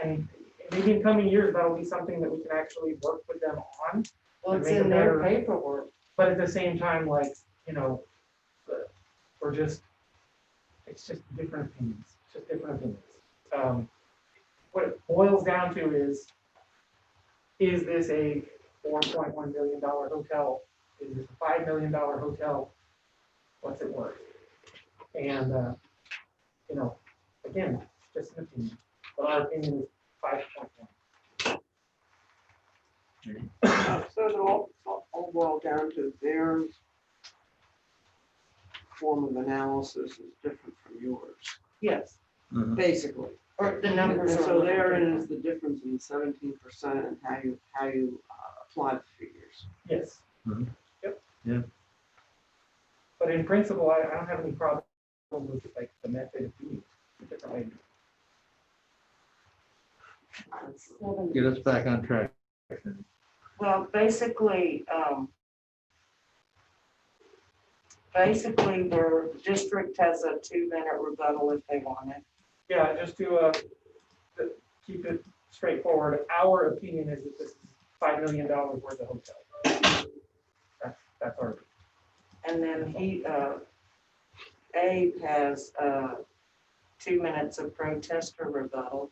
And maybe in coming years, that'll be something that we can actually work with them on. Well, it's in their paperwork. But at the same time, like, you know, it's just different opinions. It's just different opinions. What it boils down to is this a $4.1 million hotel? Is it a $5 million hotel? What's it worth? And, you know, again, it's just an opinion. But our opinion is 5.1. So it all boils down to their form of analysis is different from yours, Yes, basically. or the numbers And are. so a little therein is different. the difference in 17% and how you apply the figures. Yes. Mhm. Yep. Yeah. But in principle, I don't have any problem with like the method of doing it differently. Get us back on track. Well, basically, their district has a 2-minute rebuttal if they want it. Yeah, just to keep it straightforward, our opinion is that this is $5 million worth of hotel. That's our opinion. And then Abe has 2 minutes of protest or rebuttal.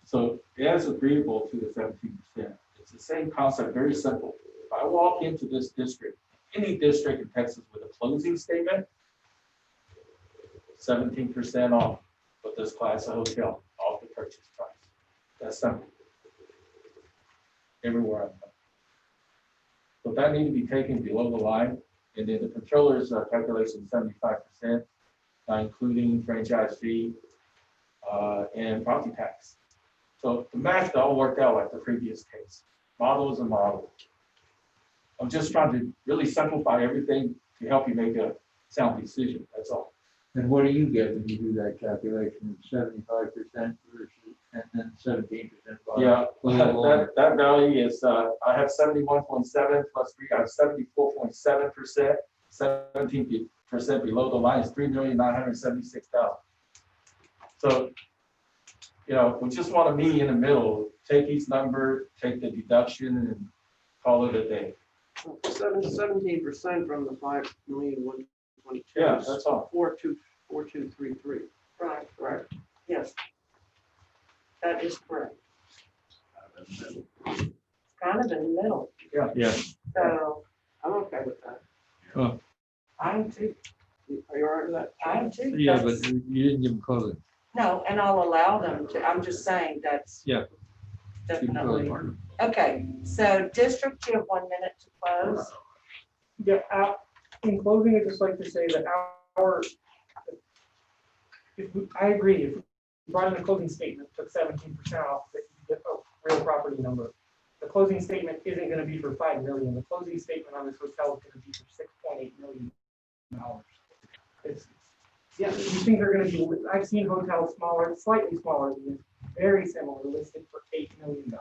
So as agreeable to the 17%, it's the same concept, very simple. If I walk into this district, any district in Texas with a closing statement, 17% off with this class of hotel, off the purchase price. That's simple. Everywhere I've been. So that need to be taken below the line, and then the controller's calculation 75%, including franchise fee and property tax. So the math all worked out like the previous case. Model is a model. I'm just trying to really simplify everything to help you make a sound decision. That's all. And what do you get when you do that calculation? 75% versus, and then 17%. Yeah, that value is, I have 71.7 plus 3, I have 74.7%, 17% below the line is 3,976,000. So, you know, we just want to meet in the middle, take each number, take the deduction and call it a day. 17% from the 5,122. Yeah, that's all. 4233. Right, Right. yes. That is correct. It's kind of in the middle. Yeah. So I'm okay with that. I'm too. Are you all right with that? I'm too. Yeah, but That's- you didn't give them closing. No, and I'll allow them to, I'm just saying that's. Yeah. Definitely. Okay, so district, you have 1 minute to close. Yeah, in closing, I'd just like to say that I agree, if we brought in a closing statement, took 17% off, that you get a real property number. The closing statement isn't gonna be for 5 million, the closing statement on this hotel is gonna be for $6.8 million. It's, yeah, these things are gonna be, I've seen hotels smaller, slightly smaller than this, very similar, listed for $8 million,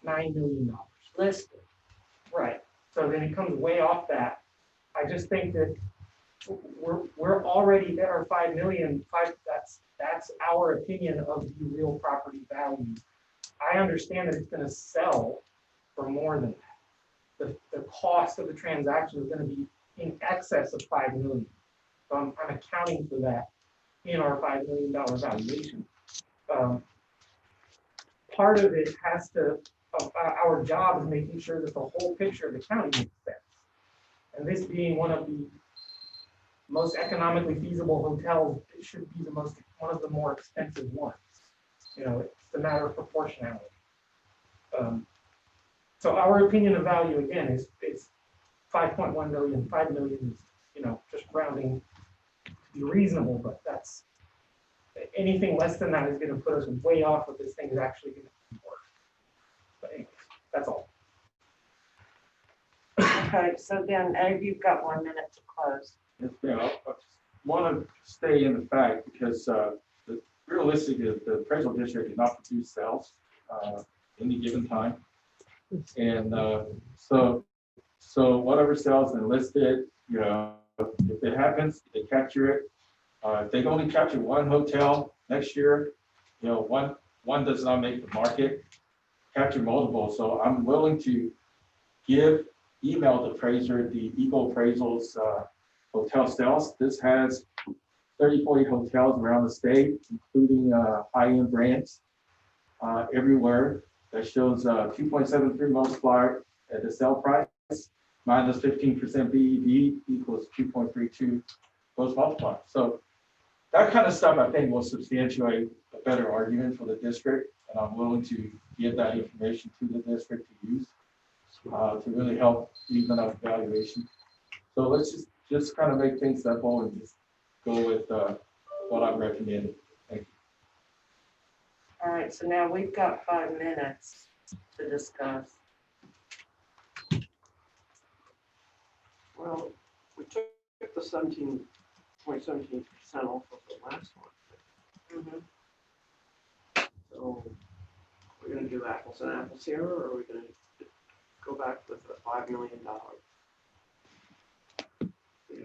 $9 million. Listed. Right, so then it comes way off that. I just think that we're already at our 5 million, that's our opinion of the real property value. I understand that it's gonna sell for more than that. The cost of the transaction is gonna be in excess of 5 million. So I'm accounting for that in our $5 million valuation. Part of it has to, our job is making sure that the whole picture of the county makes sense. And this being one of the most economically feasible hotels, it should be one of the more expensive ones. You know, it's a matter of proportionality. So our opinion of value again is 5.1 million. 5 million is, you know, just rounding to be reasonable, but that's anything less than that is going to put us way off what this thing is actually going to work. But anyways, that's all. Okay, so then you've got 1 minute to close. Yes, ma'am. I want to stay in the fact because realistically, the appraisal district did not produce sales any given time. And so whatever sales are listed, you know, if it happens, they capture it. If they only capture one hotel next year, you know, one does not make the market, capture multiple. So I'm willing to email the appraiser the Eagle Appraisal's hotel sales. This has 30, 40 hotels around the state, including high-end brands everywhere. That shows 2.73 multiplier at the sale price minus 15% BEV equals 2.32 gross multiplier. So that kind of stuff I think will substantiate a better argument for the district, and I'm willing to give that information to the district to use to really help even up valuation. So let's just kind of make things simple and just go with what I'm recommending. Thank you. All right, so now we've got 5 minutes to discuss. Well, we took the 17.17% off of the last one. So we're gonna do apples and apples here, or are we gonna go back with the $5 million?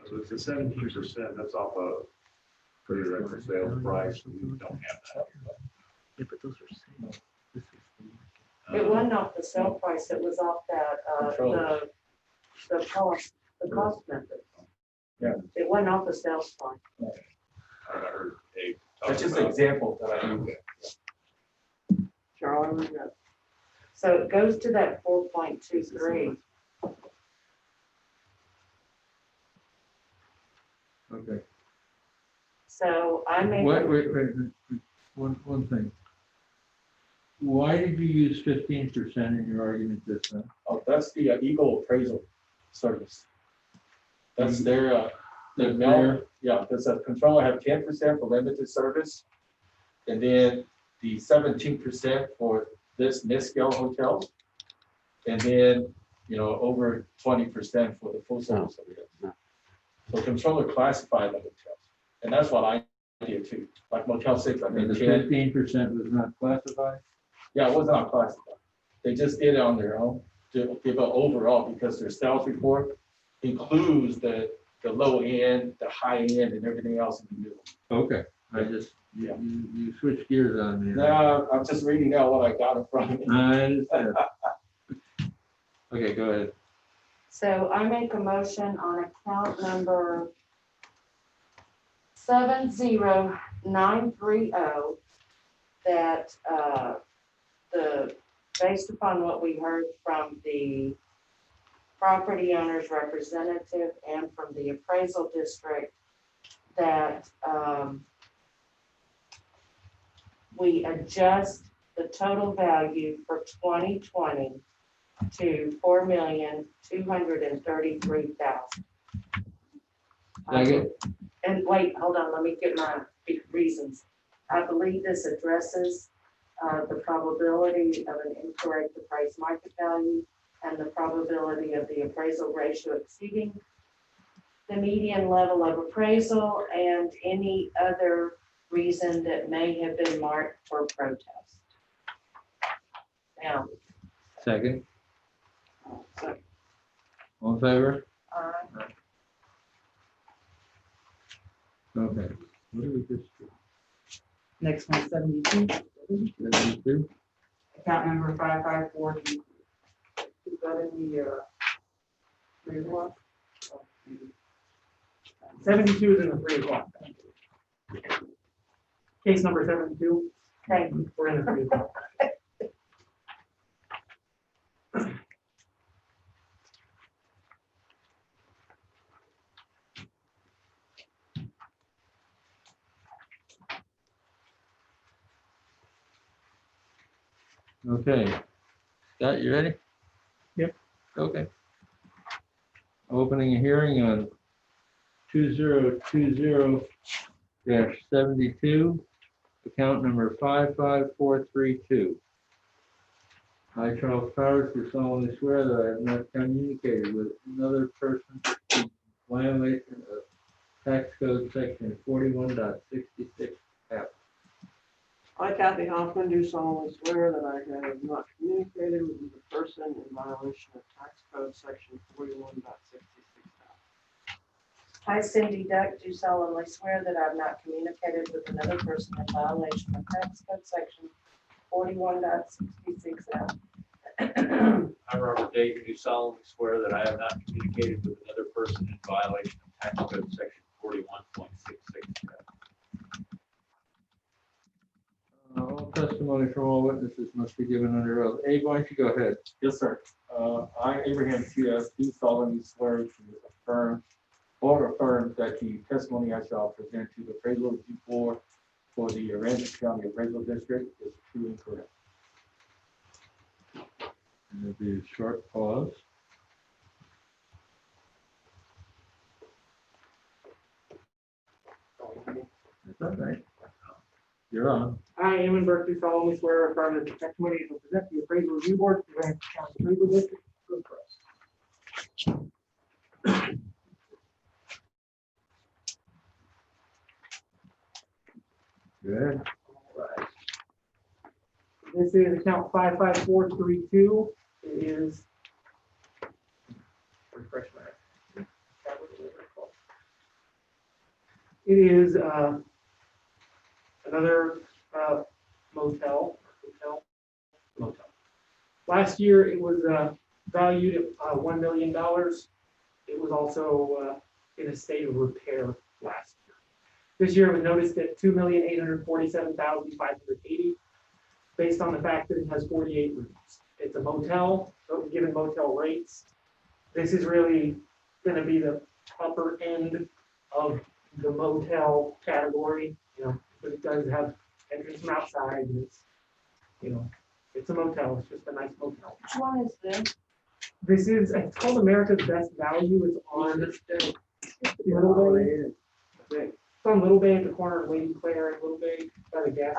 So it's a 17%, that's off a pretty record sales price, we don't have that. Yeah, but those are sales. This is It wasn't off the sale price, it was off that, the cost method. Yeah. It wasn't off the sales price. I heard Dave talk That's just an about- example that I use. Charlie, we got So it goes to that 4.23. Okay. So I made. Wait, one thing. Why did you use 15% in your argument this time? Oh, that's the Eagle Appraisal Service. That's their yeah, because a controller have 10% for limited service. And then the 17% for this mid-scale hotels. And then, you know, over 20% for the full service hotels. So controller classified the hotels. And that's what I did too. Like Motel 6, I And mean, the 15% was not classified? yeah, it was not classified. They just did it on their own to give an overall because their sales report includes the low end, the high end, and everything else in the middle. Okay, I just, you switched gears on me. No, I'm just reading out what I got in front of me. I understand. Okay, go ahead. So I make a motion on account number 70930 that based upon what we heard from the property owner's representative and from the appraisal district, that we adjust the total value for 2020 to $4,233,000. Second. And wait, hold on, let me get my reasons. I believe this addresses the probability of an incorrect appraised market value and the probability of the appraisal ratio exceeding the median level of appraisal and any other reason that may have been marked for protest. Now. Second. All in favor? Okay. What did we just do? Next one, 72, 72? account number 554. Is that in the, 3 o'clock? 72 is in the 3 o'clock. Case number 72. Okay. We're in the 3 o'clock. Okay. Scott, you ready? Yep. Okay. Opening a hearing on 2020-72, account number 55432. I, Charles Powers, do solemnly swear that I have not communicated with another person in violation of tax code section 41.66F. I, Kathy Hoffman, do solemnly swear that I have not communicated with the person in violation of tax code section 41.66. I, Cindy Duck, do solemnly swear that I have not communicated with another person in violation of tax code section 41.66F. I, Robert Dayton, do solemnly swear that I have not communicated with another person in violation of tax code section 41.66. All testimony from all witnesses must be given under oath. Abe, why don't you go ahead? Yes, sir. I, Abraham C.S., do solemnly swear to affirm or affirm that the testimony I shall present to the appraisal review board for the Aransas County Appraisal District is true and correct. And there'll be a short pause. That's all right. You're on. I, Eamon Burke, do solemnly swear or affirm that the testimony will present to the appraisal review board for the Aransas County Appraisal District. Good for us. Good. This is account 55432. It is. Refresh my. It is another motel. Last year, it was valued at $1 million. It was also in a state of repair last year. This year, it was noticed at $2,847,580, based on the fact that it has 48 rooms. It's a motel, so given motel rates, this is really going to be the upper end of the motel category, but it does have entrance from outside, and it's, it's a motel, it's just a nice motel. Which one is this? This is, it's called America's Best Value. It's on Little Bay. It's on Little Bay at the corner of Lady Claire and Little Bay by the gas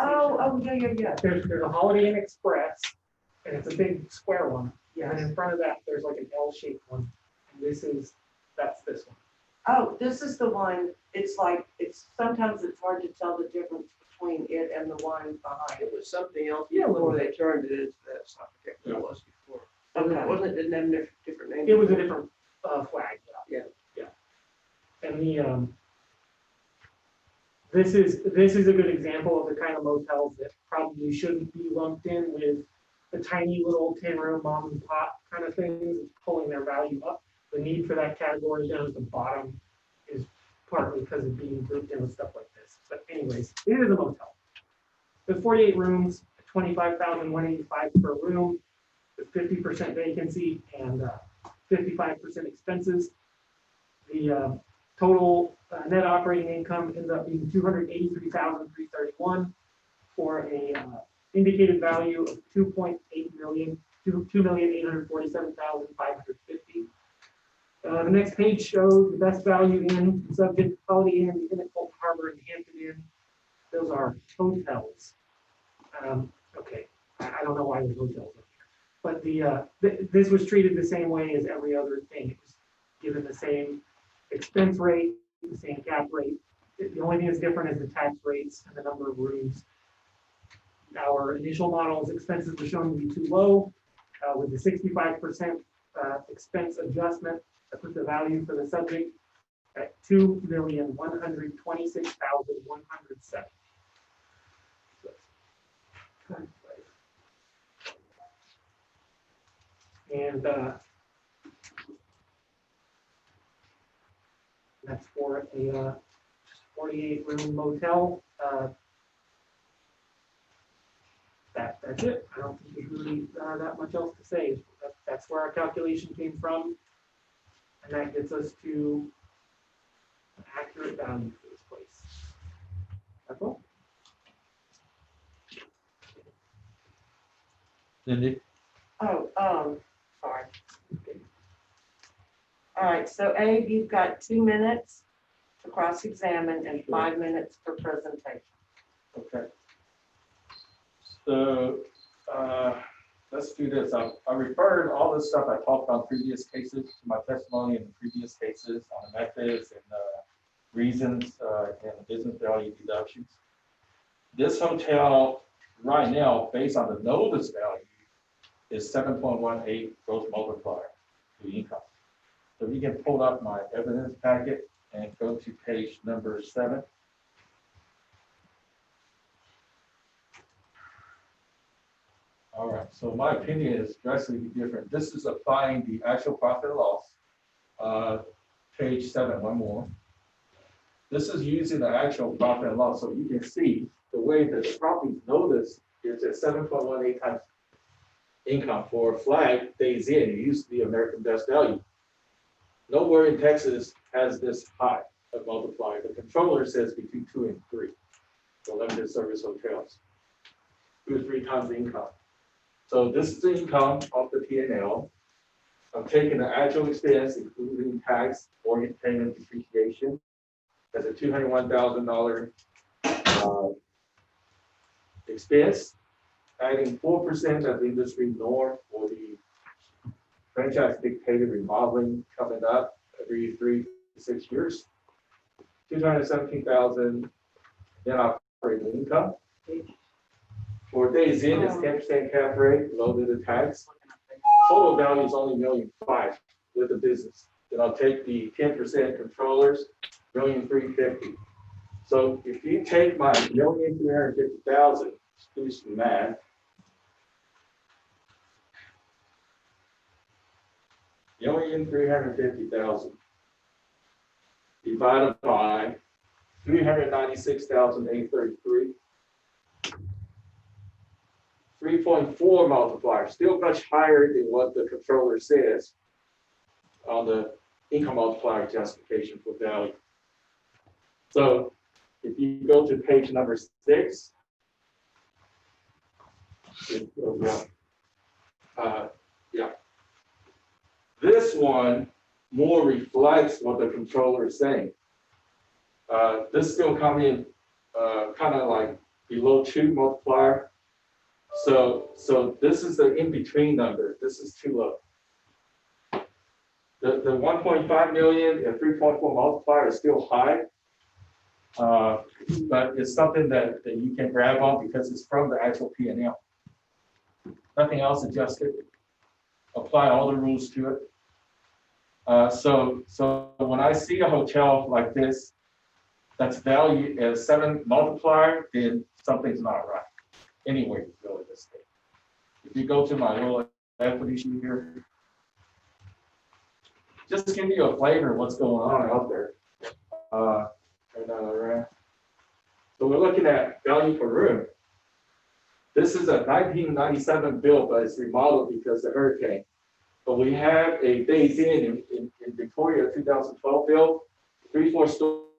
station. Yeah. There's a Holiday Inn Express, and it's a big square one. Yeah. And in front of that, there's like an L-shaped one. And that's this one. Oh, this is the one, sometimes it's hard to tell the difference between it and the one behind. It was something else Yeah, a little before they turned it into this. I forget what it was before. Okay. Didn't have a different name. It was a different flag. Yeah. And this is a good example of the kind of motels that probably shouldn't be lumped in with the tiny little 10-room mom and pop kind of things, pulling their value up. The need for that category down at the bottom is partly because of being grouped in with stuff like this. But anyways, it is a motel. With 48 rooms, $25,185 per room, with 50% vacancy and 55% expenses. The total net operating income ends up being $283,331. for a indicated value of 2.8 million, 2,847,550. The next page shows the best value in subject Holiday Inn, Inn at Fulton Harbor, and Hampton Inn. Those are hotels. Okay, I don't know why the hotels are here, but this was treated the same way as every other thing. It was given the same expense rate, the same cap rate. The only thing that's different is the tax rates and the number of rooms. Our initial model's expenses were shown to be too low, with the 65% expense adjustment. That put the value for the subject at $2,126,107. And that's for a 48-room motel. That's it. I don't think there's really that much else to say. That's where our calculation came from. And that gets us to an accurate value for this place. That's all. Cindy? Oh, sorry. All right, so Abe, you've got 2 minutes to cross-examine and 5 minutes for presentation. Okay. So, let's do this. I referred all this stuff I talked about previous cases to my testimony in the previous cases on the methods and reasons and business value deductions. This hotel right now, based on the notice value, is 7.18 gross multiplier to income. So you can pull up my evidence packet and go to page number 7. All right, so my opinion is drastically different. This is applying the actual profit and loss. Page 7, one more. This is using the actual profit and loss. So you can see the way the property notice is at 7.18 times income for flag days in. It used to be American best value. Nowhere in Texas has this high of multiplier. The controller says between 2 and 3 for limited service hotels, 2 or 3 times the income. So this is the income of the P&L. I'm taking the actual expense, including tax, mortgage payment, depreciation. That's a $201,000 expense, adding 4% of the industry norm for the franchise dictated remodeling coming up every 3 to 6 years. $217,000 net operating income. For days in, it's 10% cap rate, loaded the tax. Total value is only $1.5 million with the business. Then I'll take the 10% controllers, $1,350,000. So if you take my $1,350,000, do some math. $1,350,000 divided by 396,833. 3.4 multiplier, still much higher than what the controller says on the income multiplier justification for value. So if you go to page number 6, this one more reflects what the controller is saying. This still come in kind of like below 2 multiplier. So this is the in-between number. This is too low. The 1.5 million and 3.4 multiplier is still high, but it's something that you can grab on because it's from the actual P&L. Nothing else adjusted. Apply all the rules to it. So when I see a hotel like this that's valued as 7 multiplier, then something's not right. Anyway, you go with this thing. If you go to my little equity sheet here, just to give you a flavor of what's going on out there. So we're looking at value per room. This is a 1997 build, but it's remodeled because of the hurricane. But we have a Days Inn in Victoria 2012 build, 3-4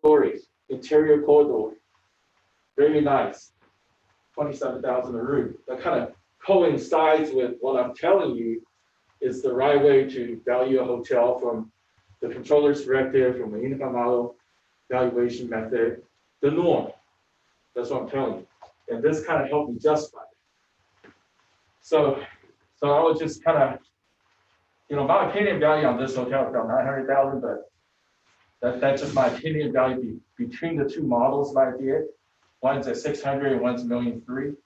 stories, interior corridor, very nice. $27,000 a roof. That kind of coincides with what I'm telling you is the right way to value a hotel from the controller's directive, from the income model valuation method, the norm. That's what I'm telling you. And this kind of helped me justify it. So I was just kind of, my opinion value on this hotel is about 900,000, but that's just my opinion value between the two models that I did. One's at 600 and one's 1,000,003.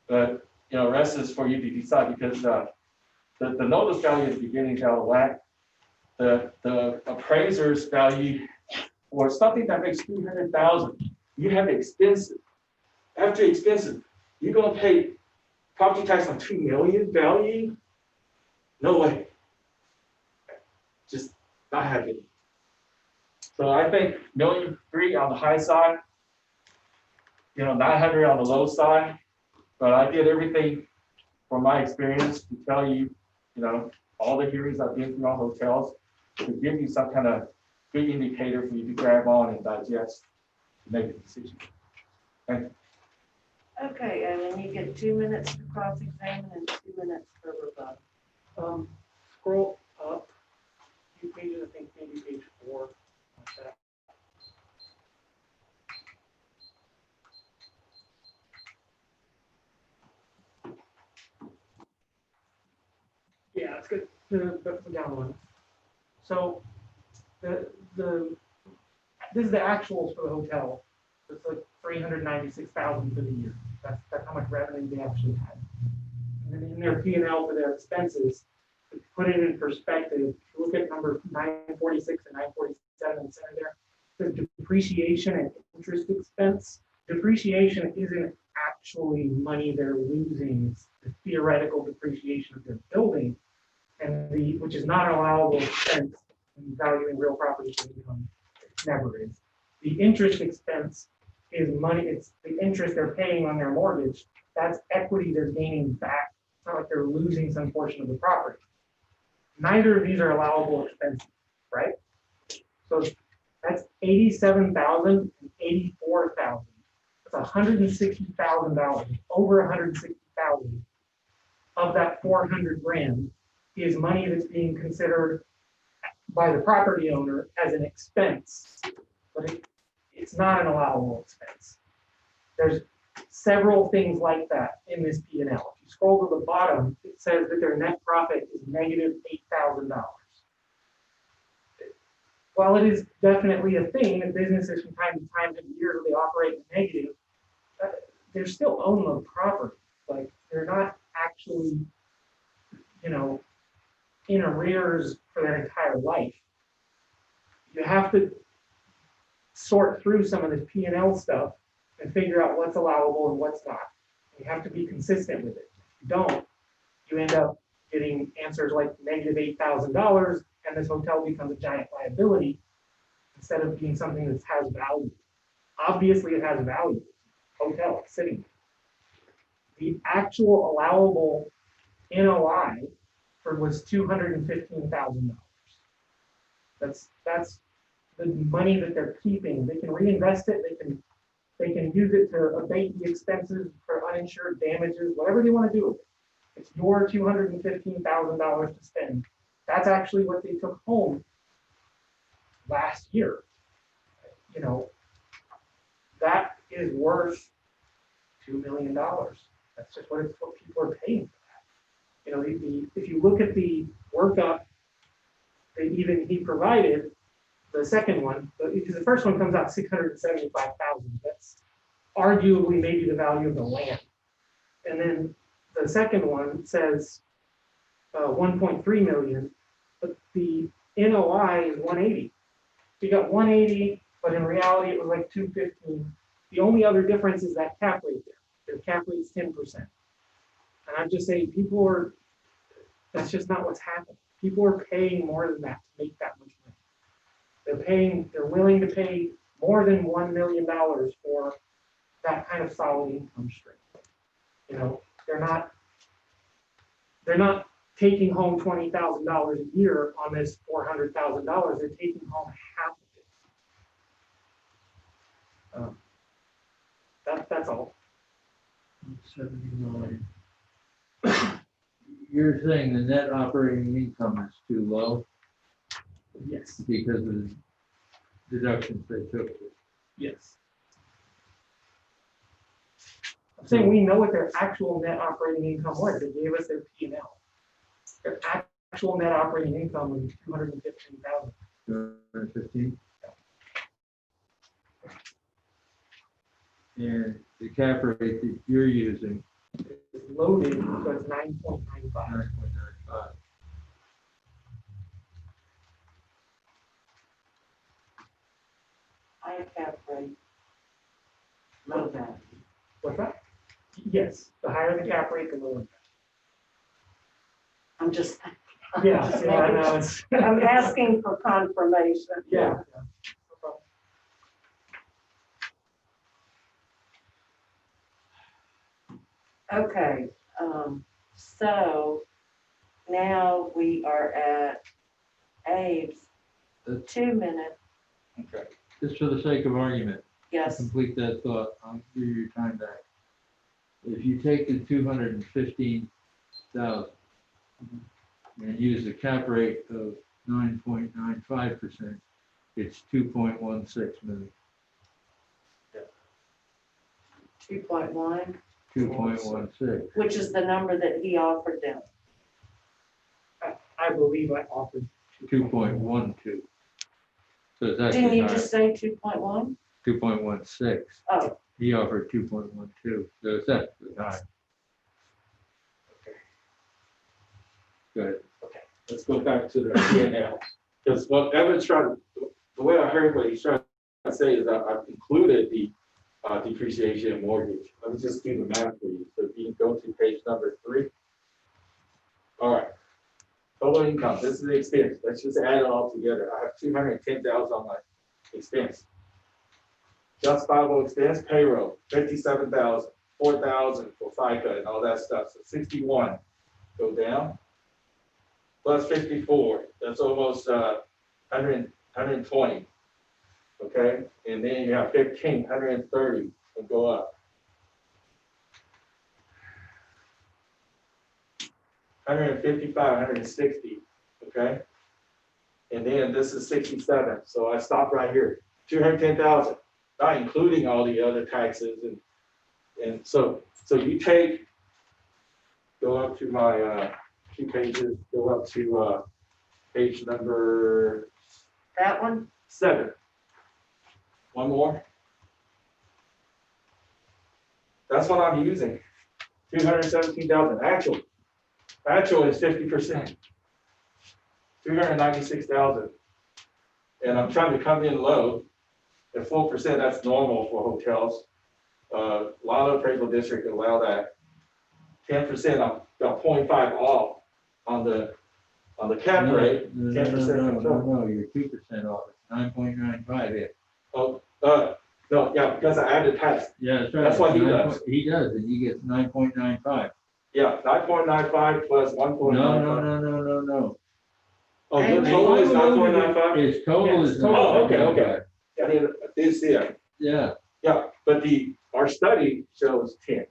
But rest is for you to decide, because the notice value is beginning to out of whack. The appraiser's value for something that makes 300,000, you have expensive. After expensive, you're gonna pay property tax on 2 million value? No way. Just not happening. So I think 1,000,003 on the high side, 900 on the low side. But I did everything from my experience to tell you, all the hearings I've been through on hotels, to give you some kind of good indicator for you to grab on and digest to make a decision. Thank you. Okay, and then you get 2 minutes to cross-examine and 2 minutes for rebuttal. Scroll up a few pages, I think maybe page 4. Like that. Yeah, it's good. The down one. So this is the actuals for the hotel. It's like 396,000 for the year. That's how much revenue they actually had. And then in their P&L for their expenses, to put it in perspective, look at number 946 and 947 in the center there. The depreciation and interest expense. Depreciation isn't actually money they're losing. It's the theoretical depreciation of their building, and which is not an allowable expense in valuing real property income. It never is. The interest expense is money. It's the interest they're paying on their mortgage. That's equity they're gaining back. It's not like they're losing some portion of the property. Neither of these are allowable expenses, right? So that's 87,000 and 84,000. That's $160,000. Over 160,000 of that 400 grand is money that's being considered by the property owner as an expense, but it's not an allowable expense. There's several things like that in this P&L. If you scroll to the bottom, it says that their net profit is negative $8,000. While it is definitely a thing that businesses from time to time in the year they operate negative, they're still own the property. Like, they're not actually, in arrears for their entire life. You have to sort through some of this P&L stuff and figure out what's allowable and what's not. You have to be consistent with it. If you don't, you end up getting answers like negative $8,000, and this hotel becomes a giant liability instead of being something that has value. Obviously, it has value. Hotel sitting there. The actual allowable NOI was $215,000. That's the money that they're keeping. They can reinvest it. They can use it to abate the expenses for uninsured damages, whatever they want to do with it. It's your $215,000 to spend. That's actually what they took home last year. That is worth $2 million. That's just what people are paying for that. If you look at the workup that even he provided, the second one, because the first one comes out 675,000. That's arguably maybe the value of the land. And then the second one says 1.3 million, but the NOI is 180. So you got 180, but in reality it was like 215. The only other difference is that cap rate there. Their cap rate is 10%. And I'm just saying that's just not what's happening. People are paying more than that to make that much money. They're willing to pay more than $1 million for that kind of solid income stream. They're not taking home $20,000 a year on this $400,000. They're taking home half of it. That's all. 79. You're saying the net operating income is too low Yes, because of the deductions they took? yes. I'm saying we know what their actual net operating income was. They gave us their P&L. Their actual net operating income was 215,000. 215? And the cap rate that you're using, It's loaded, so it's 9.95. 9.95. High cap rate. Low that. What's that? Yes, the higher the cap rate, the lower. I'm just. Yeah, yeah, I know, it's, I'm asking for confirmation. yeah. Okay, so now we are at Abe's 2 minute, Okay. Just for the sake of argument, to yes, complete that thought, I'll give you your time back. If you take the 215,000 and use the cap rate of 9.95%, it's 2.16 million. 2.1, 2.16. which is the number that he offered them. I believe I offered. 2.12. So it's actually Didn't you higher. just say 2.1? 2.16. Oh, He offered 2.12. So it's actually high. Good. Let's go back to the P&L. Because what Evan's trying, the way I heard what he's trying to say is that I've included the depreciation and mortgage. Let me just do the math for you. So if you can go to page number 3. All right. Total income, this is the expense. Let's just add it all together. I have 210,000 on my expense. Justifiable expense, payroll, 57,000, 4,000 for FICA and all that stuff. So 61. Go down. Plus 54, that's almost 120. Okay, and then you have 15, 130 will go up. 155, 160, okay? And then this is 67, so I stop right here. 210,000, not including all the other taxes and so you take, go up to my 2 pages, go up to page number that one? 7. One more. That's what I'm using. 217,000 actual. Actual is 50%. 396,000. And I'm trying to come in low. At 4%, that's normal for hotels. A lot of appraisal districts allow that. 10%, I'm 0.5 off on the cap rate. 10%. No, you're 2% off. It's 9.95 here. Oh, no, yeah, because I added tax. Yeah, that's right. That's what he does. He does, and he gets 9.95. Yeah, 9.95 plus 1.95. No. Oh, your total is 9.95? His total is. Oh, okay. I did see it. Yeah. Yeah, but our study shows 10.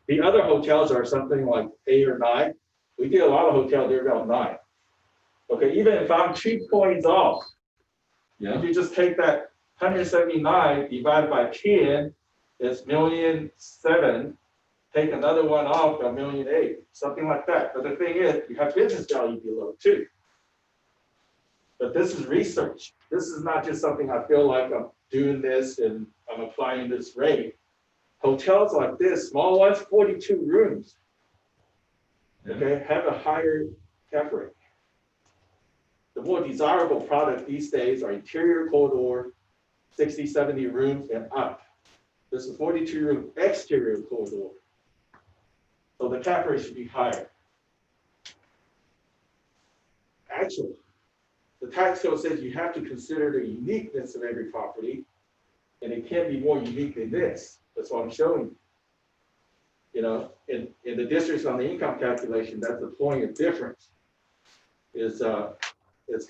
The other hotels are something like 8 or 9. We did a lot of hotels, they're about 9. Okay, even if I'm 2 points off, if you just take that 179 divided by 10, it's 1,000,007. Take another one off, 1,000,008, something like that. But the thing is, you have business value below too. But this is research. This is not just something I feel like I'm doing this and I'm applying this rate. Hotels like this, small ones, 42 rooms, okay, have a higher cap rate. The more desirable product these days are interior corridor, 60, 70 rooms and up. This is 42 room exterior corridor. So the cap rate should be higher. Actually, the tax code says you have to consider the uniqueness of every property, and it can be more unique than this. That's what I'm showing you. You know, in the districts on the income calculation, that's the point of difference. Is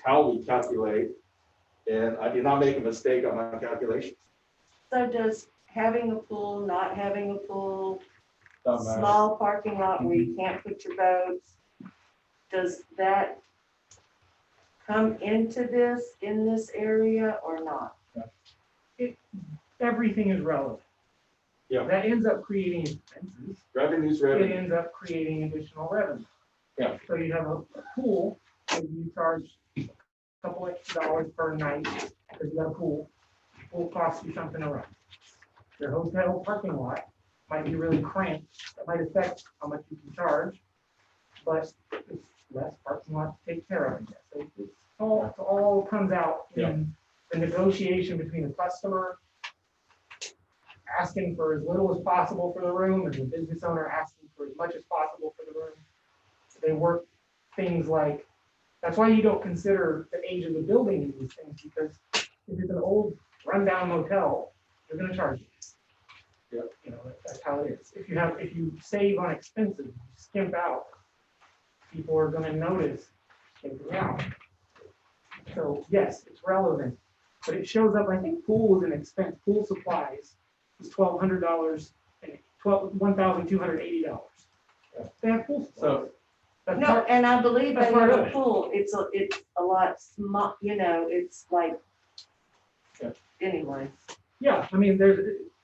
how we calculate, and I did not make a mistake on my calculations. So does having a pool, not having a pool, Doesn't matter. small parking lot where you can't put your boats, does that come into this, in this area or not? Everything is relevant. Yeah. That ends up creating expenses. Revenue's It revenue. ends up creating additional revenue. Yeah. So you have a pool, and you charge a couple extra dollars per night, because you got a pool. Pool costs you something to run. Your hotel parking lot might be really cramped, that might affect how much you can charge, but it's less parking lot to take care of, I guess. So it all comes out in the negotiation between the customer asking for as little as possible for the room, and the business owner asking for as much as possible for the room. They work things like, that's why you don't consider the age of the building in these things, because if it's an old rundown motel, they're gonna charge you. Yeah. You know, that's how it is. If you save on expenses, you skimp out, people are gonna notice skimping out. So yes, it's relevant, but it shows up, I think pool is an expense, pool supplies is $1,200 and $1,280. They have pool supplies. So, That's No, part- and I believe that's they part have of a it. pool, it's a lot small, you know, it's like, Yeah. anyway. Yeah, I mean,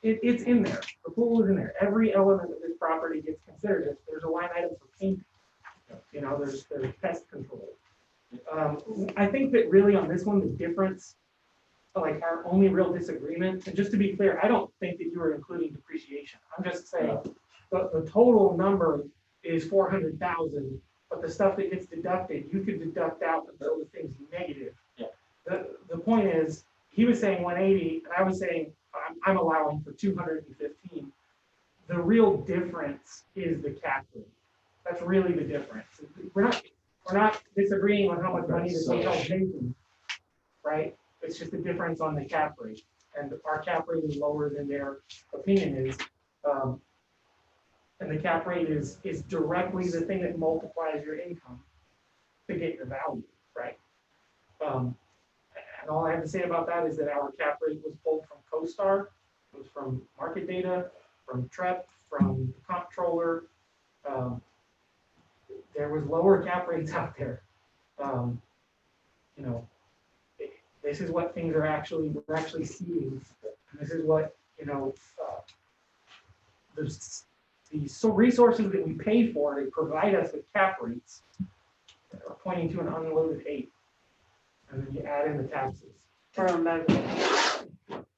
it's in there. The pool is in there. Every element of this property gets considered. There's a line item for paint. You know, there's pest control. I think that really on this one, the difference, like our only real disagreement, and just to be clear, I don't think that you were including depreciation. I'm just saying, the total number is 400,000, but the stuff that gets deducted, you could deduct out and those things negative. Yeah. The point is, he was saying 180, and I was saying, I'm allowing for 215. The real difference is the cap rate. That's really the difference. We're not disagreeing on how much money the hotel's making, right? It's just a difference on the cap rate, and our cap rate is lower than their opinion is. And the cap rate is directly the thing that multiplies your income to get your value, right? And all I have to say about that is that our cap rate was pulled from CoStar, it was from market data, from TREP, from the comptroller. There was lower cap rates out there. You know, this is what things we're actually seeing. And this is what, you know, the resources that we pay for to provide us with cap rates are pointing to an unloaded 8. And then you add in the taxes. For a motel.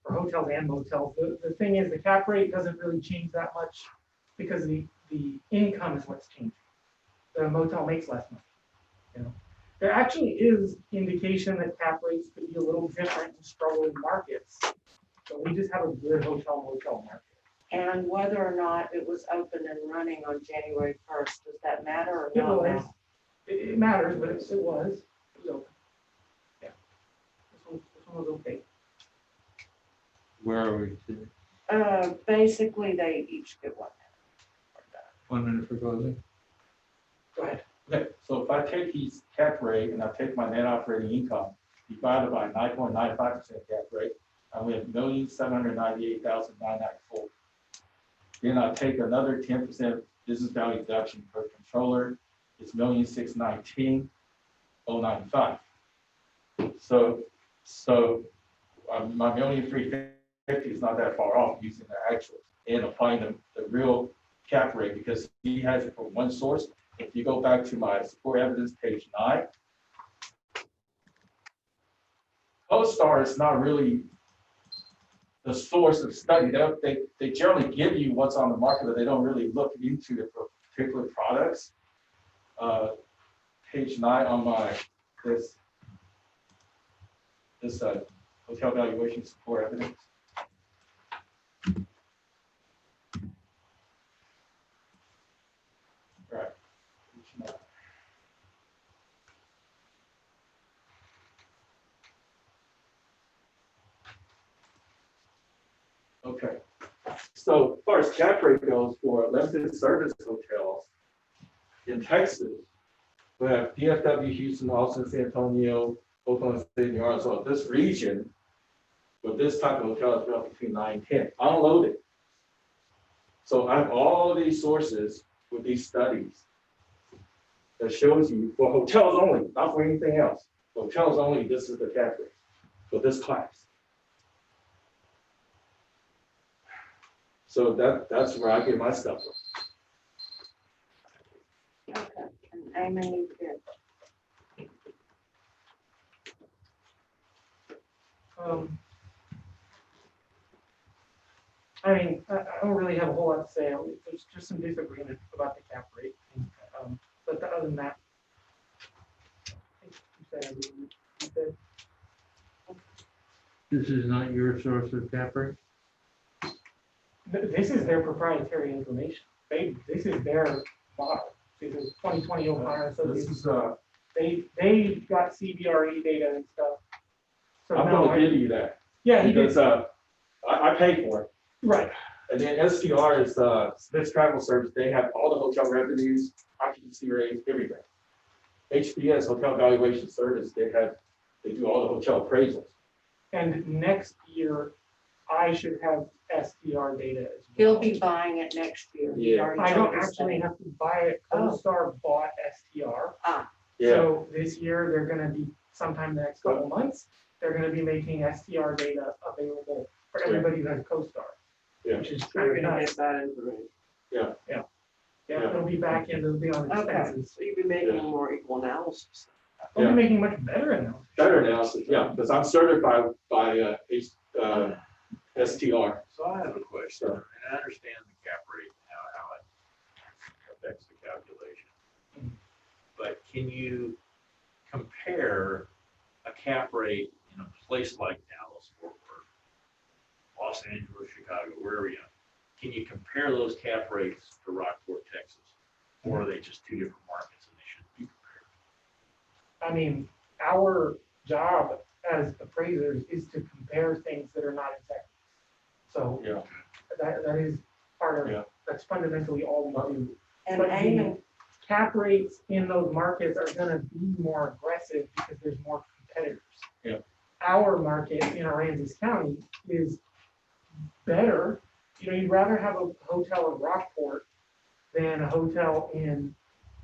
For hotels and motels. The thing is, the cap rate doesn't really change that much because the income is what's changing. The motel makes less money. You know, there actually is indication that cap rates could be a little different in struggling markets. So we just have a good hotel motel market. And whether or not it was open and running on January 1st, does that matter or It not? was. It matters, but it was. It was open. Yeah. This one was okay. Where are we today? Basically, they each get 1 1 minute for closing. Go ahead. okay, so if I take his cap rate and I take my net operating income, divided by 9.95% cap rate, I win $1,798,994. Then I take another 10% business value deduction per controller, it's $1,619,095. So my $1,350,000 is not that far off using the actuals and applying the real cap rate because he has it from one source. If you go back to my support evidence, page 9, CoStar is not really the source of study. They generally give you what's on the market, but they don't really look into the particular products. Page 9 on my this hotel valuation support evidence. Right. Page 9. Okay, so as far as cap rate goes for limited service hotels in Texas, we have DFW, Houston, Austin, San Antonio, Oklahoma City, New Orleans. So this region with this type of hotel is about between 9 and 10 unloaded. So I have all these sources with these studies that shows you for hotels only, not for anything else. Hotels only, this is the cap rate for this class. So that's where I get my stuff from. Okay, and Eamon, you good? I mean, I don't really have a whole lot to say. There's just some disagreement about the cap rate. But other than that, I think you said everything you said. This is not your source of cap rate? This is their proprietary information. This is their model. This is 2020 O'Connor. So This is, they got CBRE data and stuff. So I'm no, gonna give you that. yeah, he did. Because, I pay for it. Right. And then STR is, Smith's Travel Service, they have all the hotel revenues, occupancy rate, everything. HBS, Hotel Valuation Service, they do all the hotel appraisals. And next year, I should have STR data as well. He'll be buying it next year. He Yeah. already I told don't us actually that. have to buy it. CoStar bought STR. Yeah, So this year, they're gonna be, sometime the next couple months, they're gonna be making STR data available for everybody who has CoStar. Yeah. Which is So you're kind of gonna nice. get that information. Yeah, it'll be back in, it'll be on Okay. expenses. So you'll be making more equal analysis. I'll Yeah. be making much better analysis. better analysis, yeah, because I'm certified by, STR. So I have a question, and I understand the cap rate, how it affects the calculation. But can you compare a cap rate in a place like Dallas, Fort Worth, Los Angeles, Chicago, wherever you are? Can you compare those cap rates to Rockport, Texas? Or are they just two different markets and they shouldn't be compared? I mean, our job as appraisers is to compare things that are not exact. So Yeah. that is part Yeah. of, that's fundamentally all we do. And But Eamon, cap rates in those markets are gonna be more aggressive because there's more competitors. Yeah. Our market in Aransas County is better. You know, you'd rather have a hotel in Rockport than a hotel in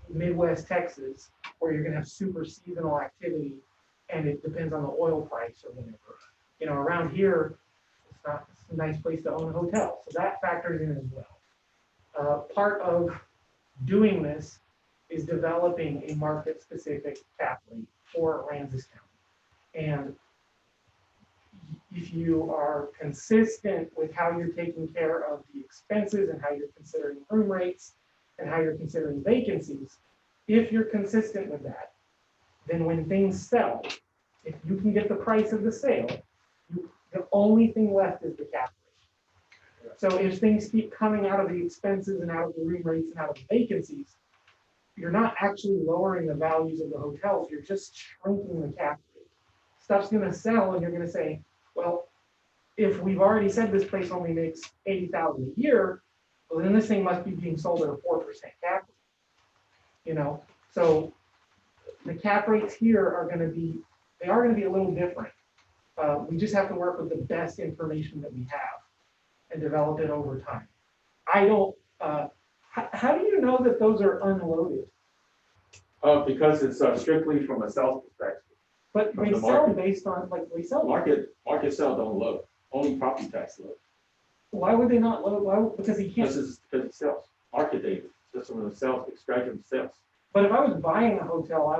Midwest Texas, where you're gonna have super seasonal activity, and it depends on the oil price or whatever. You know, around here, it's a nice place to own a hotel, so that factors in as well. Part of doing this is developing a market-specific cap rate for Aransas County. And if you are consistent with how you're taking care of the expenses and how you're considering room rates and how you're considering vacancies, if you're consistent with that, then when things sell, if you can get the price of the sale, the only thing left is the cap rate. So if things keep coming out of the expenses and out of the room rates and out of the vacancies, you're not actually lowering the values of the hotels, you're just shrinking the cap rate. Stuff's gonna sell and you're gonna say, well, if we've already said this place only makes $80,000 a year, well, then this thing must be being sold at a 4% cap rate. You know, so the cap rates here are gonna be a little different. We just have to work with the best information that we have and develop it over time. I don't, how do you know that those are unloaded? Because it's strictly from a sales perspective. But From they the sell market. based on, like, they sell. Market sale don't load, only property tax load. Why would they not load? Why, because he can't. This is because it sells, market data, just from the sales, extraction sales. But if I was buying a hotel, I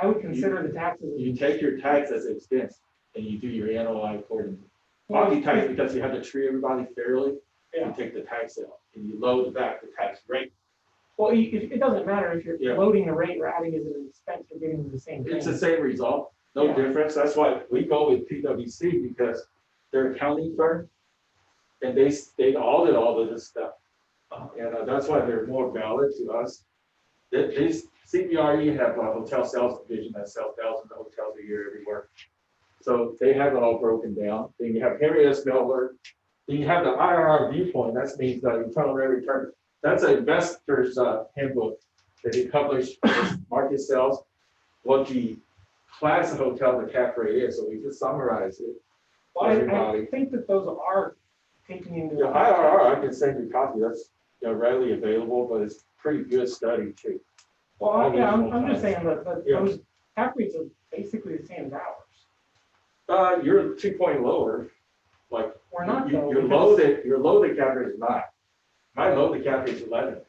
would consider the taxes. You take your tax as expense and you do your NOI accordingly. Property tax, because you have to treat everybody fairly, Yeah. you take the tax out and you load back the tax rate. Well, it doesn't matter if you're Yeah. loading the rate or adding it as an expense, you're getting the same thing. It's the same result, no Yeah. difference. That's why we go with PwC, because they're accounting firm. And they audit all of this stuff. And that's why they're more valid to us. These CBRE have a hotel sales division that sells thousands of hotels a year everywhere. So they have it all broken down. Then you have Henry S. Miller. Then you have the IRR viewpoint. That means the internal rate of return. That's an investor's handbook that they publish market sales, what the class of hotel the cap rate is. So we just summarize it. Well, I Everybody. think that those are taking into. The IRR, I can send you a copy, that's, readily available, but it's pretty good study too. Well, yeah, I'm just saying that Yeah. those cap rates are basically the same as ours. You're 2 point lower, like, We're not though. your because loaded cap rate is 9. My loaded cap rate is 11.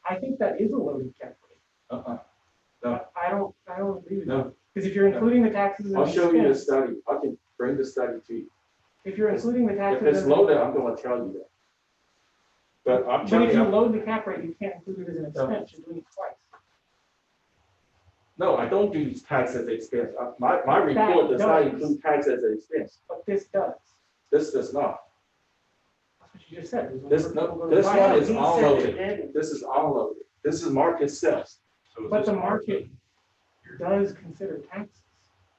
I think that is a loaded cap rate. No. I don't agree with No. that. Because if you're including the taxes. I'll and show you the expense- study, I can bring the study to you. If you're including the If taxes. it's and- loaded, I'm gonna tell you that. But I'm But telling if you you, load the cap rate, you can't include it as an expense, you're doing it twice. no, I don't do tax as an expense. My report does not include tax as an expense. But this does. This does not. That's what you just said. This one is He said unloaded. it didn't. This is unloaded. This is market sales. So is But this the part of market does consider taxes.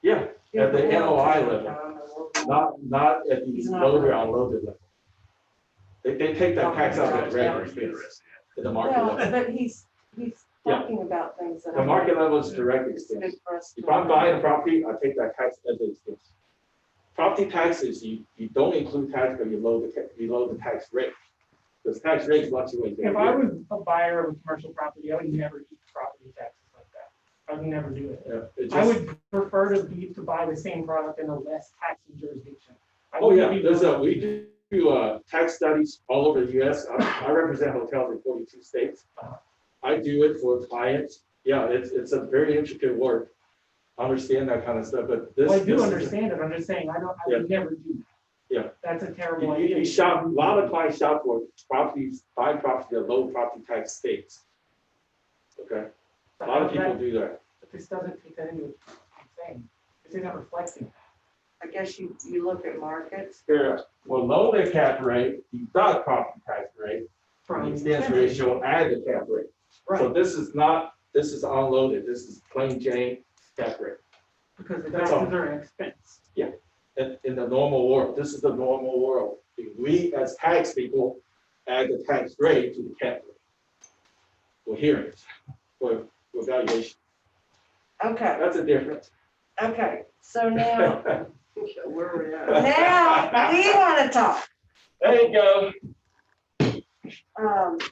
Yeah, Yeah, at the but we're NOI not level, taking not at the He's not loaded or right. unloaded level. They take that tax out at regular expense at the market Well, level. but he's Yeah. talking about things that. The market level is direct It's expense. good for us If to- I'm buying a property, I take that tax as an expense. Property taxes, you don't include tax, but you load the tax rate. Because tax rate fluctuates. If I was a buyer of a commercial property, I would never eat property taxes like that. I would never do it. I would prefer to buy the same product in a less taxing jurisdiction. I Oh, wouldn't yeah, be we do tax studies all over the US. I represent hotels in 42 states. I do it for clients. Yeah, it's a very intricate work. I understand that kind of stuff, but this. Well, I do this is- understand it, I'm just saying, I would never do that. Yeah. That's a terrible You idea. shop, a lot of clients shop for properties, buying property at low property tax states. Okay, a lot of people do that. But this doesn't take that into account, I'm saying, this isn't reflecting that. I guess you look at markets. Here, well, lower the cap rate, you got property tax rate, From the expense ratio, add the cap rate. So Right, this is not, this is unloaded, this is plain Jane cap rate. because the That's all. taxes are an expense. In the normal world, this is the normal world. We, as tax people, add the tax rate to the cap rate. For hearings, for valuation, Okay, that's a difference. okay, so now, Where are we at? now, we wanna talk. There you go.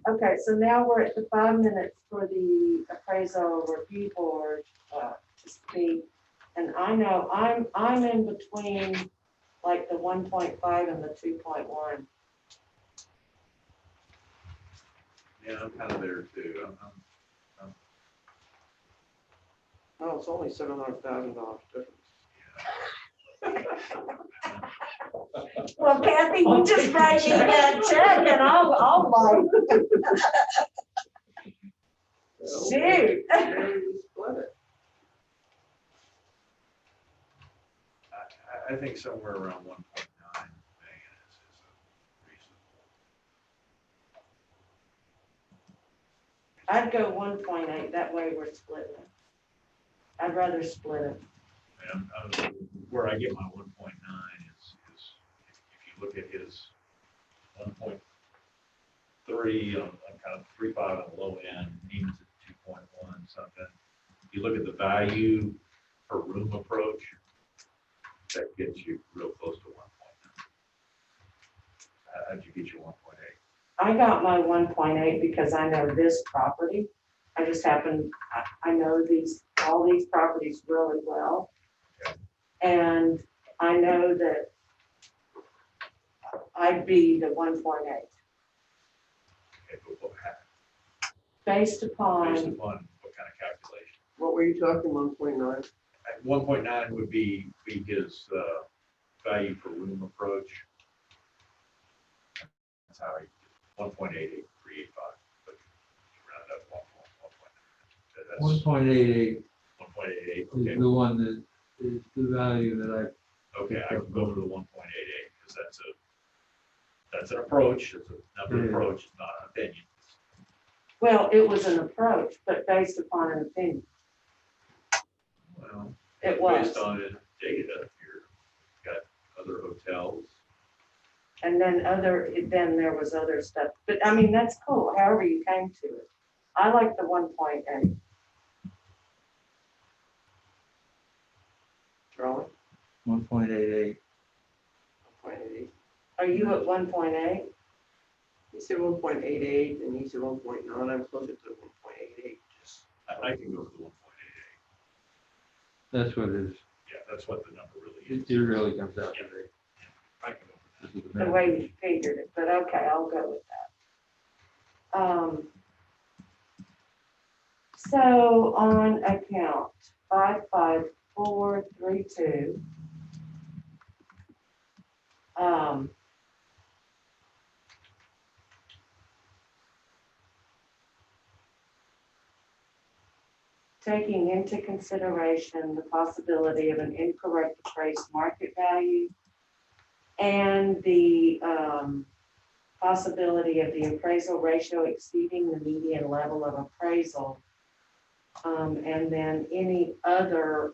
Okay, so now we're at the 5 minutes for the appraisal review board, to speak. And I know I'm in between like the 1.5 and the 2.1. Yeah, I'm kind of there too. No, it's only $700,000 difference. Well, Kathy, you just write me that check and I'll like. Shoot. Split it. I think somewhere around 1.9 million is reasonable. I'd go 1.8, that way we're splitting it. I'd rather split it. Where I get my 1.9 is if you look at his 1.3 on kind of 3.5 on the low end, Neiman's at 2.1 something. You look at the value per room approach, that gets you real close to 1.9. How'd you get your 1.8? I got my 1.8 because I know this property. I just happen, I know all these properties really well. Okay. And I know that I'd be the 1.8 Okay, but based upon, based upon what kind of calculation? What were you talking, 1.9? 1.9 would be his value per room approach. That's how he, 1.88385, but round up 1.9. 1.88 1.88, is okay, the one that is the value that okay, I can go to the 1.88, because that's an approach, it's a number approach, it's not an opinion. well, it was an approach, but based upon an opinion. Well, It was. based on the data, you've got other hotels. And then there was other stuff. But I mean, that's cool, however you came to it. I like the 1.8. Charlie? 1.88. 1.8. Are you at 1.8? He said 1.88 and he said 1.9. I'm closer to 1.88. I can go for the 1.88. That's what it is. Yeah, that's what the number really is. It really comes out to be. I can go for This is The way you figured it, but okay, I'll go with that. So on account 55432, taking into consideration the possibility of an incorrect appraised market value and the possibility of the appraisal ratio exceeding the median level of appraisal, and then any other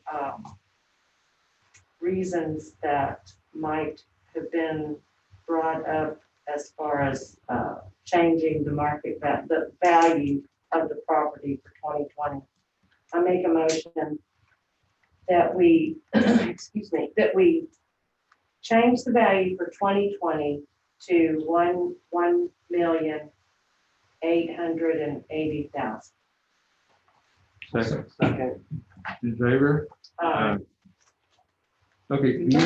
reasons that might have been brought up as far as changing the market, the value of the property for 2020. I make a motion that we, excuse me, that we change the value for 2020 to $1,880,000. Second. Second. In favor? Okay, do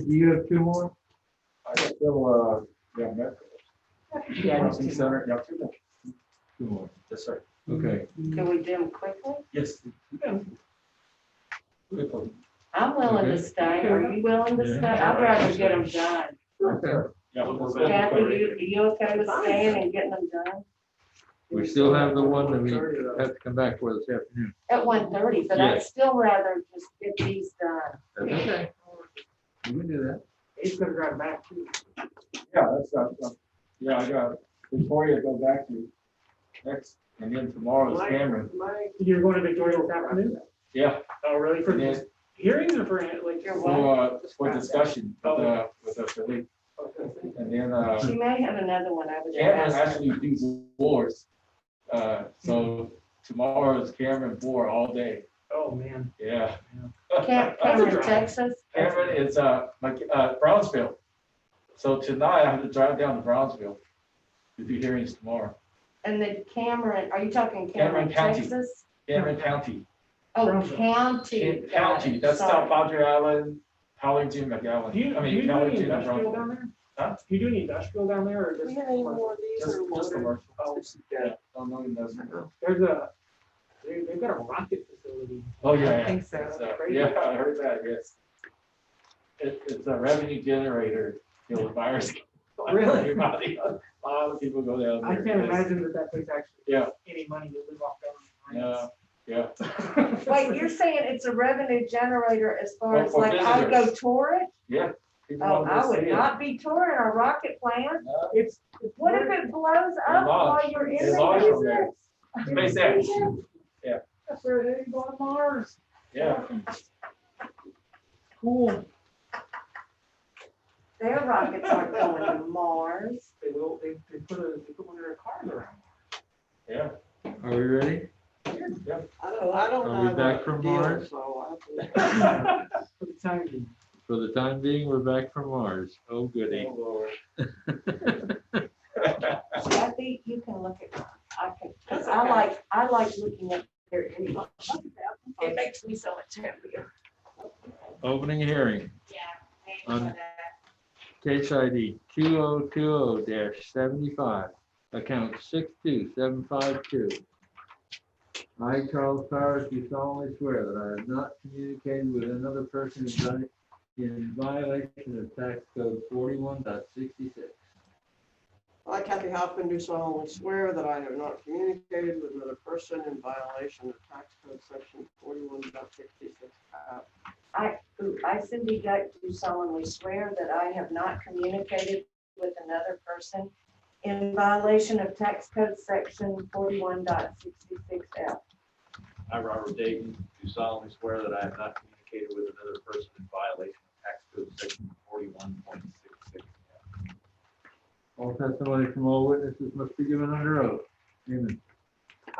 you have two more? I got still, yeah, Metro. Processing center, yeah, Two more. yes, sir. Okay. Can we do them quickly? Yes. Quickly. I'm willing to Okay. stay. Are you willing to Yeah. stay? I'd rather get them done. Okay. Yeah, we'll go back. Kathy, you okay with staying and getting them done? We still have the one that we have to come back for this afternoon. At 1:30, but I'd Yes. still rather just get these done. That's okay. You can do that. He's gonna drive back too. Yeah, that's, yeah, I got Victoria to go back to next, and then tomorrow's Cameron. You're going to Victoria this afternoon? Yeah, Oh, really? For and then hearings or for like your what? for discussion with us, and then, She may have another one over there. Cameron actually do boards. So tomorrow is Cameron board all day. Oh, man. Yeah. Cameron, Texas. Cameron is, Brownsville. So tonight I have to drive down to Brownsville to do hearings tomorrow. And then Cameron, are you talking Cameron, Cameron County. Texas? Cameron County. Oh, Brownsville. county. County, that's Sorry. South Padre Island, Hollington, McAllen. Do you do any Hollington and industrial Brownsville. down there? Huh? Do you do any industrial down there or Do we just? have any more of these? Just or was it- commercial. Oh, Yeah, don't know industrial. There's they've got a rocket facility. Oh, yeah. I think so. It's, Crazy. yeah, I heard that, yes. It's a revenue generator, you know, the virus. Really? Everybody, a lot of people go down I there. can't Yes. imagine that place actually. Yeah. Any money to live off Yeah, yeah. government. Wait, you're saying it's a revenue generator as far Well, as for like I go visitors. tour it? Yeah. People Oh, wanna go I would see it. not be touring a rocket plant. No, It's. What if it blows up while you're in They launch from the there. SpaceX. That's where they go to Mars. Yeah. Cool. Their rockets aren't going to Mars. They put one of their cars around. Yeah. Are we ready? I don't Are we have back a from deal, Mars? so I have to. For the time being. For the time being, we're back from Mars. Oh, goody. Oh, Lord. Kathy, you can look at mine. I like looking at their anymore. It makes me so much happier. Opening hearing. On case ID 2020-75, account 62752. I, Charles Powers, do solemnly swear that I have not communicated with another person in violation of tax code 41.66. I, Kathy Hoffman, do solemnly swear that I have not communicated with another person in violation of tax code section 41.66. I, Cindy Duck, do solemnly swear that I have not communicated with another person in violation of tax code section 41.66F. I, Robert Dayton, do solemnly swear that I have not communicated with another person in violation of tax code section 41.66. All testimony from all witnesses must be given under oath. Amen.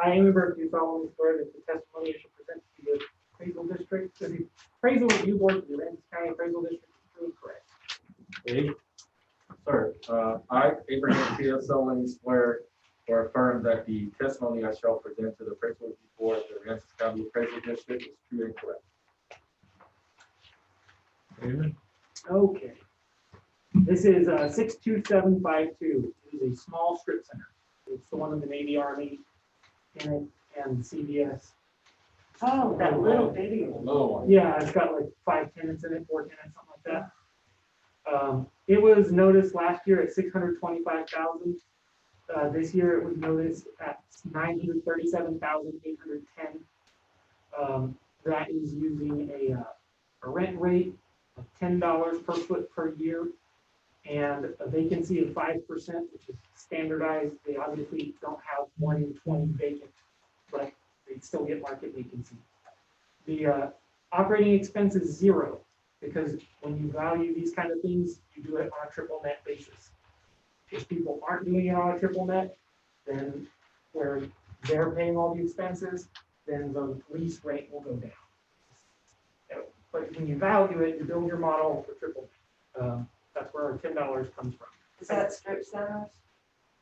I, Amy Burke, do solemnly swear that the testimony I shall present to the appraisal district, to the appraisal review board of the Aransas County Appraisal District is true and correct. Okay. Sir, I, Abraham P.S. Sullivan, swear or affirm that the testimony I shall present to the appraisal board of the Aransas County Appraisal District is true and correct. Raymond? Okay. This is 62752. It is a small strip center. It's the one in the Navy Army and CVS. Oh, that little bitty one. Little one. Yeah, it's got like 5 tenants in it, 4 tenants, something like that. It was noticed last year at 625,000. This year it was noticed at 937,810. That is using a rent rate of $10 per foot per year and a vacancy of 5%, which is standardized. They obviously don't have 1 in 20 vacant, but they still get market vacancy. The operating expense is 0 because when you value these kind of things, you do it on a triple net basis. If people aren't doing it on a triple net, then where they're paying all the expenses, then the lease rate will go down. But when you value it, you build your model for triple net. That's where our $10 comes from. Is that strip centers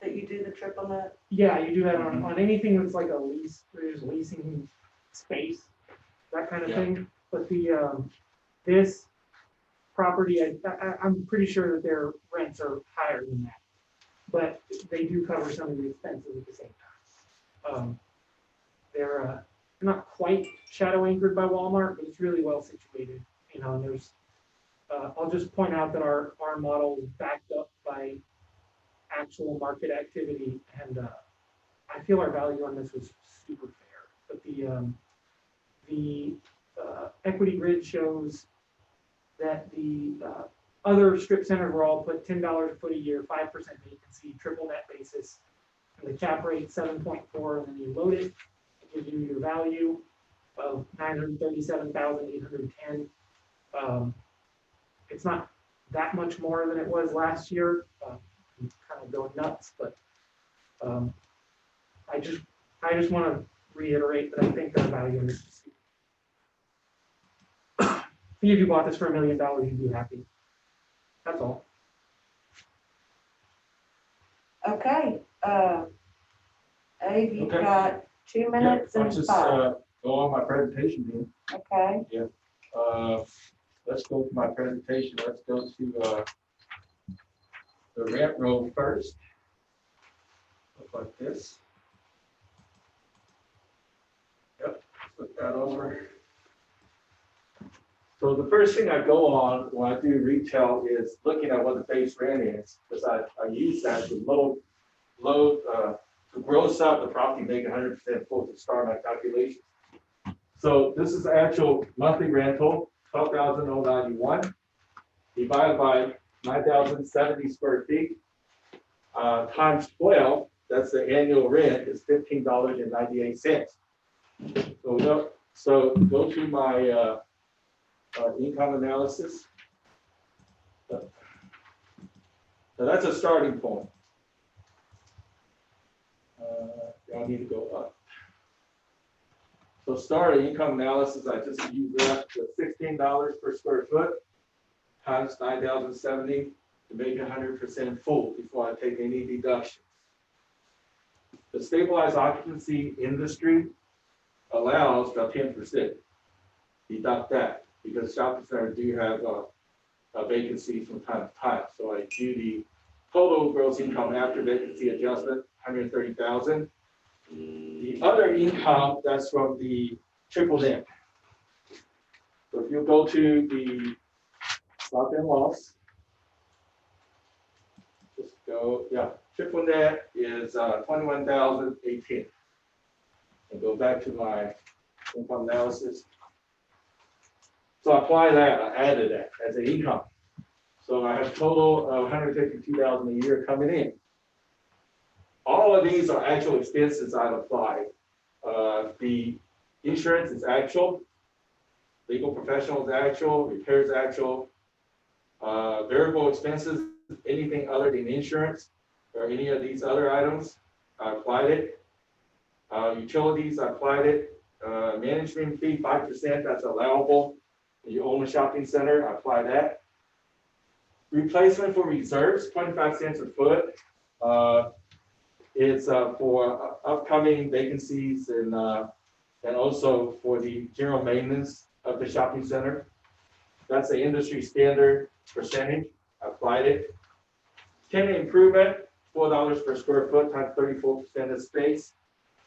that you do the triple net? Yeah, you do that on anything that's like a lease, there's leasing space, that kind of thing. But the this property, I'm pretty sure that their rents are higher than that. But they do cover some of the expenses at the same time. They're not quite shadow anchored by Walmart, but it's really well situated. You know, and there's, I'll just point out that our model is backed up by actual market activity, and I feel our value on this was super fair. But the equity grid shows that the other strip centers were all put $10 a foot a year, 5% vacancy, triple net basis, and the cap rate 7.4, and then you load it, it gives you your value of 937,810. It's not that much more than it was last year. I'm kind of going nuts, but I just want to reiterate that I think the value in this is steep. If you bought this for $1 million, you'd be happy. That's all. Okay, Abe, you've Okay. got 2 minutes I'll and just 5. go on my presentation here. Okay, Let's go to my presentation. Let's go to the rent roll first. Look like this. Yep, flip that over. So the first thing I go on when I do retail is looking at what the base rent is, because I use that to to gross up the property, make 100% full to start my calculations. So this is the actual monthly rental, 12,091, divided by 9,070 square feet, times 12, that's the annual rent, is $15.98. So go to my income analysis. So that's a starting point. Y'all need to go up. So starting income analysis, I just use that to $16 per square foot times 9,070 to make 100% full before I take any deductions. The stabilized occupancy industry allows about 10%. Deduct that because shopping centers do have a vacancy from time to time. So I do the total gross income after vacancy adjustment, 130,000. The other income, that's from the triple net. So if you go to the profit and loss, just go, triple net is 21,018. And go back to my income analysis. So I apply that, I added that as an income. So I have a total of 152,000 a year coming in. All of these are actual expenses I've applied. The insurance is actual, legal professional is actual, repairs actual, variable expenses, anything other than insurance or any of these other items, I applied it. Utilities, I applied it. Management fee, 5%, that's allowable. You own a shopping center, I apply that. replacement for reserves, 25 cents a foot. It's for upcoming vacancies and also for the general maintenance of the shopping center. That's the industry standard percentage. I applied it. Tenant improvement, $4 per square foot times 34% of space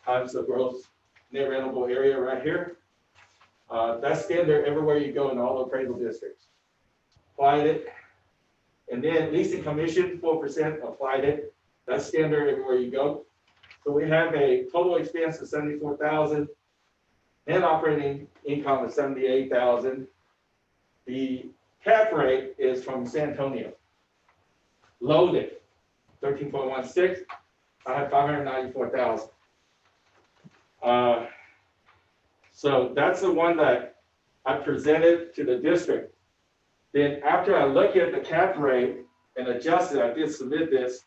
times the gross net rentable area right here. That's standard everywhere you go in all appraisal districts. Applied it. And then leasing commission, 4%, applied it. That's standard everywhere you go. So we have a total expense of $74,000. Net operating income of $78,000. The cap rate is from San Antonio. Loaded, 13.16. I have 594,000. So that's the one that I presented to the district. Then after I look at the cap rate and adjust it, I did submit this.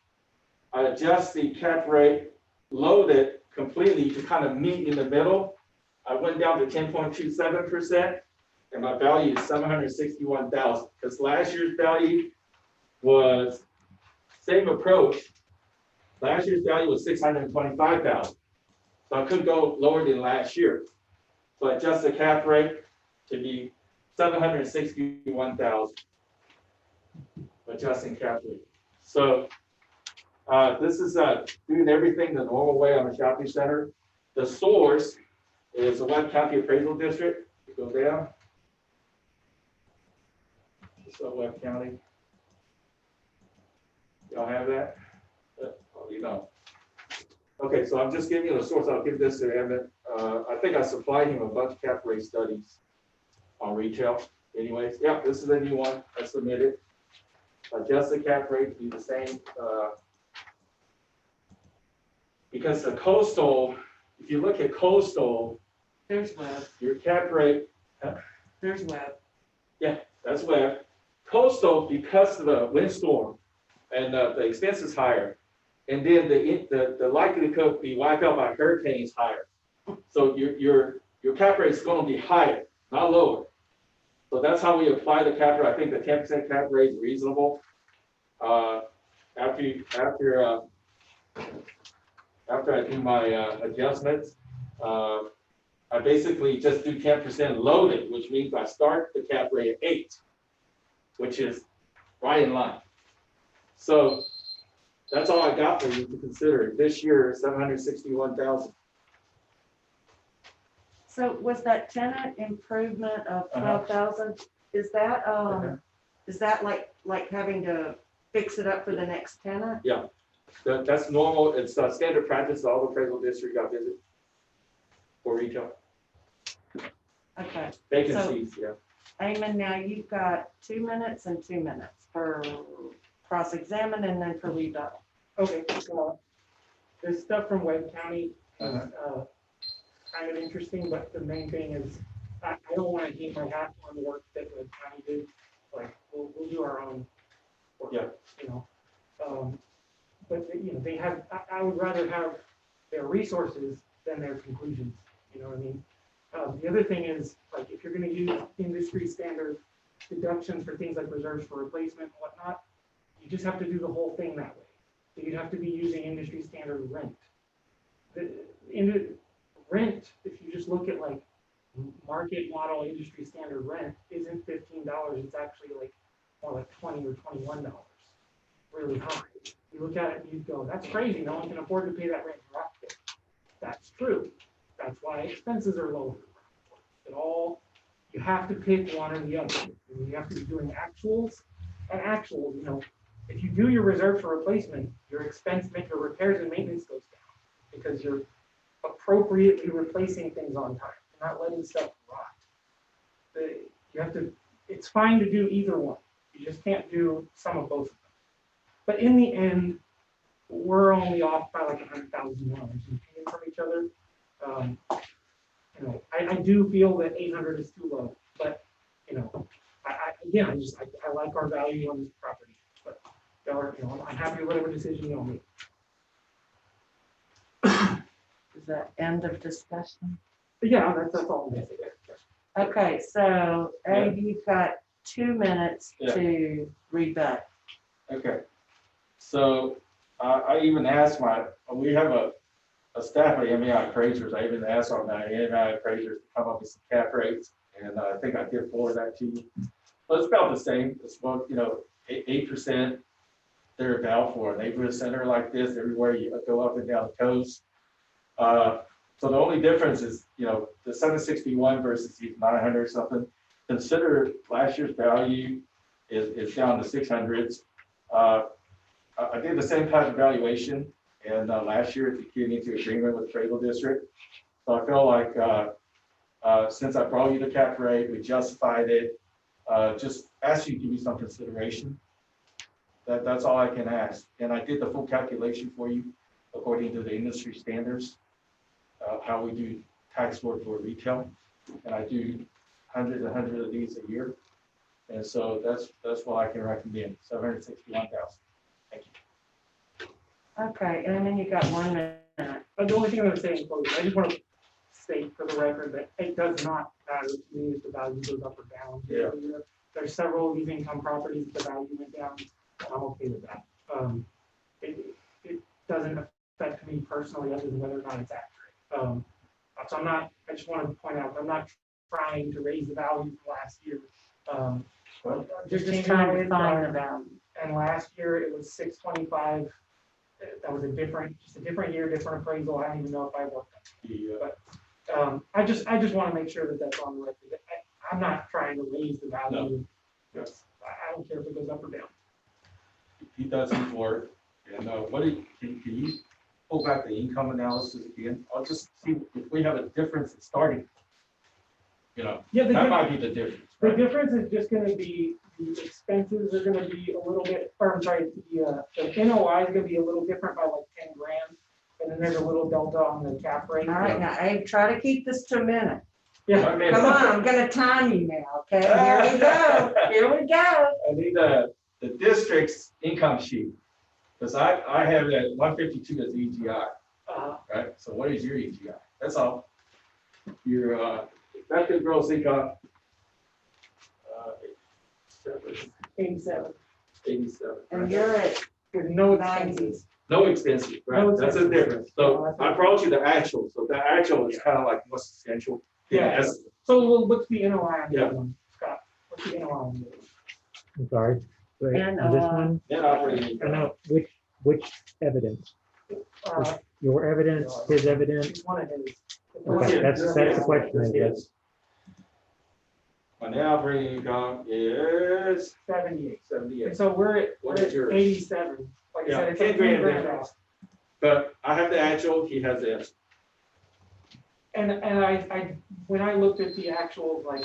I adjust the cap rate, load it completely to kind of meet in the middle. I went down to 10.27%, and my value is 761,000. Because last year's value was same approach. Last year's value was 625,000. So I couldn't go lower than last year. So I adjust the cap rate to be 761,000. Adjusting cap rate. So this is doing everything the normal way on a shopping center. The source is the Webb County Appraisal District. Go down. So Webb County. Y'all have that? Oh, you don't. Okay, so I'm just giving you the source. I'll give this to Emmett. I think I supplied him a bunch of cap rate studies on retail. Anyways, yeah, this is a new one I submitted. Adjust the cap rate to be the same. Because the coastal, if you look at coastal, There's Webb, your cap rate, there's Webb. yeah, that's where. Coastal, because of the windstorm and the expense is higher. And then the likelihood to be wiped out by hurricanes higher. So your cap rate is going to be higher, not lower. So that's how we apply the cap rate. I think the 10% cap rate is reasonable. After I do my adjustments, I basically just do 10% loaded, which means I start the cap rate at 8, which is right in line. So that's all I got for you to consider. This year, 761,000. So was that tenant improvement of 12,000? Is that like having to fix it up for the next tenant? Yeah, that's normal. It's standard practice. All the appraisal districts I visit for retail. Okay. Vacancies, yeah. Eamon, now you've got 2 minutes and 2 minutes for cross-examine and then for rebuttal. Okay, this stuff from Webb County is kind of interesting, but the main thing is I don't want to hang my hat on the work that Webb County did. Like we'll do our own work, Yeah. you know. But you know, they have. I would rather have their resources than their conclusions. You know what I mean? The other thing is, like, if you're going to use industry standard deductions for things like reserves for replacement and whatnot, you just have to do the whole thing that way. So you'd have to be using industry standard rent. Rent, if you just look at like market model industry standard rent, isn't $15. It's actually like more like $20 or $21. Really high. You look at it and you go, that's crazy. No one can afford to pay that rent. That's true. That's why expenses are lower. You have to pick one or the other. You have to be doing actuals and actuals. You know, if you do your reserve for replacement, your your repairs and maintenance goes down because you're appropriately replacing things on time. You're not letting stuff rot. It's fine to do either one. You just can't do some of both of them. But in the end, we're only off by like $100,000 in paying from each other. You know, I do feel that 800 is too low, but you know, I like our value on this property. But y'all are, you know, I'm happy with whatever decision y'all make. Is that end of discussion? But yeah, that's all I'm gonna say. Okay, so Abe, you've got 2 minutes Yeah. to rebut. Okay. So I even asked we have a staff of MEI appraisers. I even asked our MEI appraisers to come up with some cap rates. And I think I did forward that to you. But it's about the same. It's about, 8% thereabout for a neighborhood center like this, everywhere you go up and down the coast. So the only difference is, the 761 versus the 900 something. Consider last year's value is down to 600s. I did the same type of valuation, and last year to get into agreement with the appraisal district. So I felt like since I brought you the cap rate, we justified it. Just ask you to give me some consideration. That's all I can ask. And I did the full calculation for you according to the industry standards of how we do tax work for retail. And I do hundreds and hundreds of these a year. And so that's what I can recommend, 761,000. Thank you. Okay, and then you got 1 minute. But the only thing I'm gonna say in closing, I just want to state for the record that it does not matter to me if the value goes up or down. Yeah. There's several of these income properties, the value went down, I'm okay with that. It doesn't affect me personally other than whether or not it's accurate. So I just want to point out, I'm not trying to raise the value from last year. Just trying to find the value. And last year it was 625. That was just a different year, different appraisal. I don't even know if I worked on it. But I just want to make sure that that's on the record. I'm not trying to raise the value. No. I don't care if it goes up or down. He does his work. And can you pull back the income analysis again? I'll just see if we have a difference in starting. Yeah, That might be the difference. the Right? difference is just going to be the expenses are going to be a little bit, or I'm sorry, the NOI is going to be a little different by like 10 grand. And then there's a little delta on the cap rate. All right, now, Abe, try to keep this to a minute. Yeah. Come on, I'm gonna time you now, okay? Here we go, here we go. I need the district's income sheet. Because I have that 152 as EGI, right? So what is your EGI? That's all. Your effective gross income. 87. 87. And you're at With no 90. expenses. No expenses, right? No That's the expenses. difference. So I brought you the actual. So the actual is kind of like what's essential. Yeah. That's- So what's the NOI on Yeah. that one, Scott? What's the NOI on that one? I'm sorry. Wait, And, on this one, Net operating I income. know, which evidence? Uh, Your evidence, his evidence? One of his. Okay, that's the question, I guess. My net operating income is 78. 78. And so we're What is at yours? 87. Like I Yeah, said, it's 10 a grand 3 grand difference. off. But I have the actual, he has the estimate. And I, when I looked at the actual, like,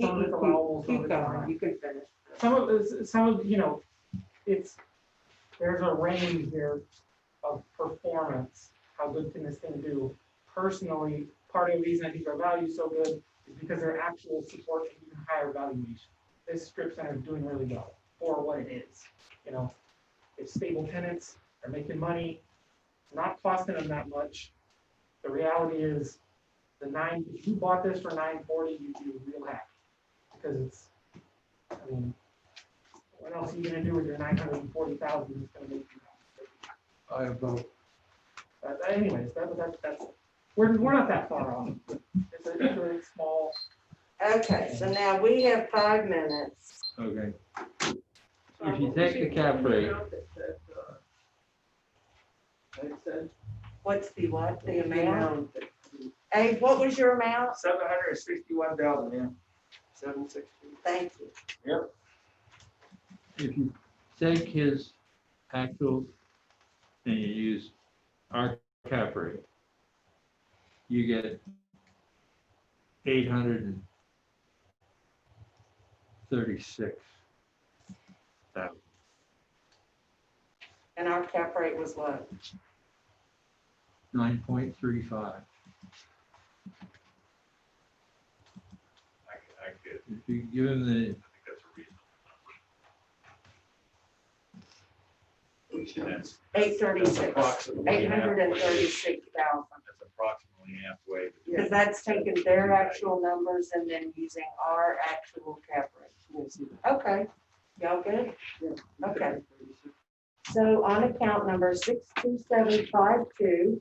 some of it's allowable, some of Keep it's going, not. you can finish. Some of, there's a range there of performance. How good can this thing do? Personally, part of the reason I think our value is so good is because their actual support an even higher valuation. This strip center is doing really well for what it is. It's stable tenants, they're making money, not costing them that much. The reality is, if you bought this for $940, you'd be real happy. Because what else are you gonna do with your $940,000 that's gonna make you happy? I have both. But anyways, that's, we're not that far off. It's a small. Okay, so now we have 5 minutes. Okay. If you take the cap rate, What's the what, the amount? Abe, what was your amount? 761,000, man. 760. Thank you. if you take his actual and you use our cap rate, you get 836,000. And our cap rate was what? 9.35. I could, If you give him the, I think that's a reasonable And that's 836, approximately halfway. 836,000. That's approximately halfway. Because that's taking their actual numbers and then using our actual cap rate. Okay, y'all good? Okay. So on account number 62752,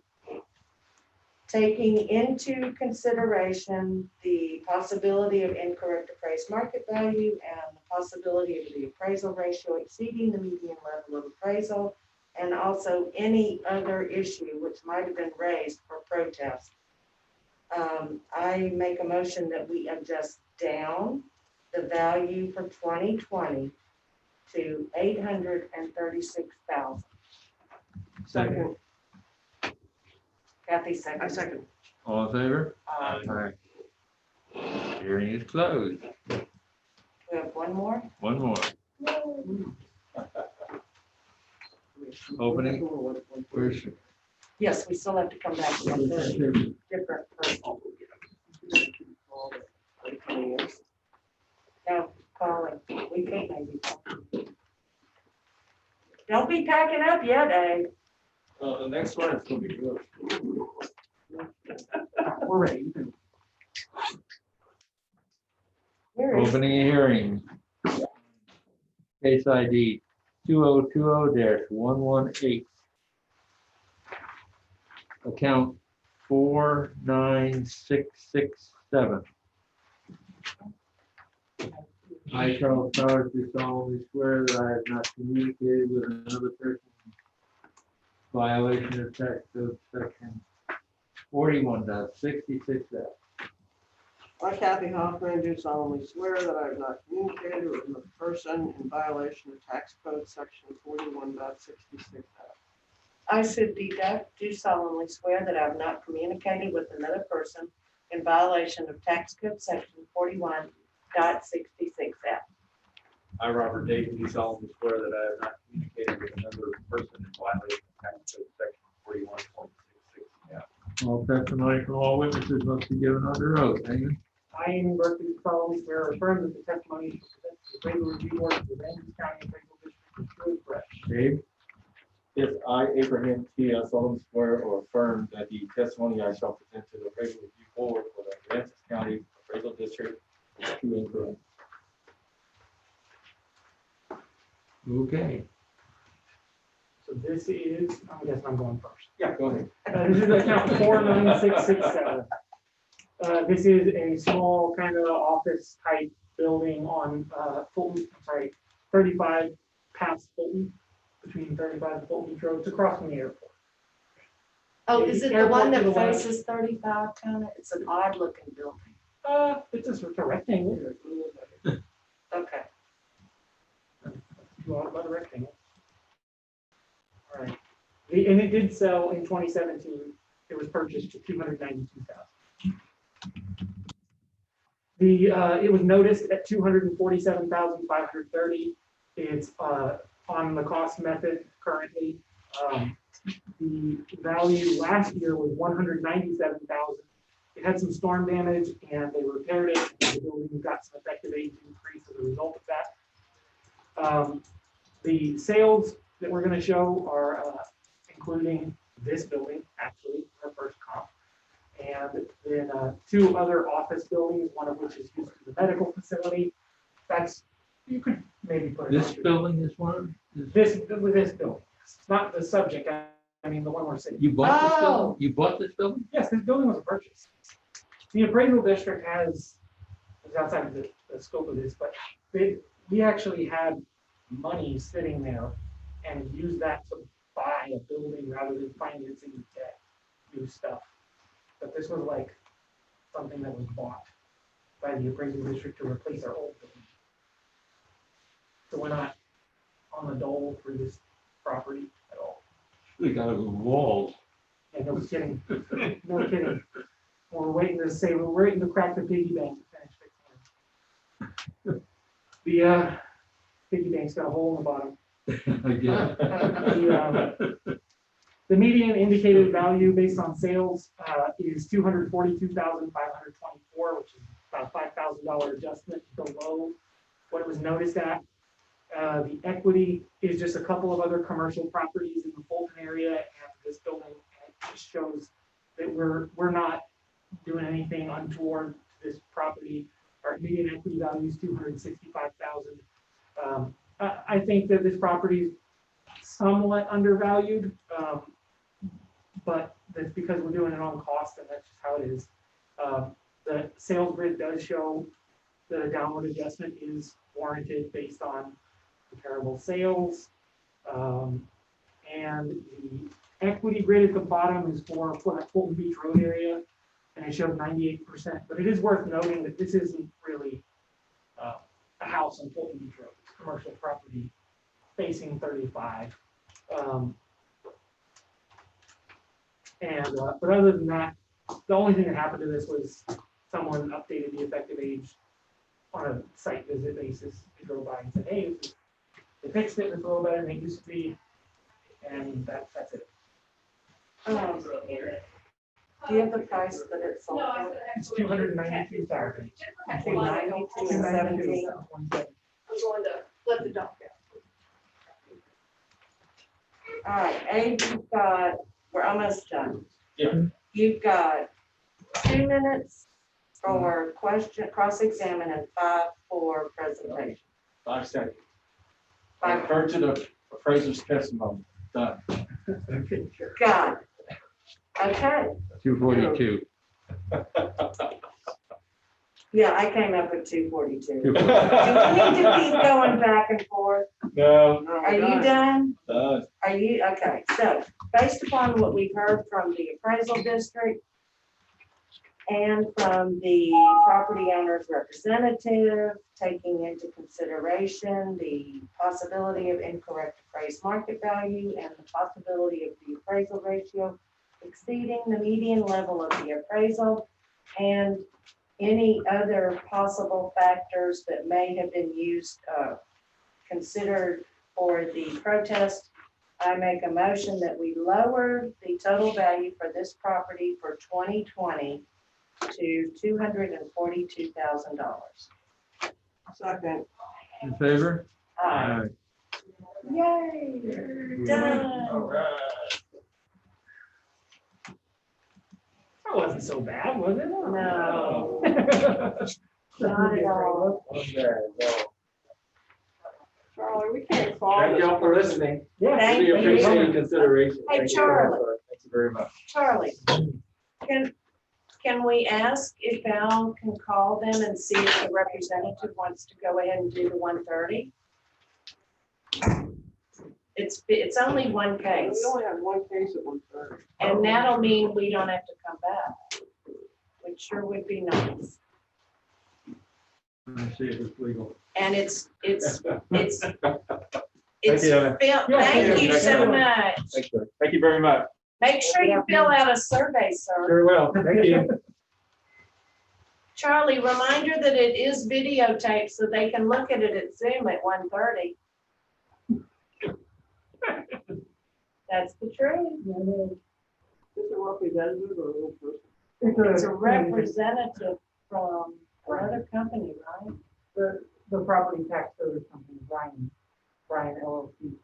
taking into consideration the possibility of incorrect appraised market value and the possibility of the appraisal ratio exceeding the median level of appraisal, and also any other issue which might have been raised for protest. I make a motion that we adjust down the value for 2020 to 836,000. Second. Kathy second. I second. All in favor? Aye. Hearing is closed. We have one more. One more. Opening. Where's Yes, we still have to come back to the different person. No, calling. We can't maybe. Don't be packing up yet, Dave. The next one is gonna be good. We're ready. Here is, opening a hearing? Case ID 2020-118. Account 49667. I, Charles Powers, do solemnly swear that I have not communicated with another person in violation of text of section 41.66F. I, Kathy Hoffman, do solemnly swear that I have not communicated with a person in violation of tax code section 41.66F. I, Sid D. Duck, do solemnly swear that I have not communicated with another person in violation of tax code section 41.66F. I, Robert Davis, do solemnly swear that I have not communicated with another person in violation of tax code section 41.66F. All testimony from all witnesses must be given under oath. Amen. I, Amy Murphy, solemnly swear or affirm that the testimony presented to the appraisal review board of the Aransas County Appraisal District is true and correct. Dave? Yes, I, Abraham T. I solemnly swear or affirm that the testimony I shall present to the appraisal review board for the Aransas County Appraisal District is true and correct. Okay. So this is, I guess I'm going first. Yeah, go ahead. This is account 49667. This is a small kind of office type building on Fulton, 35 past Fulton, between 35 and Fulton Beach Road. It's across from the airport. Oh, is it the one that Airport to the west. faces 35 kind of? It's an odd looking building. It's a rectangle. Okay. You want about a rectangle. All right. And it did sell in 2017. It was purchased for $292,000. It was noticed at $247,530. It's on the cost method currently. The value last year was $197,000. It had some storm damage and they repaired it. The building got some effective age increase as a result of that. The sales that we're going to show are including this building, actually, our first comp, and then two other office buildings, one of which is used as a medical facility. That's, you could maybe put it. This building is one? This building. It's not the subject. I mean, the one we're sitting. You bought this Oh. building? You bought this building? Yes, this building was a purchase. The appraisal district is outside of the scope of this, but we actually had money sitting there and used that to buy a building rather than financing the debt, new stuff. But this was like something that was bought by the appraisal district to replace our old building. So we're not on the dole for this property at all. We got a walls. Yeah, no kidding. No kidding. We're waiting to crack the piggy bank to finish fixing it. The piggy bank's got a hole in the bottom. Again. The median indicated value based on sales is $242,524, which is about a $5,000 adjustment below what it was noticed at. The equity is just a couple of other commercial properties in the Fulton area, and this building, and it just shows that we're not doing anything untoward to this property. Our median equity value is $265,000. I think that this property is somewhat undervalued, but that's because we're doing it on cost, and that's just how it is. The sales grid does show that a downward adjustment is warranted based on comparable sales. And the equity grid at the bottom is for that Fulton Beach Road area, and it showed 98%. But it is worth noting that this isn't really a house on Fulton Beach Road. It's commercial property facing 35. But other than that, the only thing that happened to this was someone updated the effective age on a site visit basis. They drove by and said, hey, they fixed it, it's a little better than it used to be, and that's it. Do you have the price that it's sold for? It's $292,000. 292,17. I'm going to let the dog out. All right, Abe, we're almost done. Yeah. You've got 2 minutes for question, cross-examine, and 5 for presentation. 5 seconds. I refer to the appraiser's testimony. Done. Got it. Okay, 242. yeah, I came up with 242. Do we need to keep going back and forth? No. Are you done? Done. Are you, okay, so based upon what we've heard from the appraisal district and from the property owner's representative, taking into consideration the possibility of incorrect appraised market value and the possibility of the appraisal ratio exceeding the median level of the appraisal, and any other possible factors that may have been used, considered for the protest, I make a motion that we lower the total value for this property for 2020 to $242,000. Second. In favor? Aye. Yay, done. All right. That wasn't so bad, was it? No, not at all. Charlie, we can't follow. Thank y'all for listening. Yeah. Thank Really you. appreciate your consideration. Hey, Thank you. Charlie. Thank you very much. Charlie, can we ask if Val can call them and see if the representative wants to go ahead and do the 130? It's only one We case, only have one case at 1:30. and that'll mean we don't have to come back, which sure would be nice. Let's see if it's legal. And it's you. thank you so much. Thank you very much. Make sure you fill out a survey, sir. Very well. Thank you. Charlie, reminder that it is videotaped so they can look at it at Zoom at 1:30. That's the truth. Is it representative or a little person? It's a representative from another company, right? The property tax service company, Brian LLC.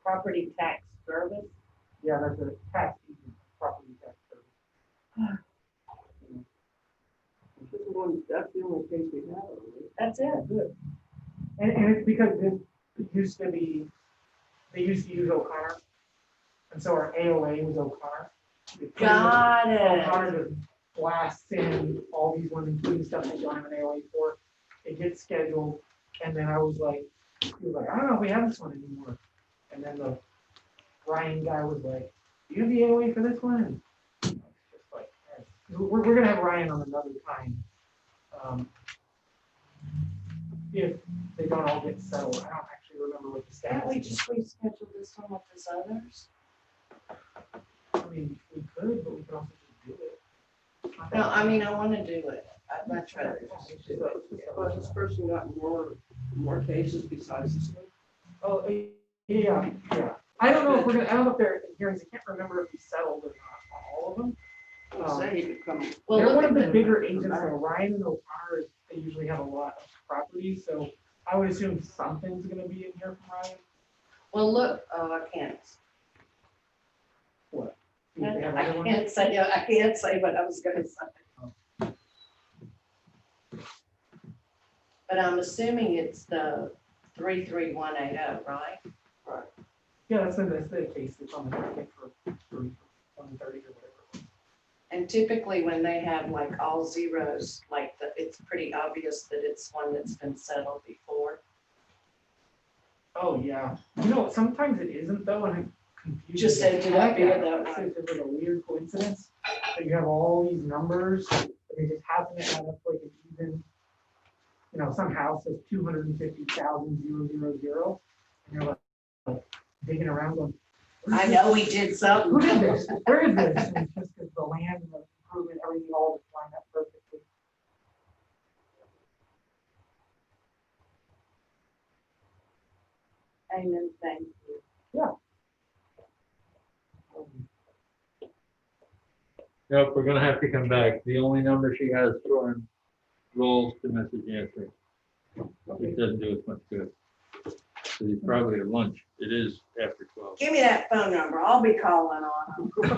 Property tax service. Yeah, that's a tax agent, property tax service. That's the only case we have. Right? That's it. And it's because it used to be, they used to use O'Connor. And so our AOA was O'Connor. Got it. O'Connor just blasts in all these ones, including stuff they don't have an AOA for. It gets scheduled. And then I was like, he was like, I don't know if we have this one anymore. And then the Ryan guy was like, do you have the AOA for this one? And I was just like, we're gonna have Ryan on another time. If they don't all get settled, I don't actually remember what the Can't we status is. just reschedule this one with his others? I mean, we could, but we could also just do it. No, I mean, I want to do it. I'd much rather just do it. But this person got more cases besides this one? Oh, yeah. I don't know if I don't know if they're in hearings. I can't remember if we settled or not on all of them. Say he could come. Well, They're look one at of the them. bigger agents, like Ryan and O'Connor, they usually have a lot of property, so I would assume something's gonna be in here from Ryan. Well, look, I can't. What? I can't say what I was gonna say. But I'm assuming it's the 33180, right? Yeah, that's the case that's on the docket for 130 or whatever. And typically when they have like all zeros, like it's pretty obvious that it's one that's been settled before. Oh, yeah. You know, sometimes it isn't though, and it confuses. Just ended up being that way. It was a weird coincidence that you have all these numbers, but they just happen to add up like an even, you know, some house says 250,000 and you're like digging around going. I know we did something. Who did this? Where is this? And it's just because the land and the improvement, everything all just lined up perfectly. Amen, thank you. Nope, we're gonna have to come back. The only number she has for him rolls to message answering. It doesn't do us much good. So he's probably at lunch. It is after 12. Give me that phone number. I'll be calling on them.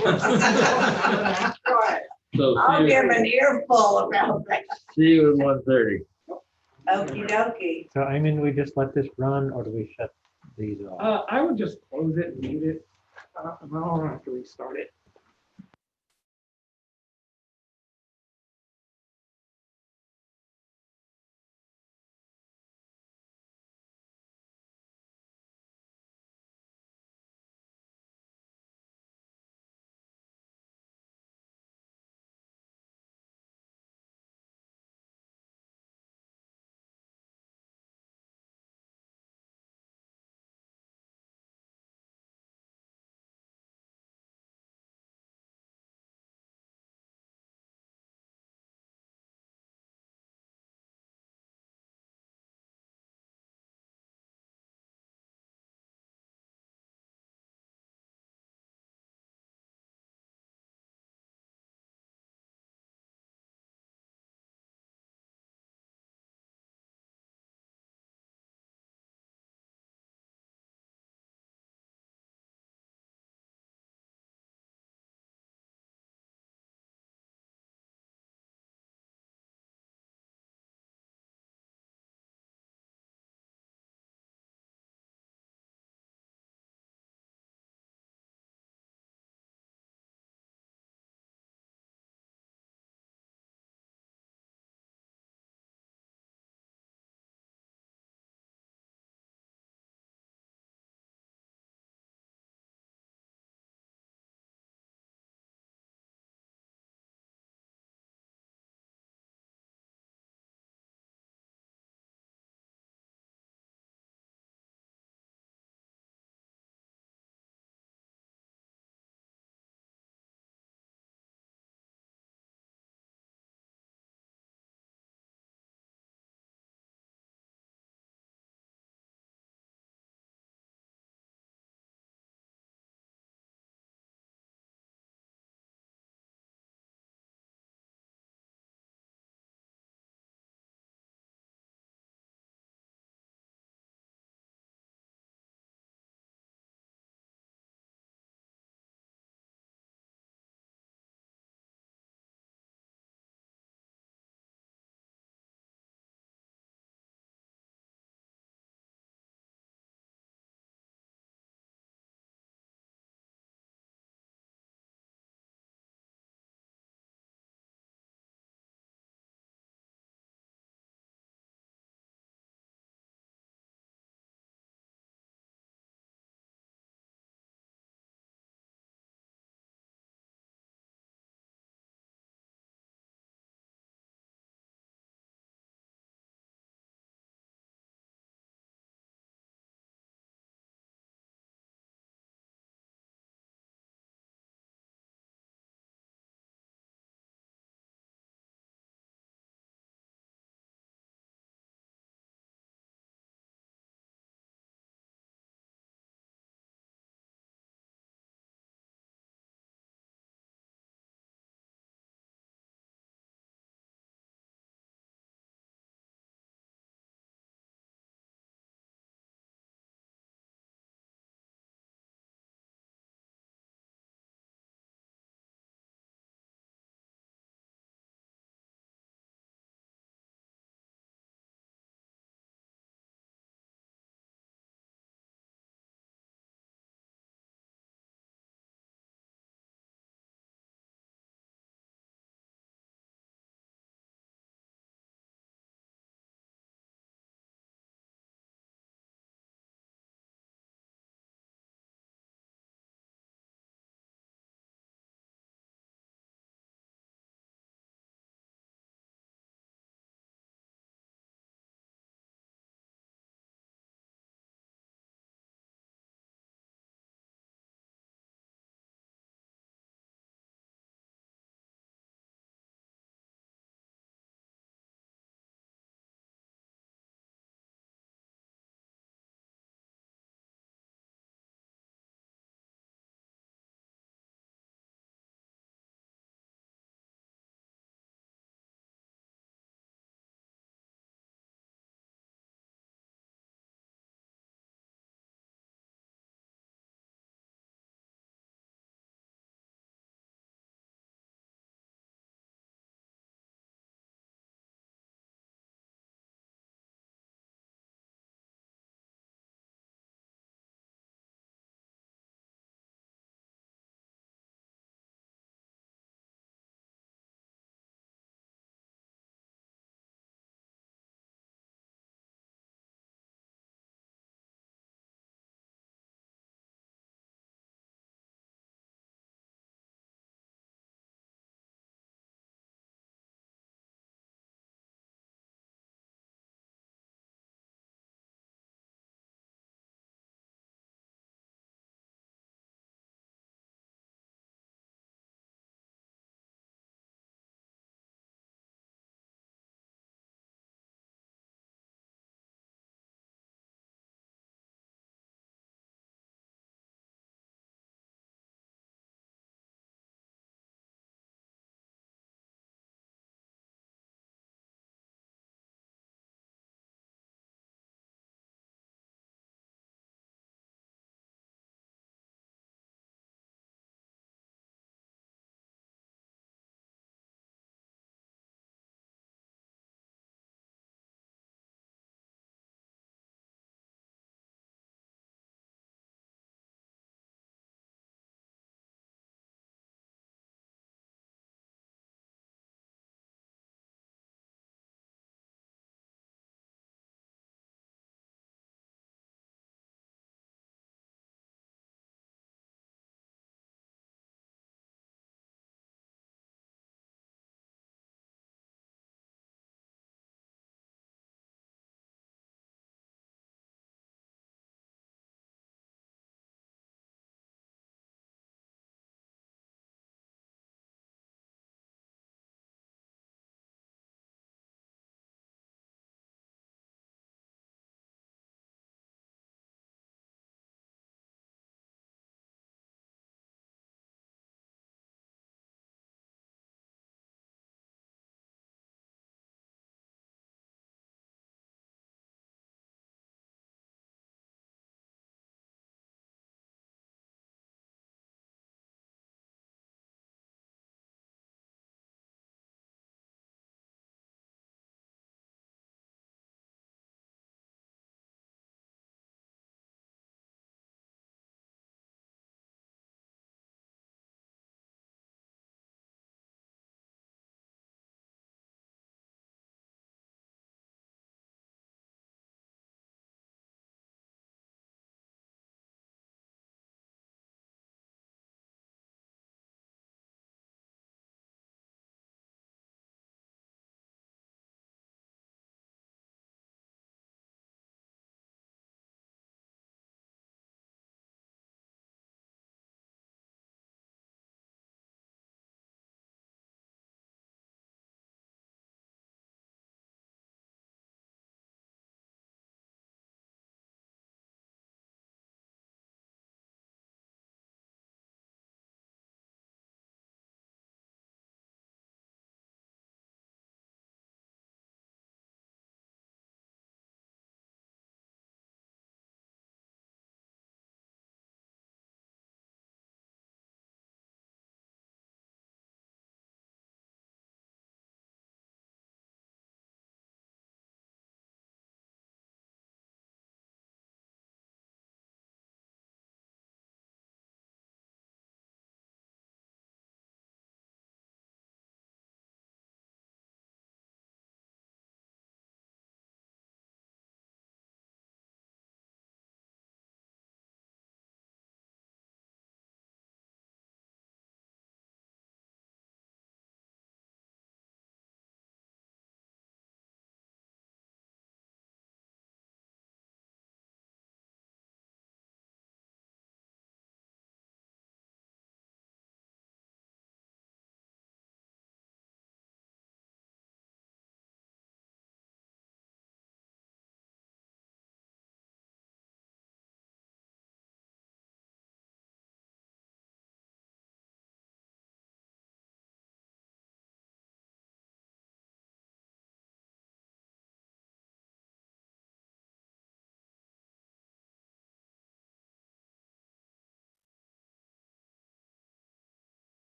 So I'll give him an earful about that. see you at 1:30. Okey dokey. So I mean, we just let this run or do we shut these off? I would just close it and leave it. I don't have to restart it.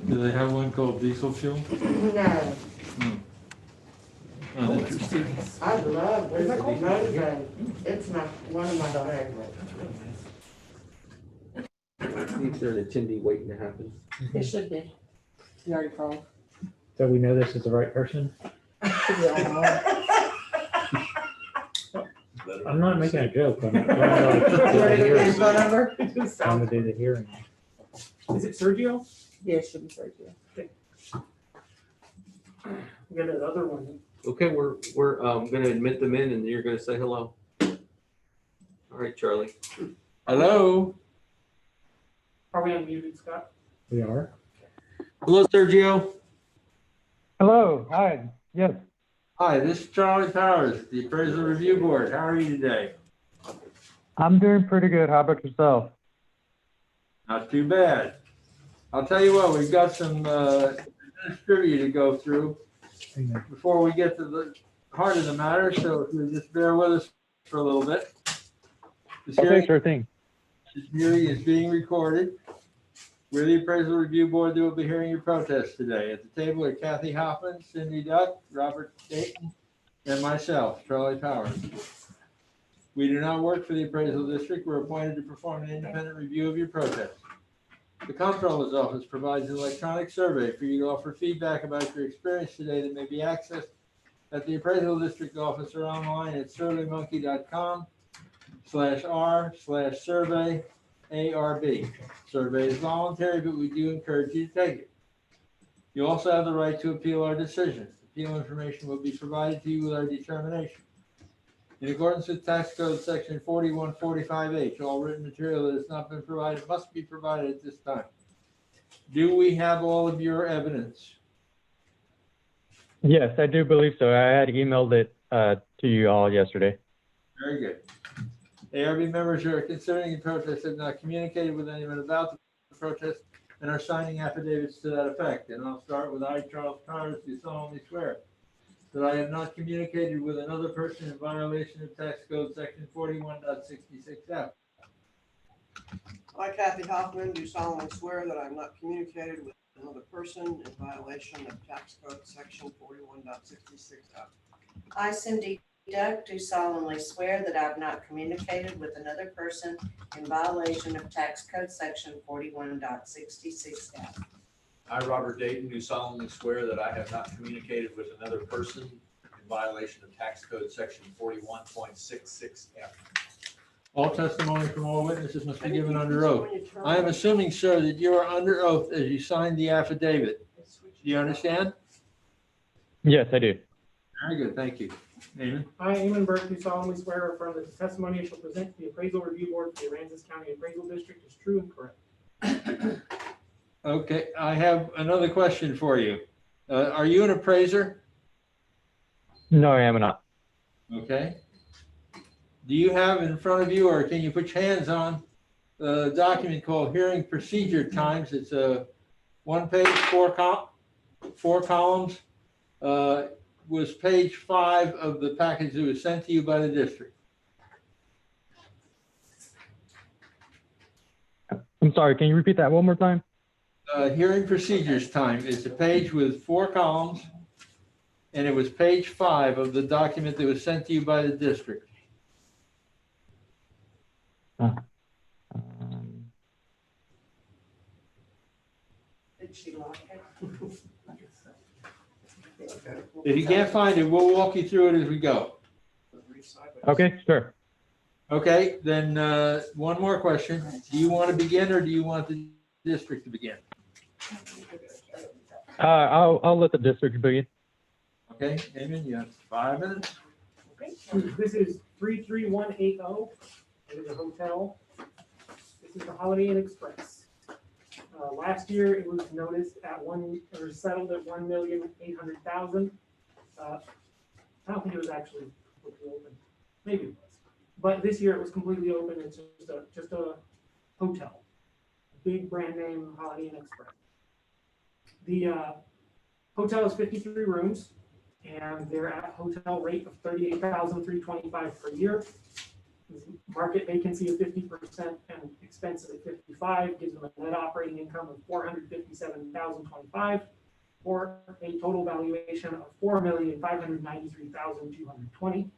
Do they have one called diesel fuel? No, Uninteresting. I love this motivate. It's one of my favorites. Is there an attendee waiting to happen? It should be. You already called? So we know this is the right person? I'm not making a joke. I'm trying to do the hearing. Is it Sergio? Yeah, it should be Sergio. We got another one. Okay, we're gonna admit them in and you're gonna say hello. All right, Charlie. Hello? Are we unmuted, Scott? We are? Hello, Sergio. Hello, hi, yes, Hi, this is Charlie Powers, the Appraisal Review Board. How are you today? I'm doing pretty good. How about yourself? Not too bad. I'll tell you what, we've got some trivia to go through before we get to the heart of the matter, so if you just bear with us for a little bit. This Okay, sure thing. hearing is being recorded. We're the Appraisal Review Board that will be hearing your protest today. At the table are Kathy Hoffman, Cindy Duck, Robert Dayton, and myself, Charlie Powers. We do not work for the appraisal district. We're appointed to perform an independent review of your protest. The Comptroller's Office provides an electronic survey for you to offer feedback about your experience today that may be accessed at the appraisal district office or online at surveymonkey.com/r/survey ARB. Survey is voluntary, but we do encourage you to take it. You also have the right to appeal our decision. Appeal information will be provided to you with our determination. In accordance with Tax Code Section 4145H, all written material that has not been provided must be provided at this time. Do we have all of your evidence? Yes, I do believe so. I had emailed it to you all yesterday. Very good. ARB members who are considering the protest have not communicated with anyone about the protest and are signing affidavits to that effect. And I'll start with I, Charles Powers, do solemnly swear that I have not communicated with another person in violation of Tax Code Section 41.66F. I, Kathy Hoffman, do solemnly swear that I have not communicated with another person in violation of Tax Code Section 41.66F. I, Cindy Duck, do solemnly swear that I have not communicated with another person in violation of Tax Code Section 41.66F. I, Robert Dayton, do solemnly swear that I have not communicated with another person in violation of Tax Code Section 41.66F. All testimony from all witnesses must be given under oath. I am assuming, sir, that you are under oath as you signed the affidavit. Do you understand? Yes, I do. Very good, thank you. Eamon? I, Eamon Burke, do solemnly swear or affirm that the testimony I shall present to the Appraisal Review Board for the Aransas County Appraisal District is true and correct. Okay, I have another question for you. Are you an appraiser? No, I am not. Okay. Do you have in front of you, or can you put your hands on a document called Hearing Procedure Times? It's a one-page, four columns. Was page 5 of the package that was sent to you by the district. I'm sorry, can you repeat that one more time? Hearing Procedures Time. It's a page with 4 columns, and it was page 5 of the document that was sent to you by the district. Did she lock it? If you can't find it, we'll walk you through it as we go. Okay, sure. Okay, then one more question. Do you want to begin, or do you want the district to begin? I'll let the district begin. Okay, Eamon, you have 5 minutes. Okay, this is 33180. It is a hotel. This is the Holiday Inn Express. Last year, it was noticed at settled at 1,800,000. I don't think it was actually completely open. Maybe it was. But this year it was completely open. It's just a hotel. Big brand name Holiday Inn Express. The hotel is 53 rooms, and they're at a hotel rate of $38,325 per year. This market vacancy of 50% and expenses at 55 gives them a net operating income of 457,025 for a total valuation of 4,593,220.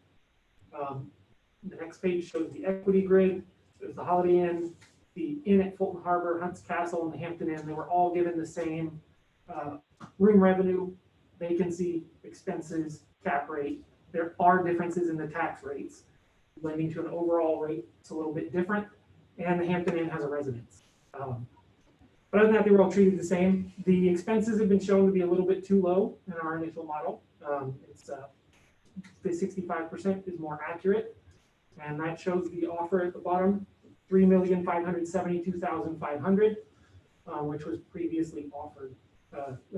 The next page shows the equity grid. There's the Holiday Inn, the Inn at Fulton Harbor, Hunt's Castle, and the Hampton Inn. They were all given the same room revenue, vacancy, expenses, cap rate. There are differences in the tax rates, lending to an overall rate it's a little bit different, and the Hampton Inn has a residence. But other than that, they were all treated the same. The expenses have been shown to be a little bit too low in our initial model. It's the 65% is more accurate, and that shows the offer at the bottom, 3,572,500, which was previously offered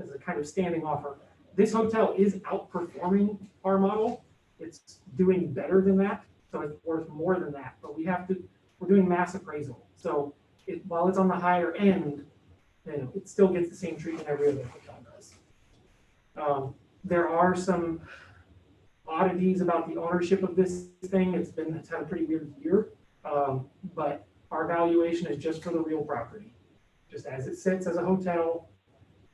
as a kind of standing offer. This hotel is outperforming our model. It's doing better than that, so it's worth more than that. But we're doing mass appraisal. So while it's on the higher end, it still gets the same treatment every other hotel does. There are some oddities about the ownership of this thing. It's had a pretty weird year, but our valuation is just for the real property, just as it sits as a hotel.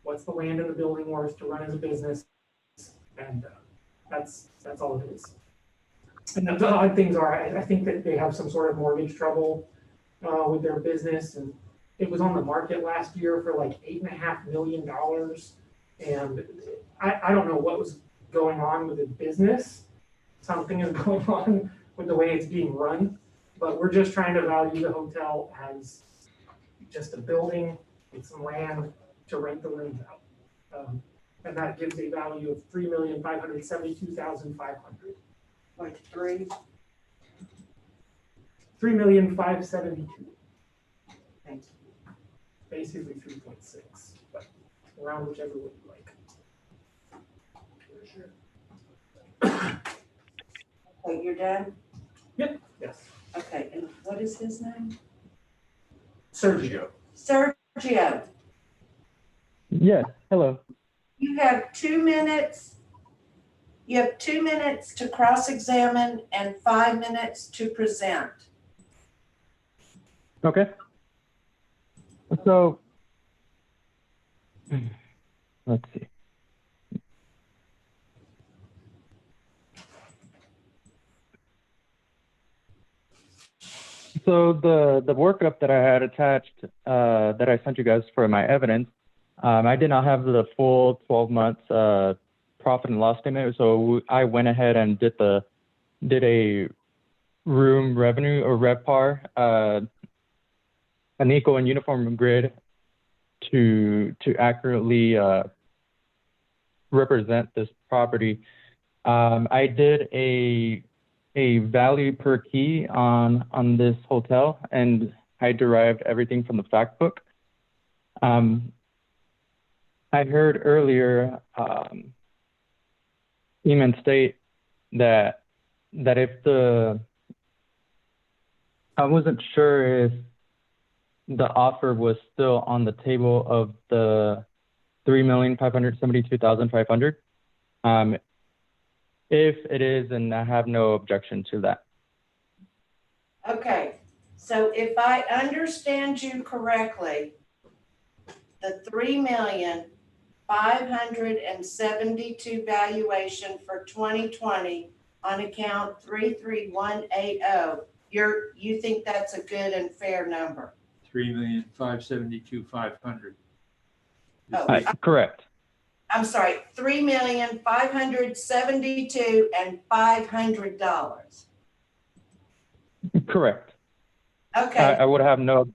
What's the land and the building worth to run as a business? And that's all it is. And the odd things are, I think that they have some sort of mortgage trouble with their business, and it was on the market last year for like $8.5 million. And I don't know what was going on with the business. Something is going on with the way it's being run, but we're just trying to value the hotel as just a building with some land to rent the rooms out. And that gives a value of 3,572,500. Like 3,572. Thank you. Basically 3.6, but around whichever way you like. Okay, you're done? Yep. Yes. Okay, and what is his name? Sergio. Sergio, Yes, hello. you have 2 minutes. You have 2 minutes to cross-examine and 5 minutes to present. Okay. So, let's see. So the workup that I had attached, that I sent you guys for my evidence, I did not have the full 12 months profit and loss statement, so I went ahead and did a room revenue or RevPAR, an equal and uniform grid to accurately represent this property. I did a value per key on this hotel, and I derived everything from the fact book. I heard earlier Eamon state that if I wasn't sure if the offer was still on the table of the 3,572,500. If it is, then I have no objection to that. Okay, so if I understand you correctly, the 3,572,000 valuation for 2020 on account 33180, you think that's a good and fair number? 3,572,500. Oh, Correct. I'm sorry, $3,572,500. Correct. Okay, I would have no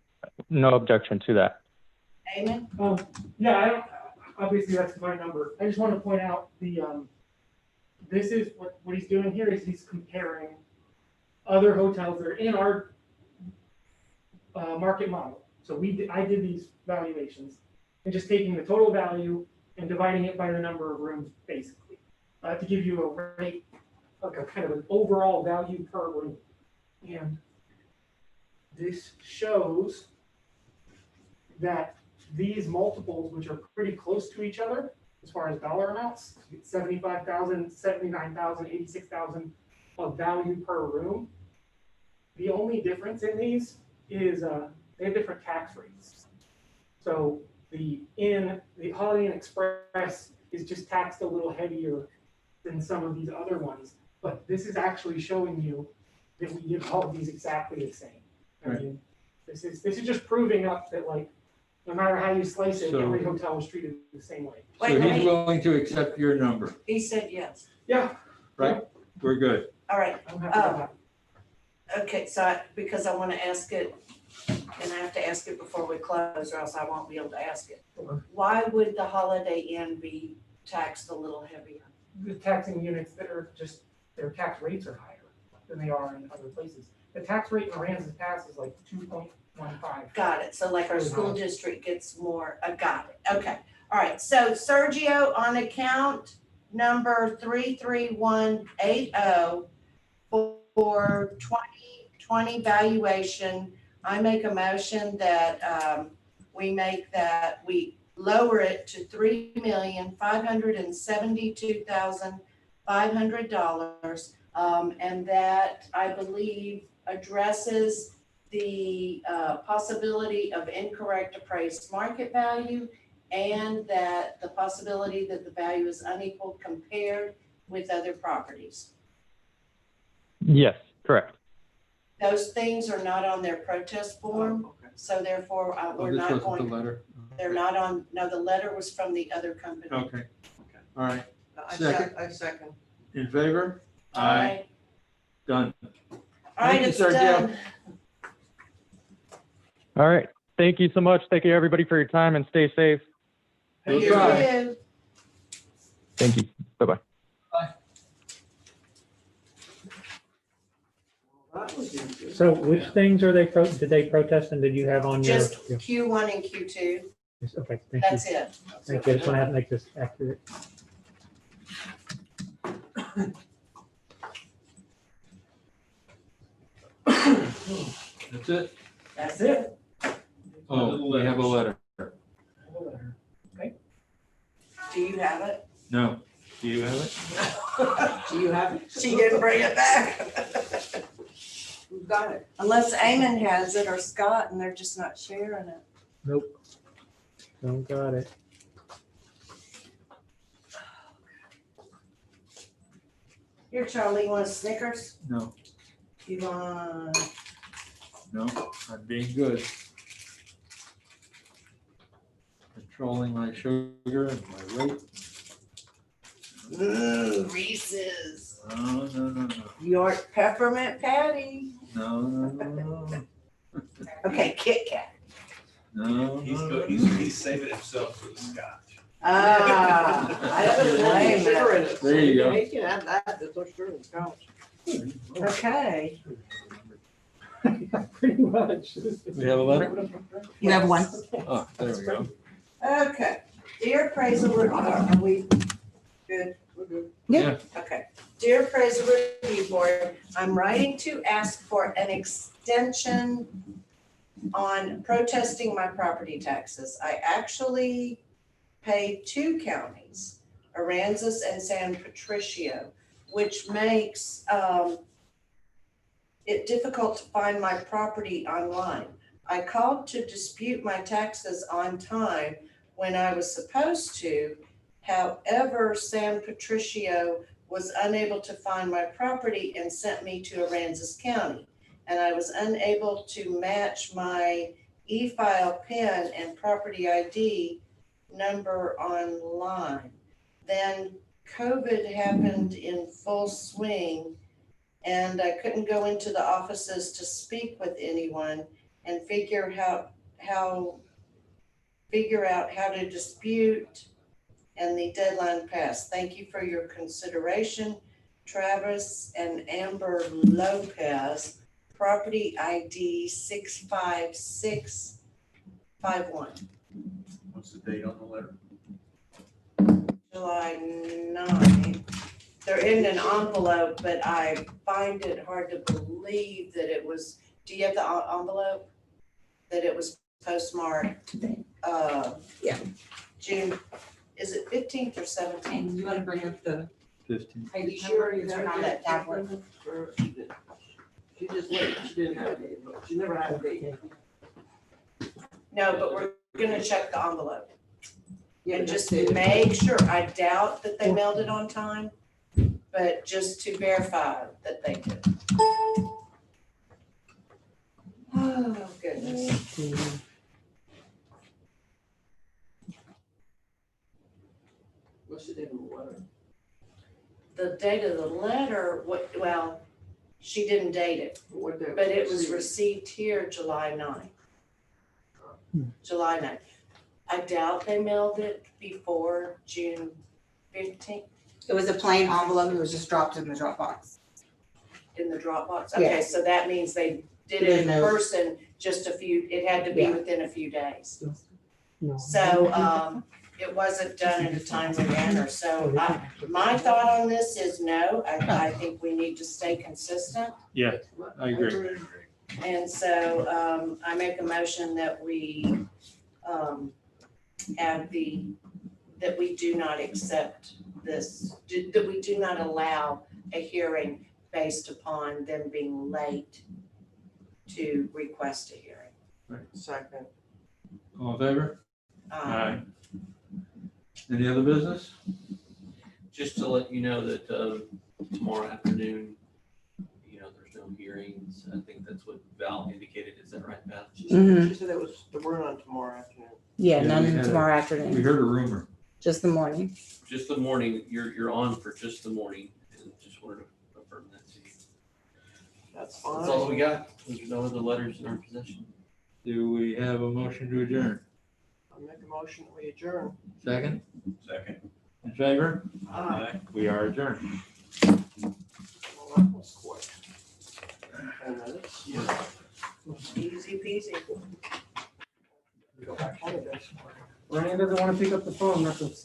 objection to that. Amen. Yeah, I don't, obviously that's my number. I just want to point out this is what he's doing here is he's comparing other hotels that are in our market model. So I did these valuations and just taking the total value and dividing it by the number of rooms, basically, to give you a rate, like a kind of an overall value per room. And this shows that these multiples, which are pretty close to each other as far as dollar amounts, 75,000, 79,000, 86,000 of value per room, The only difference in these is, they have different tax rates. So the Holiday Inn Express is just taxed a little heavier than some of these other ones. But this is actually showing you that we give all of these exactly the same. I Right. mean, this is just proving up that, like, no matter how you slice it, So- every hotel is treated the same way. So Wait, he's wait. willing to accept your number, He said yes. Yeah. right? We're good. All right, I'm happy with that. okay, so because I want to ask it, and I have to ask it before we close or else I won't be able to ask it. Why would the Holiday Inn be taxed a little heavier? The taxing units that are just, their tax rates are higher than they are in other places. The tax rate in Aransas Pass is like 2.15. Got it, so like our school district gets more, got it, okay. All right, so Sergio, on account number 33180 for 2020 valuation, I make a motion that we lower it to $3,572,500. And that I believe addresses the possibility of incorrect appraised market value, and that the possibility that the value is unequal compared with other properties. Yes, correct. Those things are not on their protest form, so therefore we're This not wasn't going, the letter. they're not on, no, the letter was from the other company. Okay. All right. I Second. second. In favor? Aye. Done. All right, Thank you, it's Sergio. done. All right. Thank you so much. Thank you, everybody, for your time, and stay safe. Thank Goodbye. you. Thank you. Bye-bye. That was easy. So which things are they, did they protest and did you have on your? Just Q1 and Q2, Yes, okay, thank you. that's it. Thank you. I just want to make this accurate. That's it? That's it. Oh, we have a letter. Do you have it? No. Do you have it? Do you have it? She didn't bring it back. Who's got it? Unless Eamon has it or Scott, and they're just not sharing it. Nope. Don't got it. Here, Charlie, you want a Snickers? No, You want, no, I'm being good. Controlling my sugar and my weight. Reese's. No, no, no, no. York peppermint patty. No, no, no, no. Okay, Kit Kat. No, He's, no, go- no, he's, no. he's saving himself for the scotch. Ah, I don't blame Sugar that. in it, so There you go. You can have that, there's no sugar in the couch. Okay. Pretty much. We have a letter? You have one. Oh, there we go. Okay. Dear appraisal review, are we good? We're good. Yeah. Okay. Dear appraisal review board, I'm writing to ask for an extension on protesting my property taxes. I actually pay two counties, Aransas and San Patricio, which makes it difficult to find my property online. I called to dispute my taxes on time when I was supposed to. However, San Patricio was unable to find my property and sent me to Aransas County. And I was unable to match my e-file PIN and property ID number online. Then COVID happened in full swing, and I couldn't go into the offices to speak with anyone and figure out how to dispute, and the deadline passed. Thank you for your consideration. Travis and Amber Lopez, property ID 65651. What's the date on the letter? July 9th. They're in an envelope, but I find it hard to believe that it was, do you have the envelope? That it was postmarked, Yeah. June, is it 15th or 17th? You want to bring up the? 15. Are you sure you're not at tablet? She just wait, she didn't have a date, she never had a date. No, but we're gonna check the envelope. Yeah, And but just that's dated. make sure, I doubt that they mailed it on time, but just to verify that they did. Oh, goodness. What's the date of the letter? The date of the letter, well, she didn't date it, What day? but it was received here July 9th. July 9th. I doubt they mailed it before June 15th It was a plain envelope, it was just dropped in the Dropbox. in the Dropbox. Yeah. Okay, so that means they did it in person, just a few, it had to be Yeah. within a few days. No. So, it wasn't done in a timely manner, so my thought on this is no, I think we need to stay consistent. Yeah, I agree. And so, I make a motion that we, that we do not accept this, that we do not allow a hearing based upon them being late to request a hearing. Second. All in favor? Um, Any other business? Just to let you know that tomorrow afternoon, there's no hearings. I think that's what Val indicated. Is that right, Val? She said it was, the word on tomorrow afternoon. Yeah, Yeah, we had tomorrow We afternoon, heard a rumor. just the morning. Just the morning, you're on for just the morning, and just wanted to affirm that to you. That's fine. That's all we got. There's no other letters in our possession. Do we have a motion to adjourn? I'll make a motion, we adjourn. Second? Second. In favor? Aye. We are adjourned. Well, that was quick. 10 minutes. Easy peasy. Go back home, I guess. Ryan doesn't wanna pick up the phone, that's what's